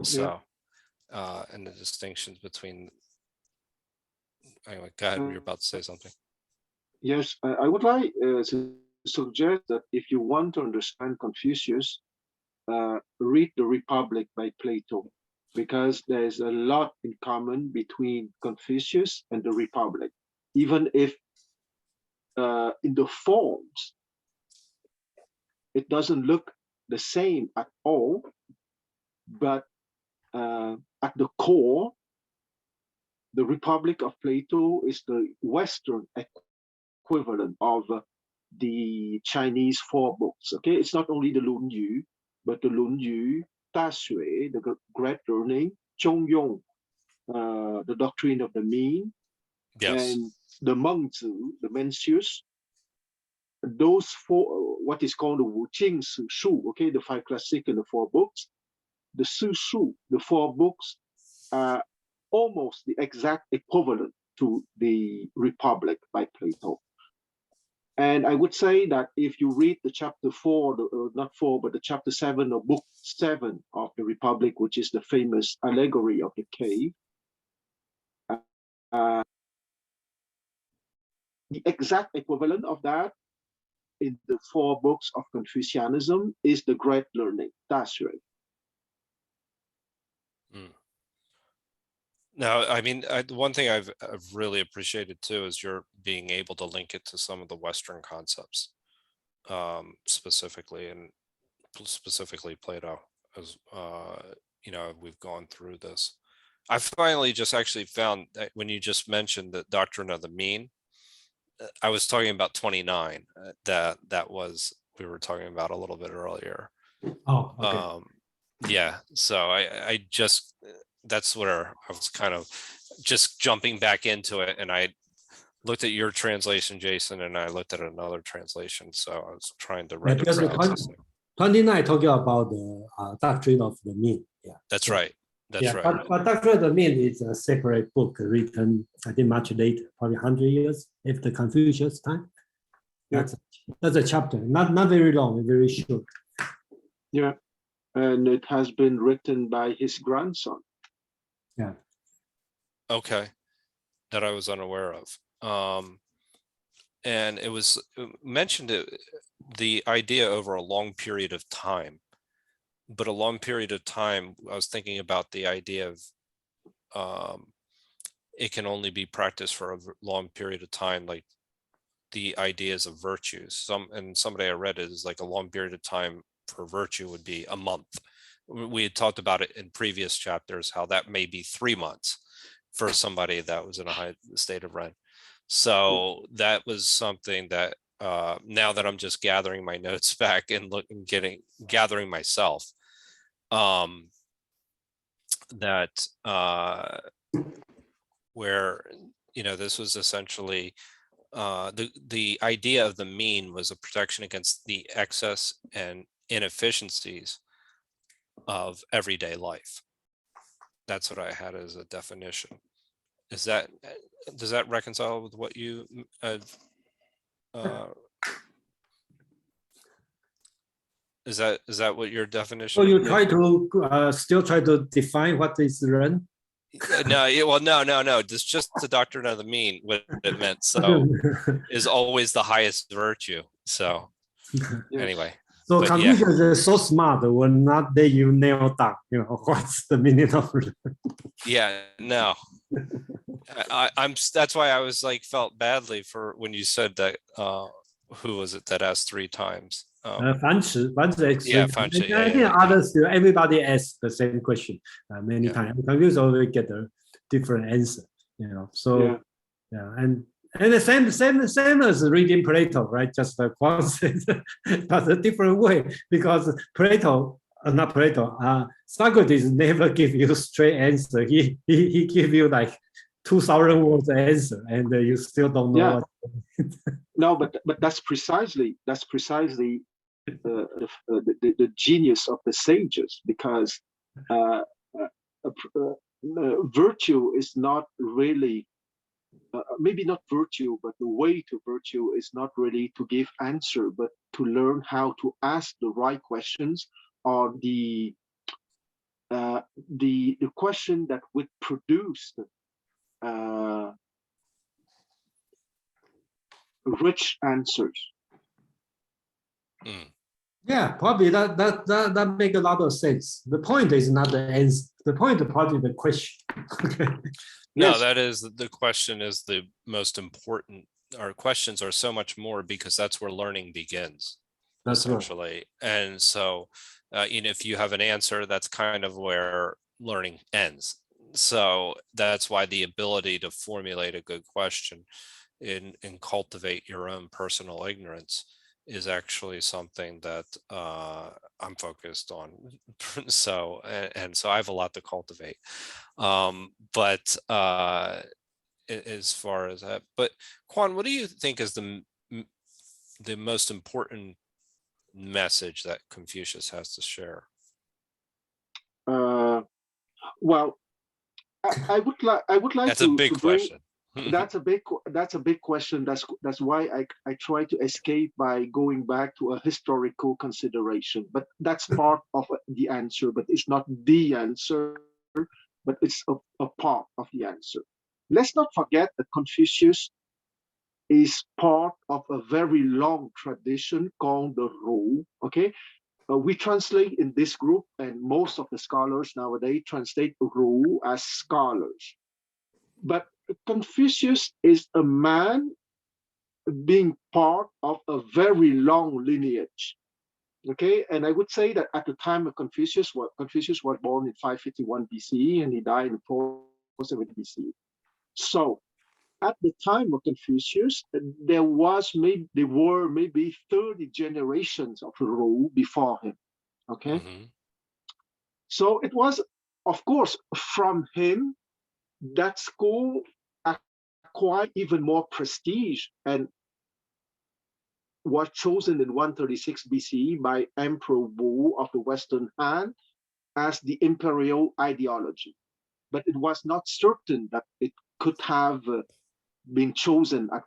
Speaker 1: So and the distinctions between, anyway, go ahead, you're about to say something.
Speaker 5: Yes, I would like to suggest that if you want to understand Confucius, read The Republic by Plato, because there's a lot in common between Confucius and the Republic, even if in the forms, it doesn't look the same at all, but at the core, the Republic of Plato is the Western equivalent of the Chinese 4 books. Okay, it's not only the Lun Yu, but the 论语, 大学, the great learning, 中庸, the doctrine of the mean,
Speaker 1: Yes.
Speaker 5: and the 孟子, the Mencius. Those four, what is called the Wu Jing Si Shu, okay, the 5 classic and the 4 books. The Si Shu, the 4 books, are almost the exact equivalent to the Republic by Plato. And I would say that if you read the chapter 4, not 4, but the chapter 7 or book 7 of the Republic, which is the famous allegory of the cave, the exact equivalent of that in the 4 books of Confucianism is the great learning, 大学.
Speaker 1: Now, I mean, one thing I've really appreciated too is your being able to link it to some of the Western concepts, specifically Plato, as you know, we've gone through this. I finally just actually found that when you just mentioned the doctrine of the mean, I was talking about 29. That was we were talking about a little bit earlier.
Speaker 3: Oh, okay.
Speaker 1: Yeah, so I just that's where I was kind of just jumping back into it, and I looked at your translation, Jason, and I looked at another translation, so I was trying to
Speaker 3: Yeah, because the
Speaker 1: reconcile.
Speaker 3: 29 talking about the doctrine of the mean. Yeah,
Speaker 1: That's
Speaker 3: so,
Speaker 1: right. That's
Speaker 3: yeah,
Speaker 1: right.
Speaker 3: but doctrine of the mean is a separate book written, I think, much later, probably 100 years after Confucius' time.
Speaker 5: Yeah.
Speaker 3: That's a chapter, not very long, very short.
Speaker 5: Yeah, and it has been written by his grandson.
Speaker 3: Yeah.
Speaker 1: Okay, that I was unaware of. And it was mentioned the idea over a long period of time, but a long period of time, I was thinking about the idea of it can only be practiced for a long period of time, like the ideas of virtues. Somebody I read is like a long period of time for virtue would be a month. We had talked about it in previous chapters, how that may be 3 months for somebody that was in a high state of Ren. So that was something that now that I'm just gathering my notes back and gathering myself, that where, you know, this was essentially the idea of the mean was a protection against the excess and inefficiencies of everyday life. That's what I had as a definition. Does that reconcile with what you is that what your definition?
Speaker 3: So you try to still try to define what is Ren?
Speaker 1: No, no. It's just the doctrine of the mean, what it meant. So is always the highest virtue. So anyway.
Speaker 3: So
Speaker 1: But
Speaker 3: Confucius is so smart, will not let you nail down, you know, what's the meaning of Ren.
Speaker 1: Yeah, no. I'm that's why I was like felt badly for when you said that who was it that asked 3 times?
Speaker 3: Fan Chi
Speaker 1: Yeah, Fan Chi,
Speaker 3: I think others, everybody asks the same question many times. Confucius always get a different answer, you know. So and the same as reading Plato, right? Just the concept, but a different way, because Plato, not Plato, Socrates never give you straight answer. He give you like 2,000 words answer, and you still don't know.
Speaker 5: Yeah. No, but that's precisely the genius of the sages, because virtue is not really, maybe not virtue, but the way to virtue is not really to give answer, but to learn how to ask the right questions, or the question that would produce rich answers.
Speaker 3: Yeah, probably that make a lot of sense. The point is not the answer. The point is probably the question.
Speaker 1: No, that is the question is the most important. Our questions are so much more because that's where learning begins, essentially. Right. And so, you know, if you have an answer, that's kind of where learning ends. So that's why the ability to formulate a good question and cultivate your own personal ignorance is actually something that I'm focused on. So, and so I have a lot to cultivate. But as far as that, but Quan, what do you think is the most important message that Confucius has to share?
Speaker 5: Well, I would like
Speaker 1: That's a big
Speaker 5: to bring.
Speaker 1: question.
Speaker 5: That's a big question. That's why I try to escape by going back to a historical consideration. But that's part of the answer. But it's not the answer. But it's a part of the answer. Let's not forget that Confucius is part of a very long tradition called the Ru. Okay, we translate in this group, and most of the scholars nowadays translate Ru as scholars. But Confucius is a man being part of a very long lineage. Okay, and I would say that at the time of Confucius was born in 551 BCE and he died in 470 BCE. So at the time of Confucius, there were maybe 30 generations of Ru before him. Okay, so it was, of course, from him that school acquired even more prestige and was chosen in 136 BCE by Emperor Wu of the Western Han as the imperial ideology. But it was not certain that it could have been chosen at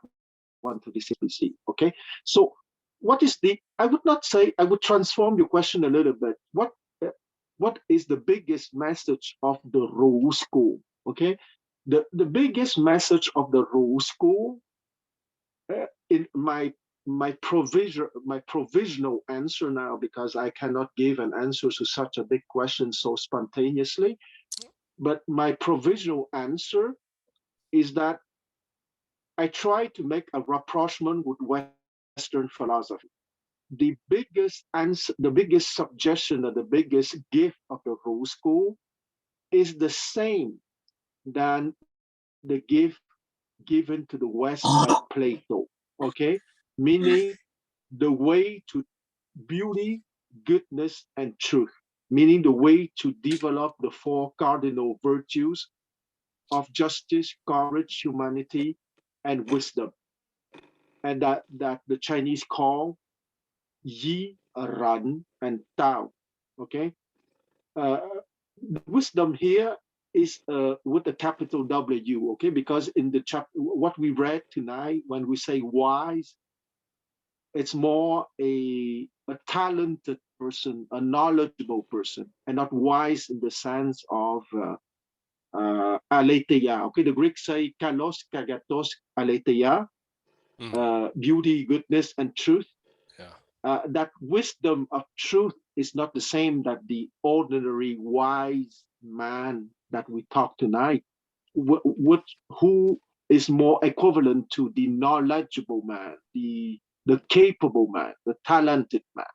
Speaker 5: 136 BC. Okay, so what is I would not say, I would transform your question a little bit. What is the biggest message of the Ru school? Okay, the biggest message of the Ru school, in my provisional answer now, because I cannot give an answer to such a big question so spontaneously, but my provisional answer is that I try to make a rapprochement with Western philosophy. The biggest answer, the biggest suggestion, or the biggest gift of the Ru school is the same than the gift given to the West by Plato. Okay, meaning the way to beauty, goodness, and truth, meaning the way to develop the four cardinal virtues of justice, courage, humanity, and wisdom, and that the Chinese call Yi, Ran, and Tao. Okay, the wisdom here is with a capital W. Okay, because in the chapter, what we read tonight, when we say wise, it's more a talented person, a knowledgeable person, and not wise in the sense of aletheia. Okay, the Greeks say kalos, kagatos, aletheia, beauty, goodness, and truth.
Speaker 1: Yeah.
Speaker 5: That wisdom of truth is not the same that the ordinary wise man that we talk tonight. Who is more equivalent to the knowledgeable man, the capable man, the talented man.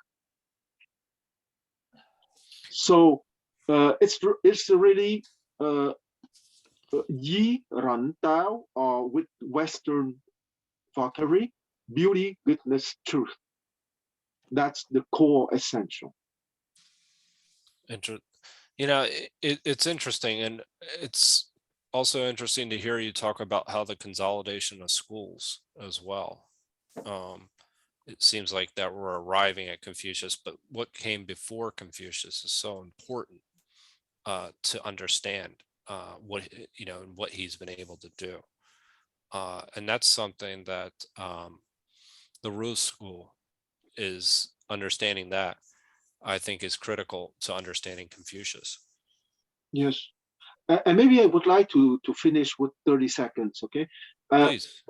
Speaker 5: So it's really Yi, Ran, Tao, or with Western vocabulary, beauty, goodness, truth. That's the core essential.
Speaker 1: You know, it's interesting, and it's also interesting to hear you talk about how the consolidation of schools as well. It seems like that we're arriving at Confucius, but what came before Confucius is so important to understand what, you know, and what he's been able to do. And that's something that the Ru school is understanding, that I think is critical to understanding Confucius.
Speaker 5: Yes. And maybe I would like to finish with 30 seconds, okay?
Speaker 1: Please.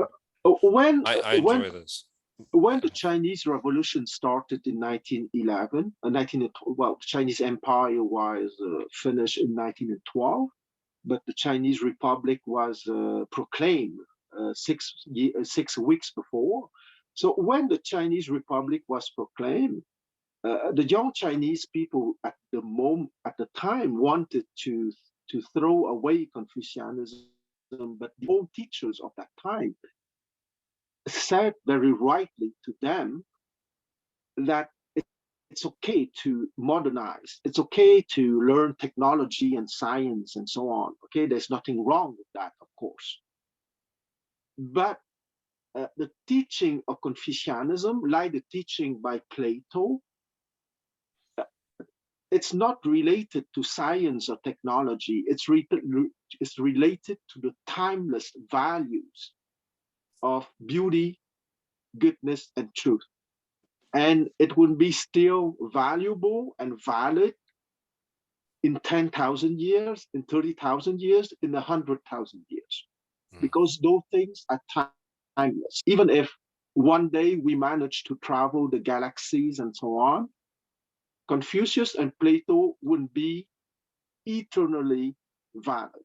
Speaker 5: When
Speaker 1: I enjoy this.
Speaker 5: When the Chinese Revolution started in 1911, the Chinese Empire was finished in 1912, but the Chinese Republic was proclaimed 6 weeks before. So when the Chinese Republic was proclaimed, the young Chinese people at the time wanted to throw away Confucianism, but the old teachers of that time said very rightly to them that it's okay to modernize. It's okay to learn technology and science and so on. Okay, there's nothing wrong with that, of course. But the teaching of Confucianism, like the teaching by Plato, it's not related to science or technology. It's related to the timeless values of beauty, goodness, and truth. And it would be still valuable and valid in 10,000 years, in 30,000 years, in 100,000 years, because those things are timeless. Even if one day we manage to travel the galaxies and so on, Confucius and Plato wouldn't be eternally valid.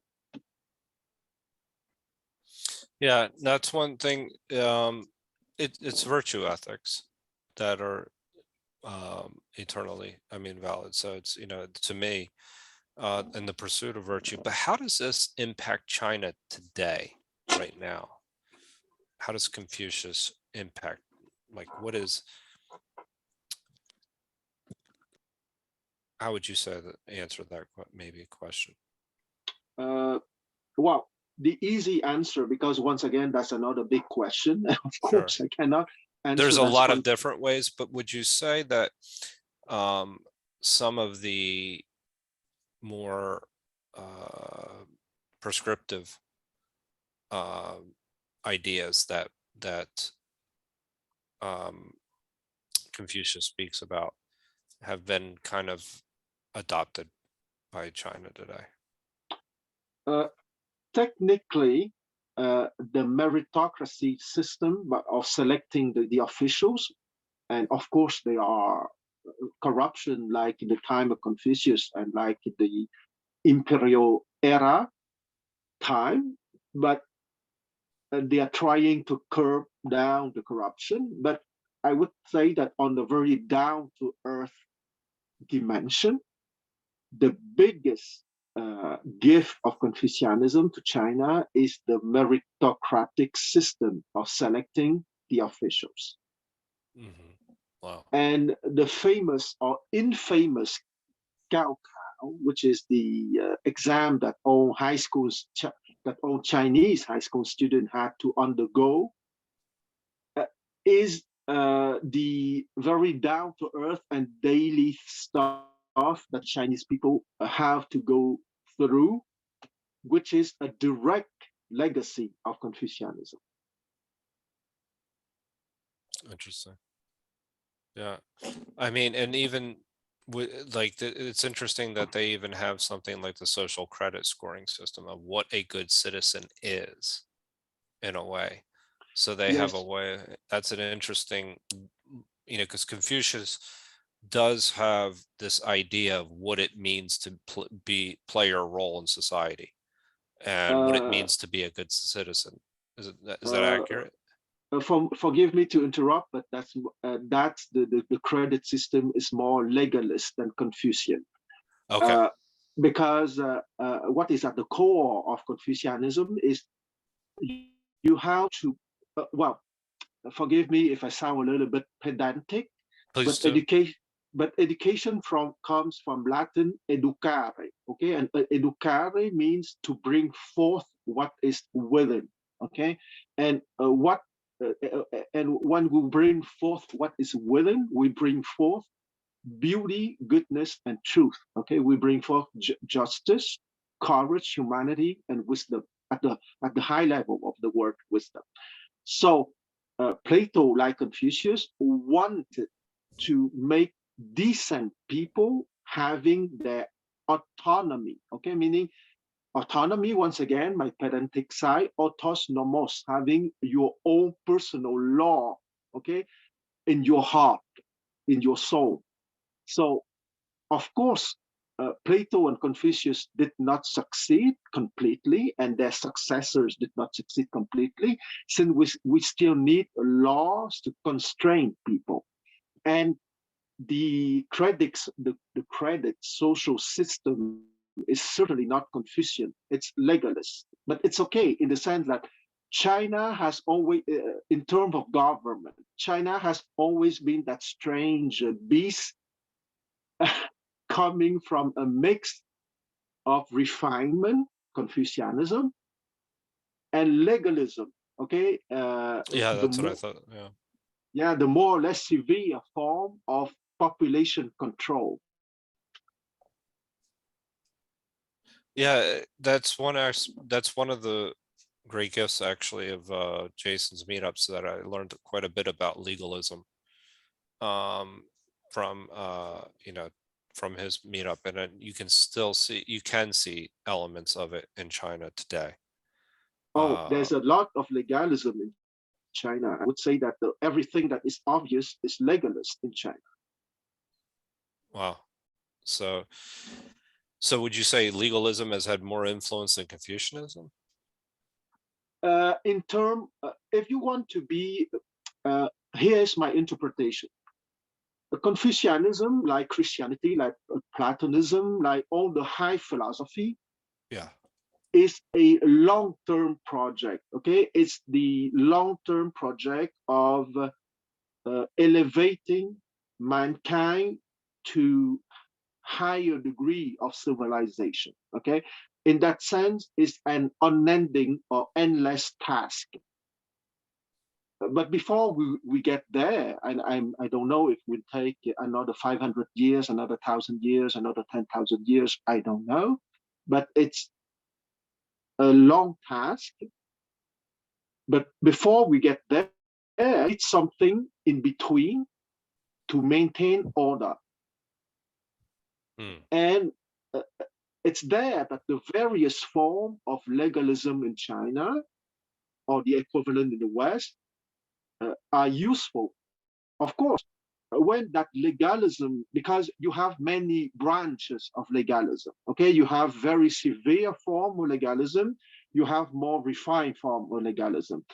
Speaker 1: Yeah, that's one thing. It's virtue ethics that are eternally, valid. So it's, to me, in the pursuit of virtue. But how does this impact China today, right now? How does Confucius impact? How would you say that answer that maybe question?
Speaker 5: Well, the easy answer, because once again, that's another big question. Of course, I cannot answer.
Speaker 1: There's a lot of different ways, but would you say that some of the more prescriptive ideas that Confucius speaks about have been kind of adopted by China today?
Speaker 5: Technically, the meritocracy system of selecting the officials, and of course there are corruption like in the time of Confucius and like in the imperial era time, but they are trying to curb down the corruption. But I would say that on the very down to earth dimension, the biggest gift of Confucianism to China is the meritocratic system of selecting the officials.
Speaker 1: Wow.
Speaker 5: And the famous or infamous Gaokao, which is the exam that all Chinese high school students had to undergo, is the very down to earth and daily stuff that Chinese people have to go through, which is a direct legacy of Confucianism.
Speaker 1: Interesting. Yeah, and even it's interesting that they even have something like the social credit scoring system of what a good citizen is, in a way. So they have a way. That's an interesting, because Confucius does have this idea of what it means to play your role in society, and what it means to be a good citizen. Is that accurate?
Speaker 5: Forgive me to interrupt, but that's the credit system is more legalist than Confucian.
Speaker 1: Okay.
Speaker 5: Because what is at the core of Confucianism is you have to, well, forgive me if I sound a little bit pedantic,
Speaker 1: Please
Speaker 5: but
Speaker 1: do.
Speaker 5: education comes from Latin educare, okay? And educare means to bring forth what is within, okay? And and when we bring forth what is within, we bring forth beauty, goodness, and truth, okay? We bring forth justice, courage, humanity, and wisdom at the high level of the word wisdom. So Plato, like Confucius, wanted to make decent people having their autonomy, okay? Meaning autonomy, once again, my pedantic side, autos nomos, having your own personal law, okay, in your heart, in your soul. So, of course, Plato and Confucius did not succeed completely, and their successors did not succeed completely, since we still need laws to constrain people. And the credit social system is certainly not Confucian. It's legalist, but it's okay in the sense that China has always, in terms of government, China has always been that strange beast coming from a mix of refinement, Confucianism, and legalism. Okay,
Speaker 1: Yeah, that's what I thought. Yeah.
Speaker 5: the more or less severe form of population control.
Speaker 1: Yeah, that's one of the great gifts actually of Jason's meetups, that I learned quite a bit about legalism from from his meetup, and you can see elements of it in China today.
Speaker 5: Oh, there's a lot of legalism in China. I would say that everything that is obvious is legalist in China.
Speaker 1: Wow. So would you say legalism has had more influence than Confucianism?
Speaker 5: If you want to be, here's my interpretation. Confucianism, like Christianity, like Platonism, like all the high philosophy,
Speaker 1: Yeah,
Speaker 5: is a long-term project. Okay, it's the long-term project of elevating mankind to higher degree of civilization. Okay, in that sense, it's an unending or endless task. But before we get there, and I don't know if we'll take another 500 years, another 1,000 years, another 10,000 years, I don't know. But it's a long task. But before we get there, it's something in between to maintain order. And it's there that the various form of legalism in China, or the equivalent in the West, are useful. Of course, when that legalism, because you have many branches of legalism, okay? You have very severe form of legalism, you have more refined form of legalism.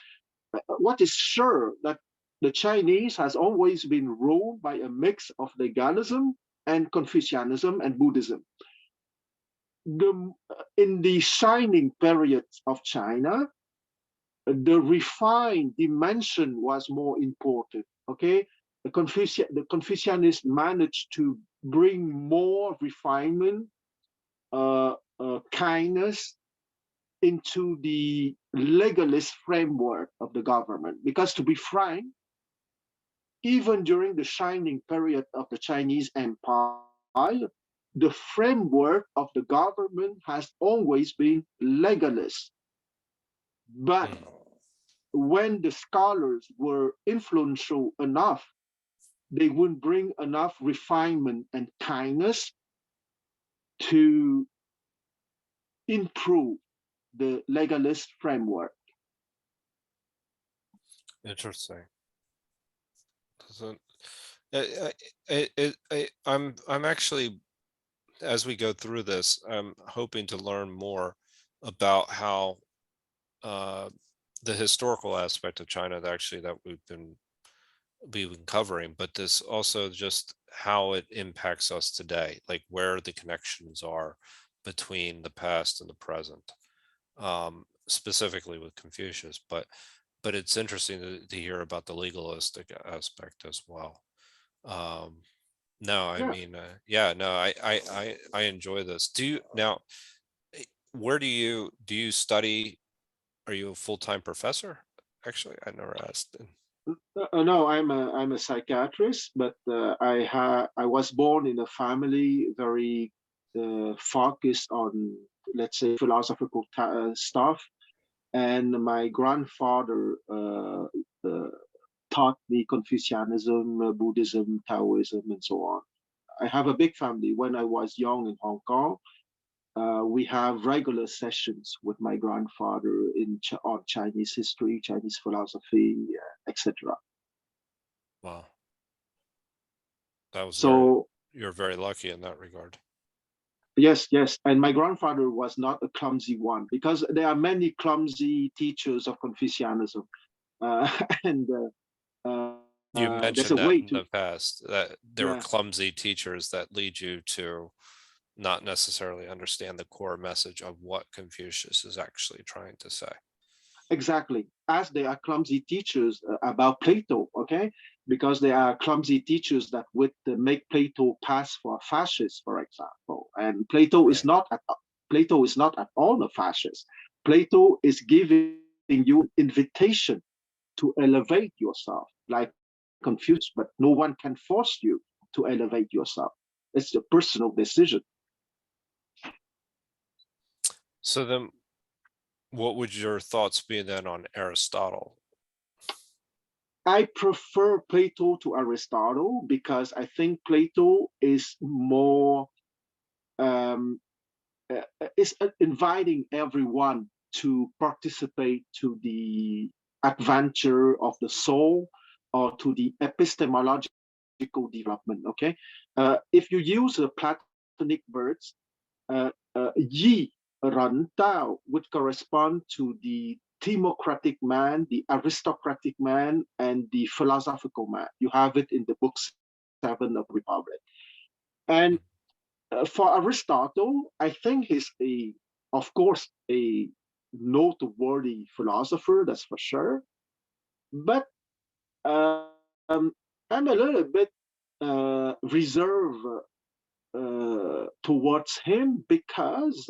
Speaker 5: What is sure that the Chinese has always been ruled by a mix of legalism and Confucianism and Buddhism. In the shining periods of China, the refined dimension was more important. Okay, the Confucianists managed to bring more refinement, kindness into the legalist framework of the government. Because to be frank, even during the shining period of the Chinese Empire, the framework of the government has always been legalist. But when the scholars were influential enough, they would bring enough refinement and kindness to improve the legalist framework.
Speaker 1: interesting. I'm actually, as we go through this, I'm hoping to learn more about how the historical aspect of China that we've been covering, but this also just how it impacts us today, like where the connections are between the past and the present, specifically with Confucius. But it's interesting to hear about the legalistic aspect as well. No, I mean, I enjoy this. Where do you study? Are you a full-time professor? Actually, I never asked.
Speaker 5: No, I'm a psychiatrist, but I was born in a family very focused on, let's say, philosophical stuff, and my grandfather taught me Confucianism, Buddhism, Taoism, and so on. I have a big family. When I was young in Hong Kong, we have regular sessions with my grandfather on Chinese history, Chinese philosophy, etc.
Speaker 1: Wow. That was
Speaker 5: So
Speaker 1: you're very lucky in that regard.
Speaker 5: yes, and my grandfather was not a clumsy one, because there are many clumsy teachers of Confucianism, and
Speaker 1: You
Speaker 5: there's
Speaker 1: mentioned
Speaker 5: a
Speaker 1: that
Speaker 5: way
Speaker 1: in the past, that there were
Speaker 5: Yeah.
Speaker 1: clumsy teachers that lead you to not necessarily understand the core message of what Confucius is actually trying to say.
Speaker 5: Exactly, as they are clumsy teachers about Plato. Okay, because there are clumsy teachers that would make Plato pass for a fascist, for example. And Plato is not at all a fascist. Plato is giving you an invitation to elevate yourself, like Confucius, but no one can force you to elevate yourself. It's a personal decision.
Speaker 1: So then, what would your thoughts be then on Aristotle?
Speaker 5: I prefer Plato to Aristotle because I think Plato is more is inviting everyone to participate to the adventure of the soul or to the epistemological development. Okay, if you use the Platonic words, yi ren tao would correspond to the democratic man, the aristocratic man, and the philosophical man. You have it in the book 7 of Republic. And for Aristotle, I think he's of course, a noteworthy philosopher, that's for sure. But I'm a little bit reserved towards him because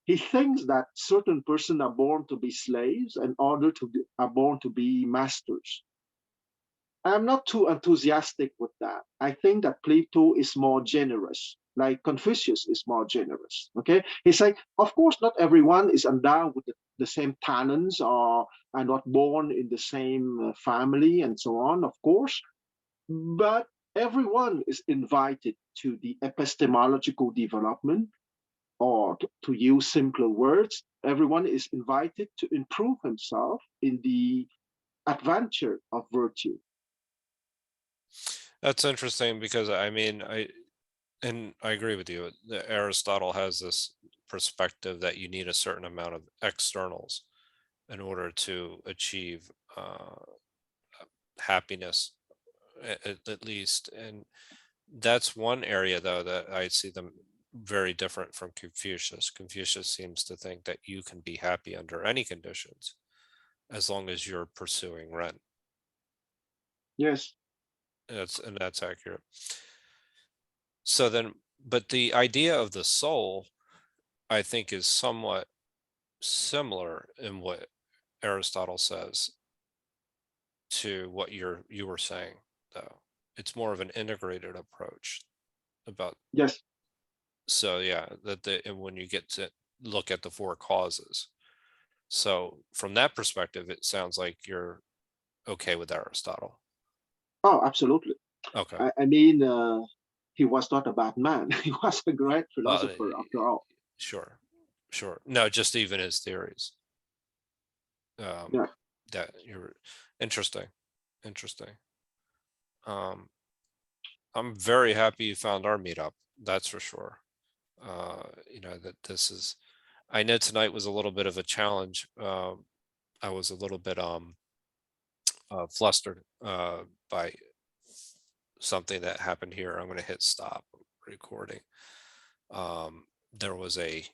Speaker 5: he thinks that certain persons are born to be slaves and others are born to be masters. I'm not too enthusiastic with that. I think that Plato is more generous, like Confucius is more generous. Okay, he's like, of course, not everyone is endowed with the same talents or are not born in the same family and so on, of course, but everyone is invited to the epistemological development, or to use simpler words, everyone is invited to improve himself in the adventure of virtue.
Speaker 1: That's interesting because I mean, I agree with you. Aristotle has this perspective that you need a certain amount of externals in order to achieve happiness, at least. And that's one area, though, that I see them very different from Confucius. Confucius seems to think that you can be happy under any conditions as long as you're pursuing Ren.
Speaker 5: Yes.
Speaker 1: And that's accurate. So then, but the idea of the soul, I think, is somewhat similar in what Aristotle says to what you were saying, though. It's more of an integrated approach about.
Speaker 5: Yes.
Speaker 1: So yeah, and when you get to look at the four causes. So from that perspective, it sounds like you're okay with Aristotle.
Speaker 5: Oh, absolutely.
Speaker 1: Okay.
Speaker 5: I mean, he was not a bad man. He was a great philosopher, after all.
Speaker 1: Sure. No, just even his theories.
Speaker 5: Yeah.
Speaker 1: That you're interesting. I'm very happy you found our meetup. That's for sure. That this is. I know tonight was a little bit of a challenge. I was a little bit flustered by something that happened here. I'm going to hit stop recording. There was a